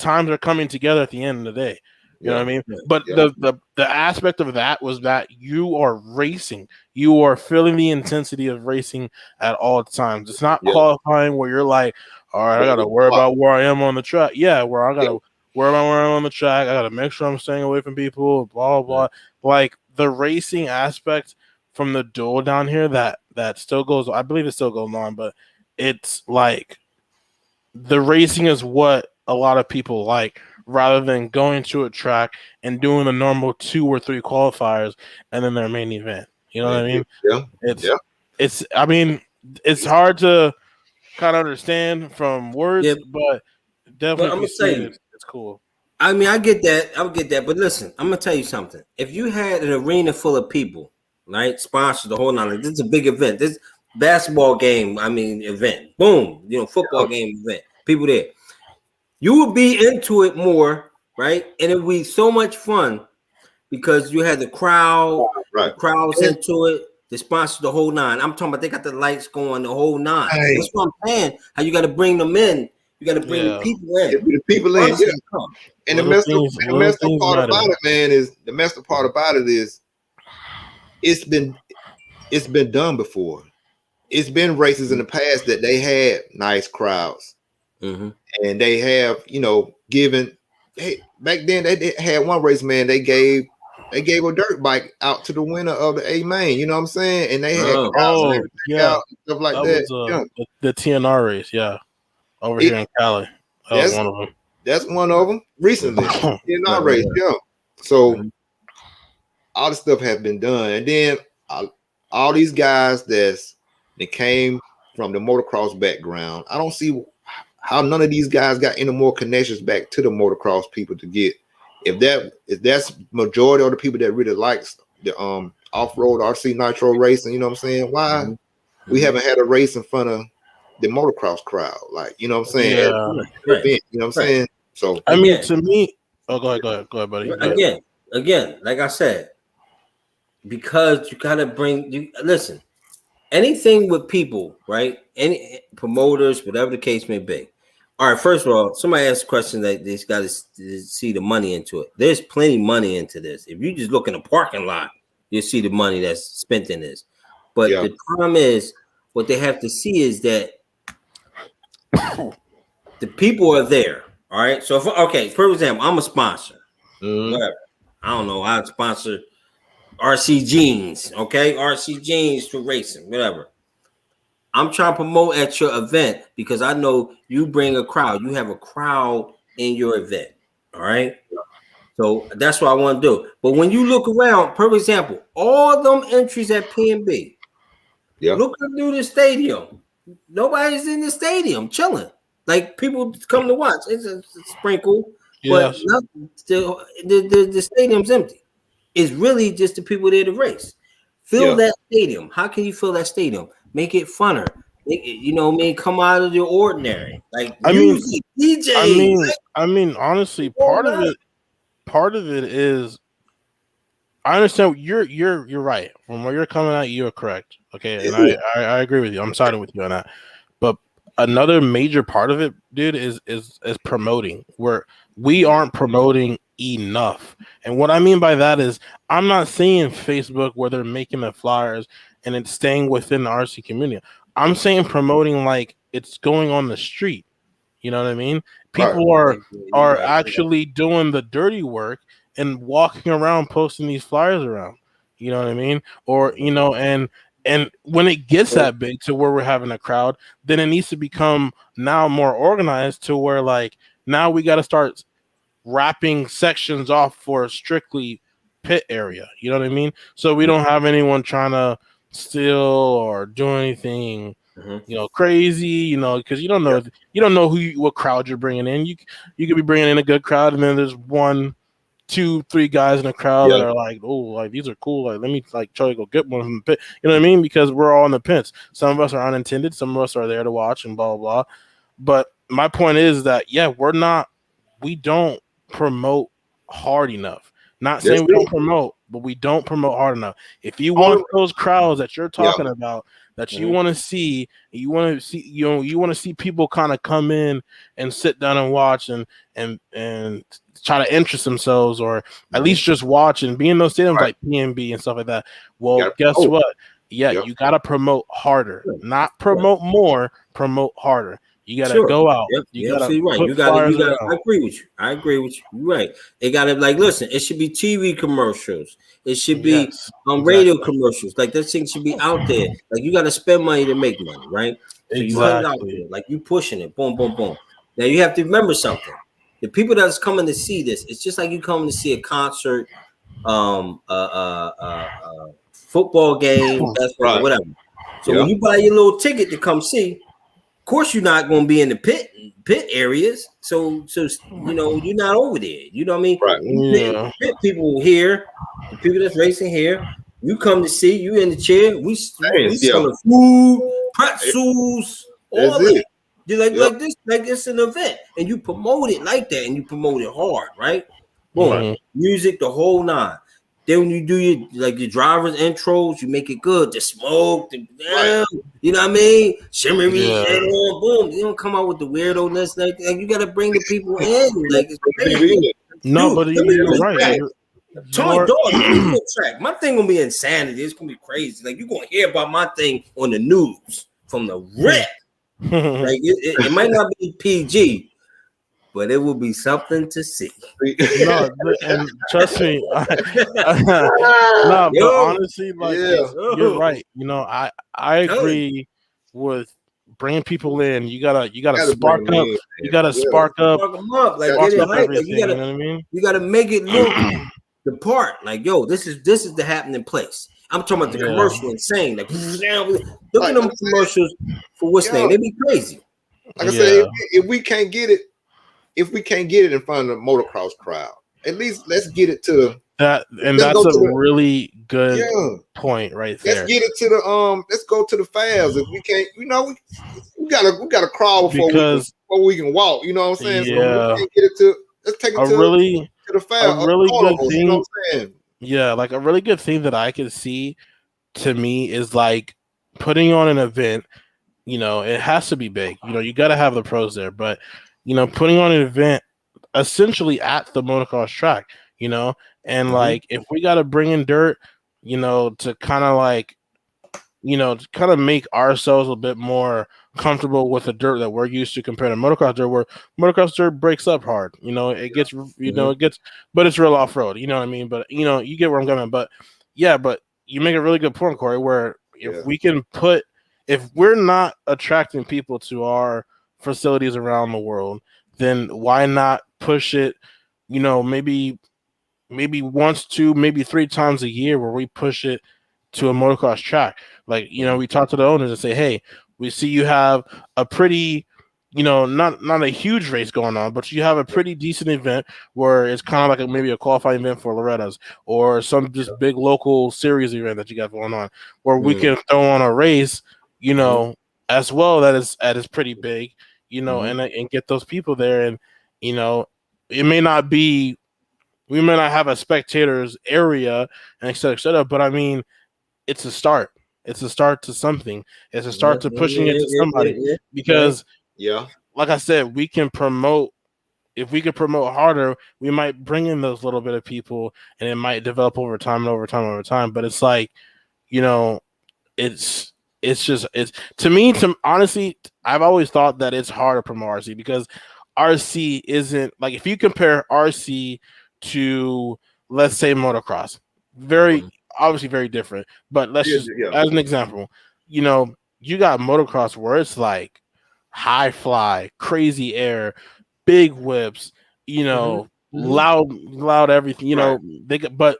are coming together at the end of the day. You know what I mean? But the aspect of that was that you are racing. You are feeling the intensity of racing at all times. It's not qualifying where you're like, all right, I got to worry about where I am on the track. Yeah, where I got to worry about where I'm on the track. I got to make sure I'm staying away from people, blah, blah, blah. Like the racing aspect from the duel down here that still goes, I believe it still goes on, but it's like the racing is what a lot of people like, rather than going to a track and doing the normal 2 or 3 qualifiers and then their main event. You know what I mean? It's I mean, it's hard to kind of understand from words, but definitely I'm gonna say it's cool. I mean, I get that, but listen, I'm gonna tell you something. If you had an arena full of people, right, sponsor the whole nine, this is a big event. This basketball game, event. Boom, you know, football game event. People there. You would be into it more, right? And it would be so much fun because you had the crowd, the crowd's into it, they sponsor the whole nine. I'm talking about they got the lights going, the whole nine. That's what I'm saying. How you got to bring them in You got to bring the people in. The people in. Yeah. And the messed up part about it, man, is the messed up part about it is it's been done before. It's been races in the past that they had nice crowds, and they have, given. Hey, back then they had one race, man. They gave a dirt bike out to the winner of the A main. You know what I'm saying? And they had crowds and everything out and stuff like that. Was, the TNR race, over here in Cali. That's one of them. That's one of them recently. TNR race, So all the stuff has been done, and then all these guys that came from the motocross background, I don't see how none of these guys got any more connections back to the motocross people to get. If that's majority of the people that really likes the off-road RC nitro racing, you know what I'm saying? Why we haven't had a race in front of the motocross crowd, like, you know what I'm saying? You know what I'm saying? So I mean, to me, go ahead, buddy. Again, like I said, because you gotta listen. Anything with people, right? Any promoters, whatever the case may be. All right, first of all, somebody asked a question that they got to see the money into it. There's plenty of money into this. If you just look in a parking lot, you'll see the money that's spent in this. But the problem is, what they have to see is that the people are there. All right. So, for example, I'm a sponsor. Whatever. I don't know. I sponsor RC Jeans. Okay. RC Jeans for racing, whatever. I'm trying to promote at your event because I know you bring a crowd. You have a crowd in your event. All right. So that's what I want to do. But when you look around, for example, all them entries at PNB, look through the stadium. Nobody's in the stadium chilling. Like people come to watch. It's a sprinkle, but still, the stadium's empty. It's really just the people there to race. Fill that stadium. How can you fill that stadium? Make it funner. Make it, come out of the ordinary. Like music, DJ. I mean, honestly, part of it is. I understand you're right. From where you're coming at, you're correct. Okay, and I agree with you. I'm siding with you on that. But another major part of it, dude, is promoting. Where we aren't promoting enough. And what I mean by that is I'm not saying Facebook where they're making the flyers and it's staying within the RC community. I'm saying promoting like it's going on the street. You know what I mean? People are actually doing the dirty work and walking around posting these flyers around. You know what I mean? Or, and when it gets that big to where we're having a crowd, then it needs to become now more organized to where like now we got to start wrapping sections off for a strictly pit area. You know what I mean? So we don't have anyone trying to steal or do anything, crazy, because you don't know what crowd you're bringing in. You could be bringing in a good crowd, and then there's 1, 2, 3 guys in the crowd that are like, oh, like these are cool. Like let me like try to go get one from the pit. You know what I mean? Because we're all in the pits. Some of us are unintended. Some of us are there to watch and blah blah blah. But my point is that we don't promote hard enough. Not saying we don't promote, but we don't promote hard enough. If you want those crowds that you're talking about, that you want to see, you want to see people kind of come in and sit down and watch and try to interest themselves, or at least just watch and be in those stadiums like PNB and stuff like that. Well, guess what? You got to promote harder, not promote more, promote harder. You gotta go out. You gotta right. You gotta. I agree with you. You're right. They gotta listen. It should be TV commercials. It should be radio commercials. Like that thing should be out there. Like you gotta spend money to make money, right? So you put it out there. Like you pushing it. Boom, boom, boom. Now you have to remember something. The people that's coming to see this, it's just like you coming to see a concert, football game, basketball, whatever. So when you buy your little ticket to come see. Of course, you're not going to be in the pit areas, so you're not over there. You know what I mean? Right. Pit people here, the people that's racing here. You come to see. You in the chair. We selling food, pretzels, all that. Like this, like it's an event, and you promote it like that, and you promote it hard, right? Boom, music, the whole 9. Then when you do your driver's intros, you make it good. The smoke, you know what I mean? Shimmery, boom. You don't come out with the weirdness. Like you got to bring the people in. Like it's crazy. No, but you're right. Tony Dog, track. My thing gonna be insanity. It's gonna be crazy. Like you're gonna hear about my thing on the news from the rip. Like it might not be PG, but it will be something to see. No, and trust me, but honestly, like you're right. You know, I agree with bringing people in. You gotta spark up. You gotta spark up. Spark them up. Like get it hype. Like, you know what I mean? You gotta make it look the part. Like this is the happening place. I'm talking about the commercial insane. Like look at them commercials for what's name. They be crazy. Like I said, if we can't get it in front of the motocross crowd, at least let's get it to that. And that's a really good point right there. Let's get it to the let's go to the fairs. If we can't, we gotta crawl before we can walk. You know what I'm saying? Yeah. So we can't get it to. Let's take it to the fair. A really good thing. You know what I'm saying? Yeah, like a really good thing that I can see to me is like putting on an event. You know, it has to be big. You know, you got to have the pros there, but you know, putting on an event essentially at the motocross track, you know, and like if we got to bring in dirt, you know, to kind of like, you know, to kind of make ourselves a bit more comfortable with the dirt that we're used to compared to motocross dirt, where motocross dirt breaks up hard. You know, it gets, you know, but it's real off road. You know what I mean? But you know, you get where I'm going. But yeah, but you make a really good point, Corey. Where if we can if we're not attracting people to our facilities around the world, then why not push it? You know, maybe once, two, maybe 3 times a year, where we push it to a motocross track. Like, you know, we talk to the owners and say, hey, we see you have a pretty, you know, not a huge race going on, but you have a pretty decent event where it's kind of like maybe a qualifying event for Loretta's or some just big local series event that you got going on, where we can throw on a race, you know, as well that is pretty big, you know, and get those people there. And, you know, we may not have a spectators area and et cetera, but I mean, it's a start. It's a start to something. It's a start to pushing it to somebody. Because, like I said, we can promote. If we could promote harder, we might bring in those little bit of people, and it might develop over time. But it's like, you know, it's to me, honestly, I've always thought that it's hard to promote RC because RC isn't like, if you compare RC to, let's say, motocross, obviously very different, but let's just as an example, you know, you got motocross where it's like high fly, crazy air, big whips, you know, loud everything, you know, but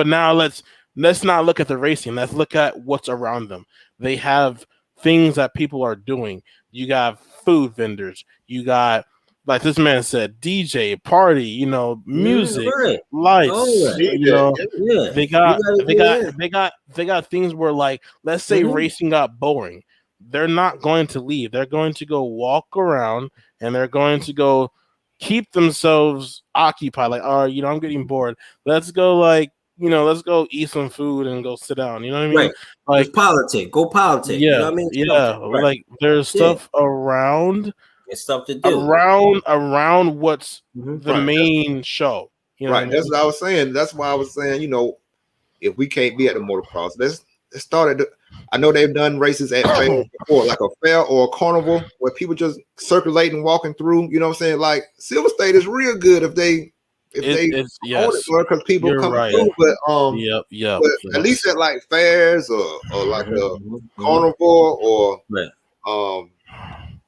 now let's not look at the racing. Let's look at what's around them. They have things that people are doing. You got food vendors. You got, like this man said, DJ, party, you know, music, lights, you know, they got things where, like, let's say racing got boring. They're not going to leave. They're going to go walk around and they're going to go keep themselves occupied. Like, oh, you know, I'm getting bored. Let's go, like, you know, let's go eat some food and go sit down. You know what I mean? Right. Like, go politic. Yeah. You know what I mean? Yeah. Like, there's stuff around. It's stuff to do around what's the main show. You know That's what I was saying. That's why I was saying, you know, if we can't be at the motocross, let's start at I know they've done races at fairs before, like a fair or a carnival where people just circulating, walking through. You know what I'm saying? Like Silver State is real good if they because people come through. But but at least at like fairs or like a carnival or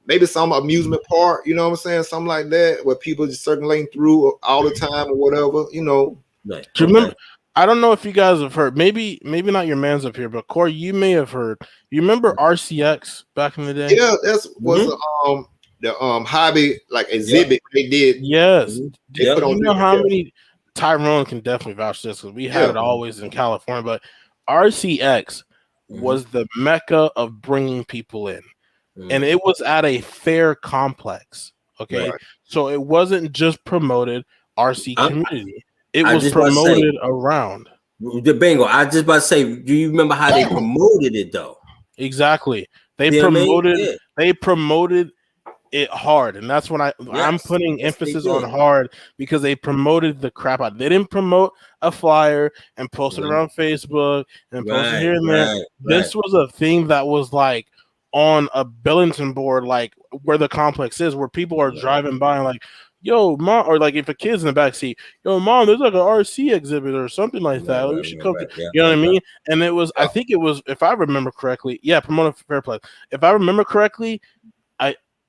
maybe some amusement park, you know what I'm saying? Something like that where people just circulating through all the time or whatever, you know. Do you remember? I don't know if you guys have heard. Maybe not your man's up here, but Corey, you may have heard. You remember RCX back in the day? Yeah, that was the hobby like exhibit they did. Yes. You know how many? Tyrone can definitely vouch for this because we had it always in California, but RCX was the mecca of bringing people in. And it was at a fair complex. Okay. So it wasn't just promoted RC community. It was promoted around. The bingo. I just about to say, do you remember how they promoted it though? Exactly. They promoted it hard, and that's when I'm putting emphasis on hard, because they promoted the crap out. They didn't promote a flyer and post it around Facebook and post it here and there. This was a thing that was like on a bulletin board, like where the complex is, where people are driving by and like, yo, mom, or like if a kid's in the back seat, yo, mom, there's like an RC exhibit or something like that. We should come, you know what I mean? And it was, I think it was, if I remember correctly, promoted fair play. If I remember correctly,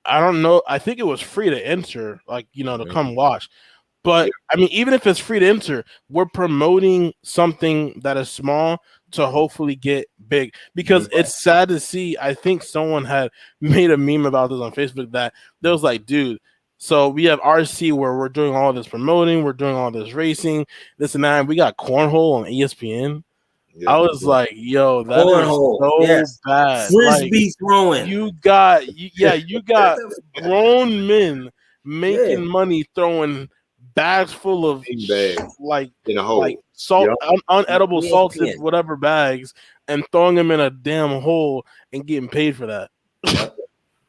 I don't know. I think it was free to enter, like, to come watch. But I mean, even if it's free to enter, we're promoting something that is small to hopefully get big, because it's sad to see. I think someone had made a meme about this on Facebook that there was like, dude, so we have RC where we're doing all this promoting, we're doing all this racing, this and that, and we got cornhole on ESPN. I was like, yo, that is so bad. Frisbee throwing. You got grown men making money throwing bags full of like in a hole, like salt, unedible salted whatever bags, and throwing them in a damn hole and getting paid for that.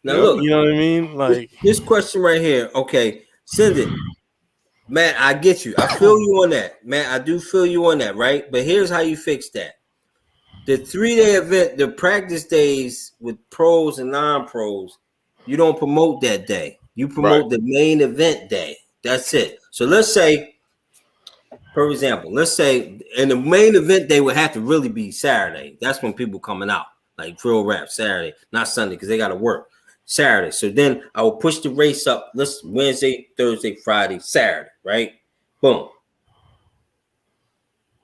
Now look, you know what I mean? Like this question right here. Okay, send it. Man, I get you. I feel you on that. Man, I do feel you on that, right? But here's how you fix that. The 3-day event, the practice days with pros and non-pros, you don't promote that day. You promote the main event day. That's it. So let's say, for example, in the main event day would have to really be Saturday. That's when people coming out, like drill rap Saturday, not Sunday, because they got to work. Saturday. So then I will push the race up. Let's Wednesday, Thursday, Friday, Saturday, right? Boom.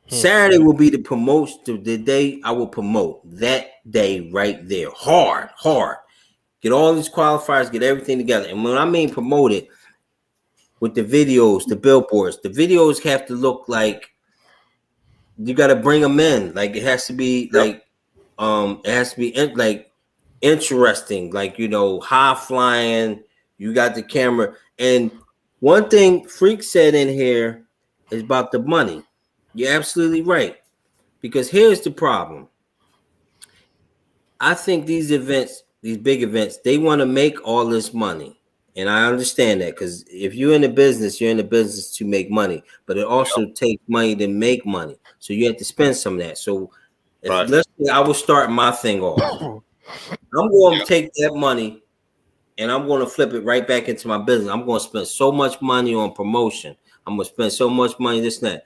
Saturday will be the promotion, the day I will promote that day right there. Hard. Get all these qualifiers, get everything together. And when I mean promote it, with the videos, the billboards, the videos have to look like you got to bring them in. Like it has to be like, it has to be like interesting, like, high flying. You got the camera. And one thing Freak said in here is about the money. You're absolutely right, because here's the problem. I think these events, these big events, they want to make all this money, and I understand that, because if you're in the business, you're in the business to make money, but it also takes money to make money, so you have to spend some of that. So let's say I will start my thing off. I'm going to take that money and I'm going to flip it right back into my business. I'm going to spend so much money on promotion. I'm going to spend so much money, this and that.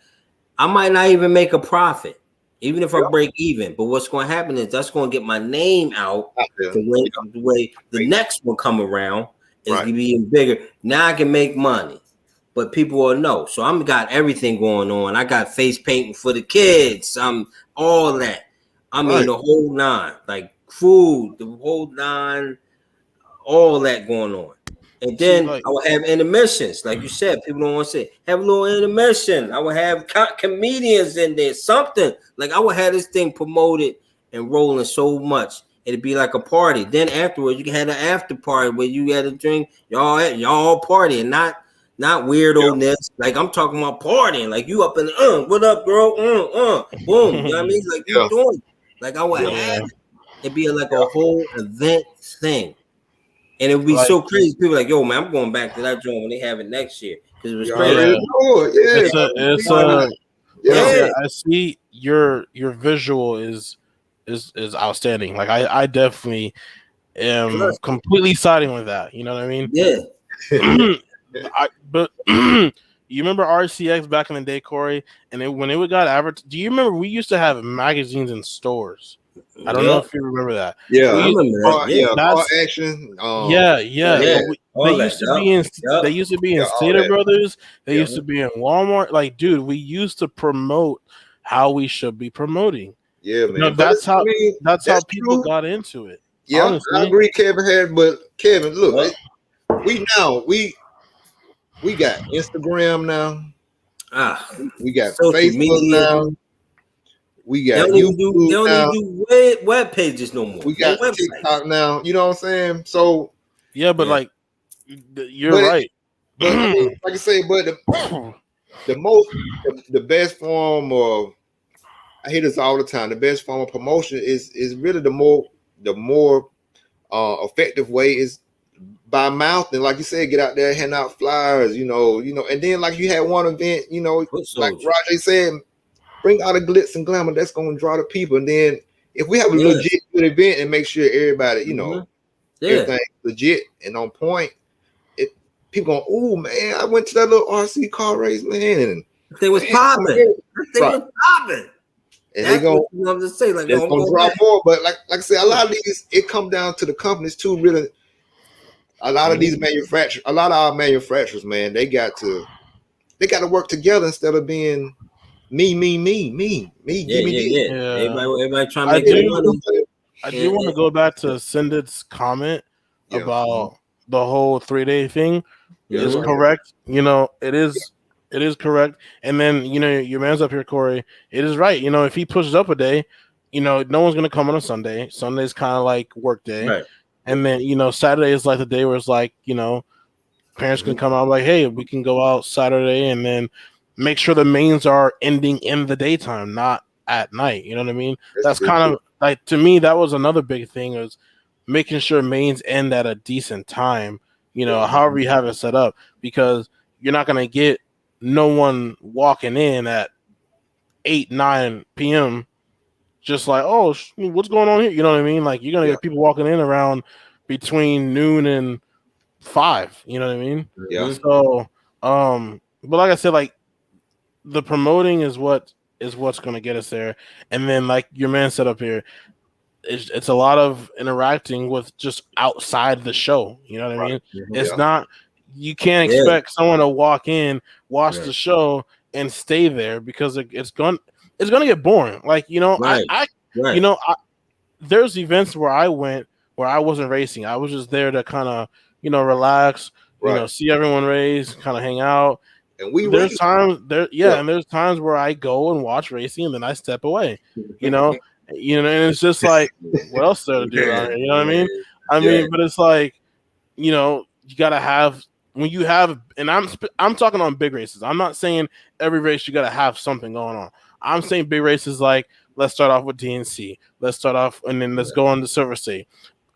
I might not even make a profit, even if I break even. But what's going to happen is that's going to get my name out the way the next one come around is going to be even bigger. Now I can make money, but people will know. So I'm got everything going on. I got face painting for the kids. All that. I mean, the whole nine, like food, the whole nine, all that going on. And then I will have intermissions, like you said. People don't want to say, have a little intermission. I will have comedians in there, something. Like I will have this thing promoted and rolling so much. It'd be like a party. Then afterwards, you can have an after party where you had a drink, y'all party, and not weirdo-ness. Like I'm talking about partying. Like you up in the, what up, girl? Boom. You know what I mean? Like you're doing it. Like I would have it'd be like a whole event thing. And it would be so crazy. People like, yo, man, I'm going back to that joint when they have it next year. Because it was crazy. I see your visual is outstanding. Like I definitely am completely siding with that. You know what I mean? Yeah. But you remember RCX back in the day, Corey? And when it got advertised, do you remember we used to have magazines in stores? I don't know if you remember that. Yeah, I remember that. Car action. They used to be in Stater Brothers. They used to be in Walmart. Like, dude, we used to promote how we should be promoting. Yeah, man. That's how people got into it. Yeah, honestly. I agree. But Kevin, look, we we got Instagram now. We got Facebook now. We got YouTube they don't even do web pages no more. We got TikTok now. You know what I'm saying? So but like you're right. But like I say, but the best form of I hear this all the time. The best form of promotion is really the more effective way is by mouth, and like you said, get out there, hand out flyers, and then like you had one event, like Rajaa said, bring out a glitz and glamour that's going to draw the people. And then if we have a legit good event and make sure everybody, everything legit and on point, people going, oh man, I went to that little RC car race, man, and they was popping. They was popping. And they're going to say, like, they're going to draw more. But like I said, a lot of these, it come down to the companies too, really. A lot of these manufacturers, a lot of our manufacturers, man, they got to work together instead of being me. Give me this. Everybody trying to make money. I do want to go back to Sindit's comment about the whole 3-day thing. It's correct. It is correct. And then, your man's up here, Corey. It is right. If he pushes up a day, no one's going to come on a Sunday. Sunday's kind of like work day. Right. And then, Saturday is like the day where it's like, parents can come out like, hey, we can go out Saturday and then make sure the mains are ending in the daytime, not at night. You know what I mean? That's kind of like, to me, that was another big thing, is making sure mains end at a decent time, however you have it set up, because you're not going to get no one walking in at 8-9 p.m. just like, oh, what's going on here? You know what I mean? Like, you're going to get people walking in around between noon and 5. You know what I mean? Yeah. So, but like I said, like, the promoting is what's going to get us there. And then, like your man said up here, it's a lot of interacting with just outside the show. You know what I mean? It's not, you can't expect someone to walk in, watch the show, and stay there, because it's going to get boring. Like, there's events where I went where I wasn't racing. I was just there to kind of, relax, see everyone race, kind of hang out. And there's times and there's times where I go and watch racing and then I step away, and it's just like, what else there to do around here? You know what I mean? But it's like, you gotta have, when you have, and I'm talking on big races. I'm not saying every race you gotta have something going on. I'm saying big races, like, let's start off with DNC. Let's start off and then let's go on to Silver State.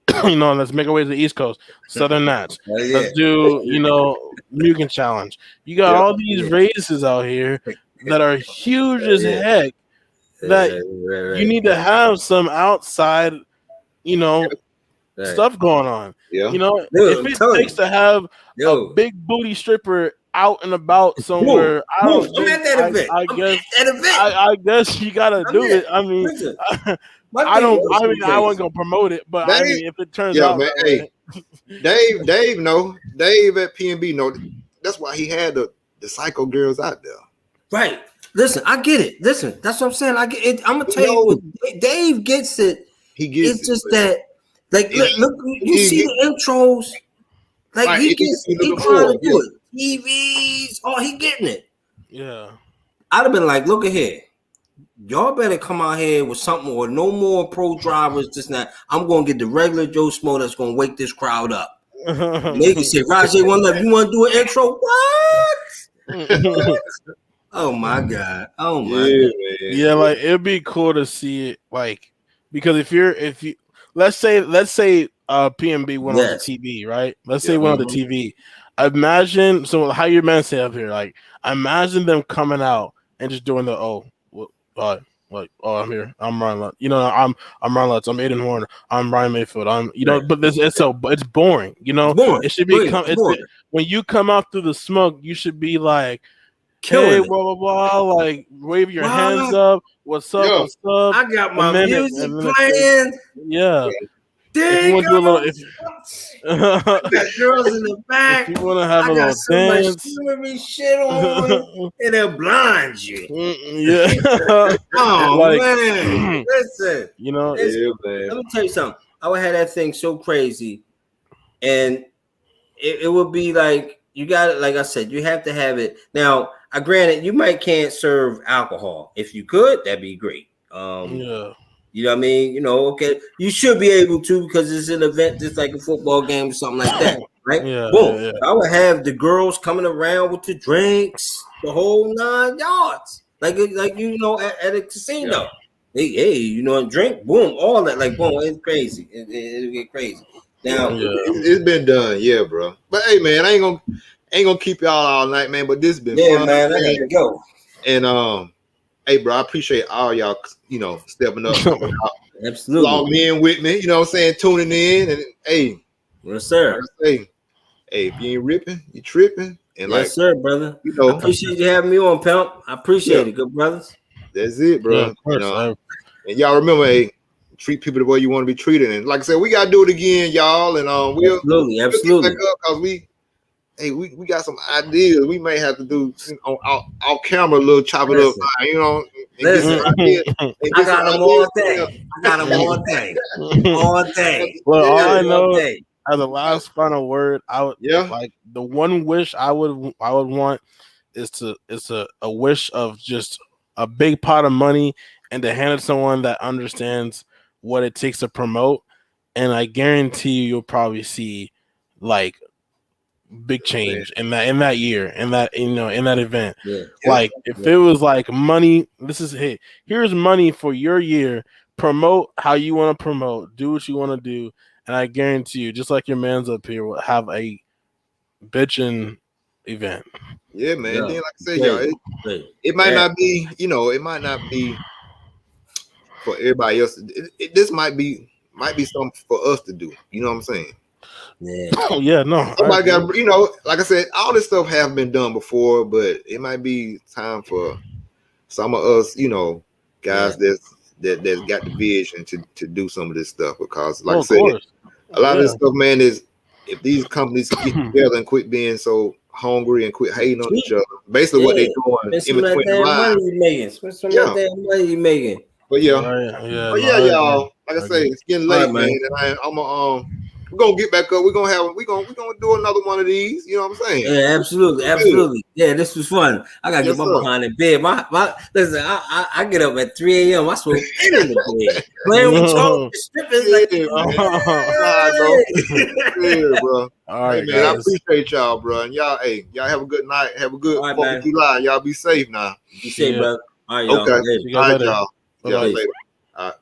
Let's make our way to the East Coast, Southern Nats. Let's do, Mugen Challenge. You got all these races out here that are huge as heck, that you need to have some outside, stuff going on. Yeah. Dude, if it takes to have a big booty stripper out and about somewhere, I guess you gotta do it. I mean, I wasn't gonna promote it, but Dave, I mean, if it turns out, man, hey, Dave at PNB know that's why he had the psycho girls out there. Right. Listen, I get it. Listen, that's what I'm saying. I get it. I'm gonna tell you what Dave gets it. He gets it's just that, like, look, you see the intros, like, right, he trying to do it. TVs, he getting it. Yeah. I'd have been like, look at here. Y'all better come out here with something, or no more pro drivers. Just not. I'm gonna get the regular Joe Smo that's gonna wake this crowd up. They can say, Rajaa111, you want to do an intro? What? Oh my god! Oh my god! Yeah, like, it'd be cool to see it, like, because if you let's say PNB went on the TV, right? Let's say went on the TV. Imagine, so how your man say up here, like, imagine them coming out and just doing the I'm here. I'm Ryan Lutz. I'm Ryan Lutz. I'm Aiden Horner. I'm Ryan Mayfield. But it's boring. It should be when you come out through the smoke, you should be like, hey, blah blah blah, like, wave your hands up. What's up? Yo, what's up? I got my music playing. Yeah. There you go. I got girls in the back. If you want to have a little dance, swimming shit on, and they'll blind you. Yeah. Oh, like, man. Listen. Man. Let me tell you something. I would have that thing so crazy, and it would be like, you got it. Like I said, you have to have it. Now, granted, you can't serve alcohol. If you could, that'd be great. You know what I mean? Okay, you should be able to, because it's an event just like a football game or something like that, right? Yeah. Boom. Yeah. I would have the girls coming around with the drinks, the whole 9 yards. like you know, at a casino. Hey, you know, drink, boom, all that, like boom, it's crazy. It'll get crazy. Now it's been done, yeah, bro. But hey, man, I ain't gonna keep y'all all night, man. But this has been fun, man. I gotta go. And hey, bro, I appreciate all y'all, you know, stepping up, coming out, absolutely, logging in with me. You know what I'm saying? Tuning in, and hey, yes, sir. Hey, if you ain't ripping, you tripping. And yes, sir, brother. You know, I appreciate you having me on, pimp. I appreciate it, good brothers. That's it, bro. Yeah, of course, you know? And y'all remember, hey, treat people the way you want to be treated. And like I said, we gotta do it again, y'all. And we'll absolutely, get back up because we got some ideas. We may have to do off camera a little chop it up, you know. I got them all day. I got them all day. All day. Well, all I know as a last final word, I would like the one wish I would want is a wish of just a big pot of money and to hand it to someone that understands what it takes to promote. And I guarantee you'll probably see like big change in that year, in that event. Like if it was like money, here's money for your year. Promote how you want to promote. Do what you want to do, and I guarantee you, just like your man's up here, will have a bitchin' event. Yeah, man. Then like I said, y'all, it might not be, you know, it might not be for everybody else. This might be something for us to do. You know what I'm saying? Yeah. Oh yeah, no. Somebody got, you know, like I said, all this stuff have been done before, but it might be time for some of us, you know, guys that's got the vision to do some of this stuff. Because like I said, a lot of this stuff, man, is if these companies get together and quit being so hungry and quit hating on each other, basically what they doing in between the lines. Spend some of that money you making. But y'all, like I say, it's getting late, man. And we're gonna get back up. We're gonna do another one of these. You know what I'm saying? Yeah, absolutely. Yeah, this was fun. I gotta get my behind in bed. Listen, I get up at 3 a.m. I swear in the bed. Playing with y'all, stripping yeah, bro. All right, hey, man. I appreciate y'all, bro. And y'all, y'all have a good night. Have a good 4th of July. Y'all be safe now. Be safe, brother. All right, y'all. Okay. All right, y'all. Later. All right.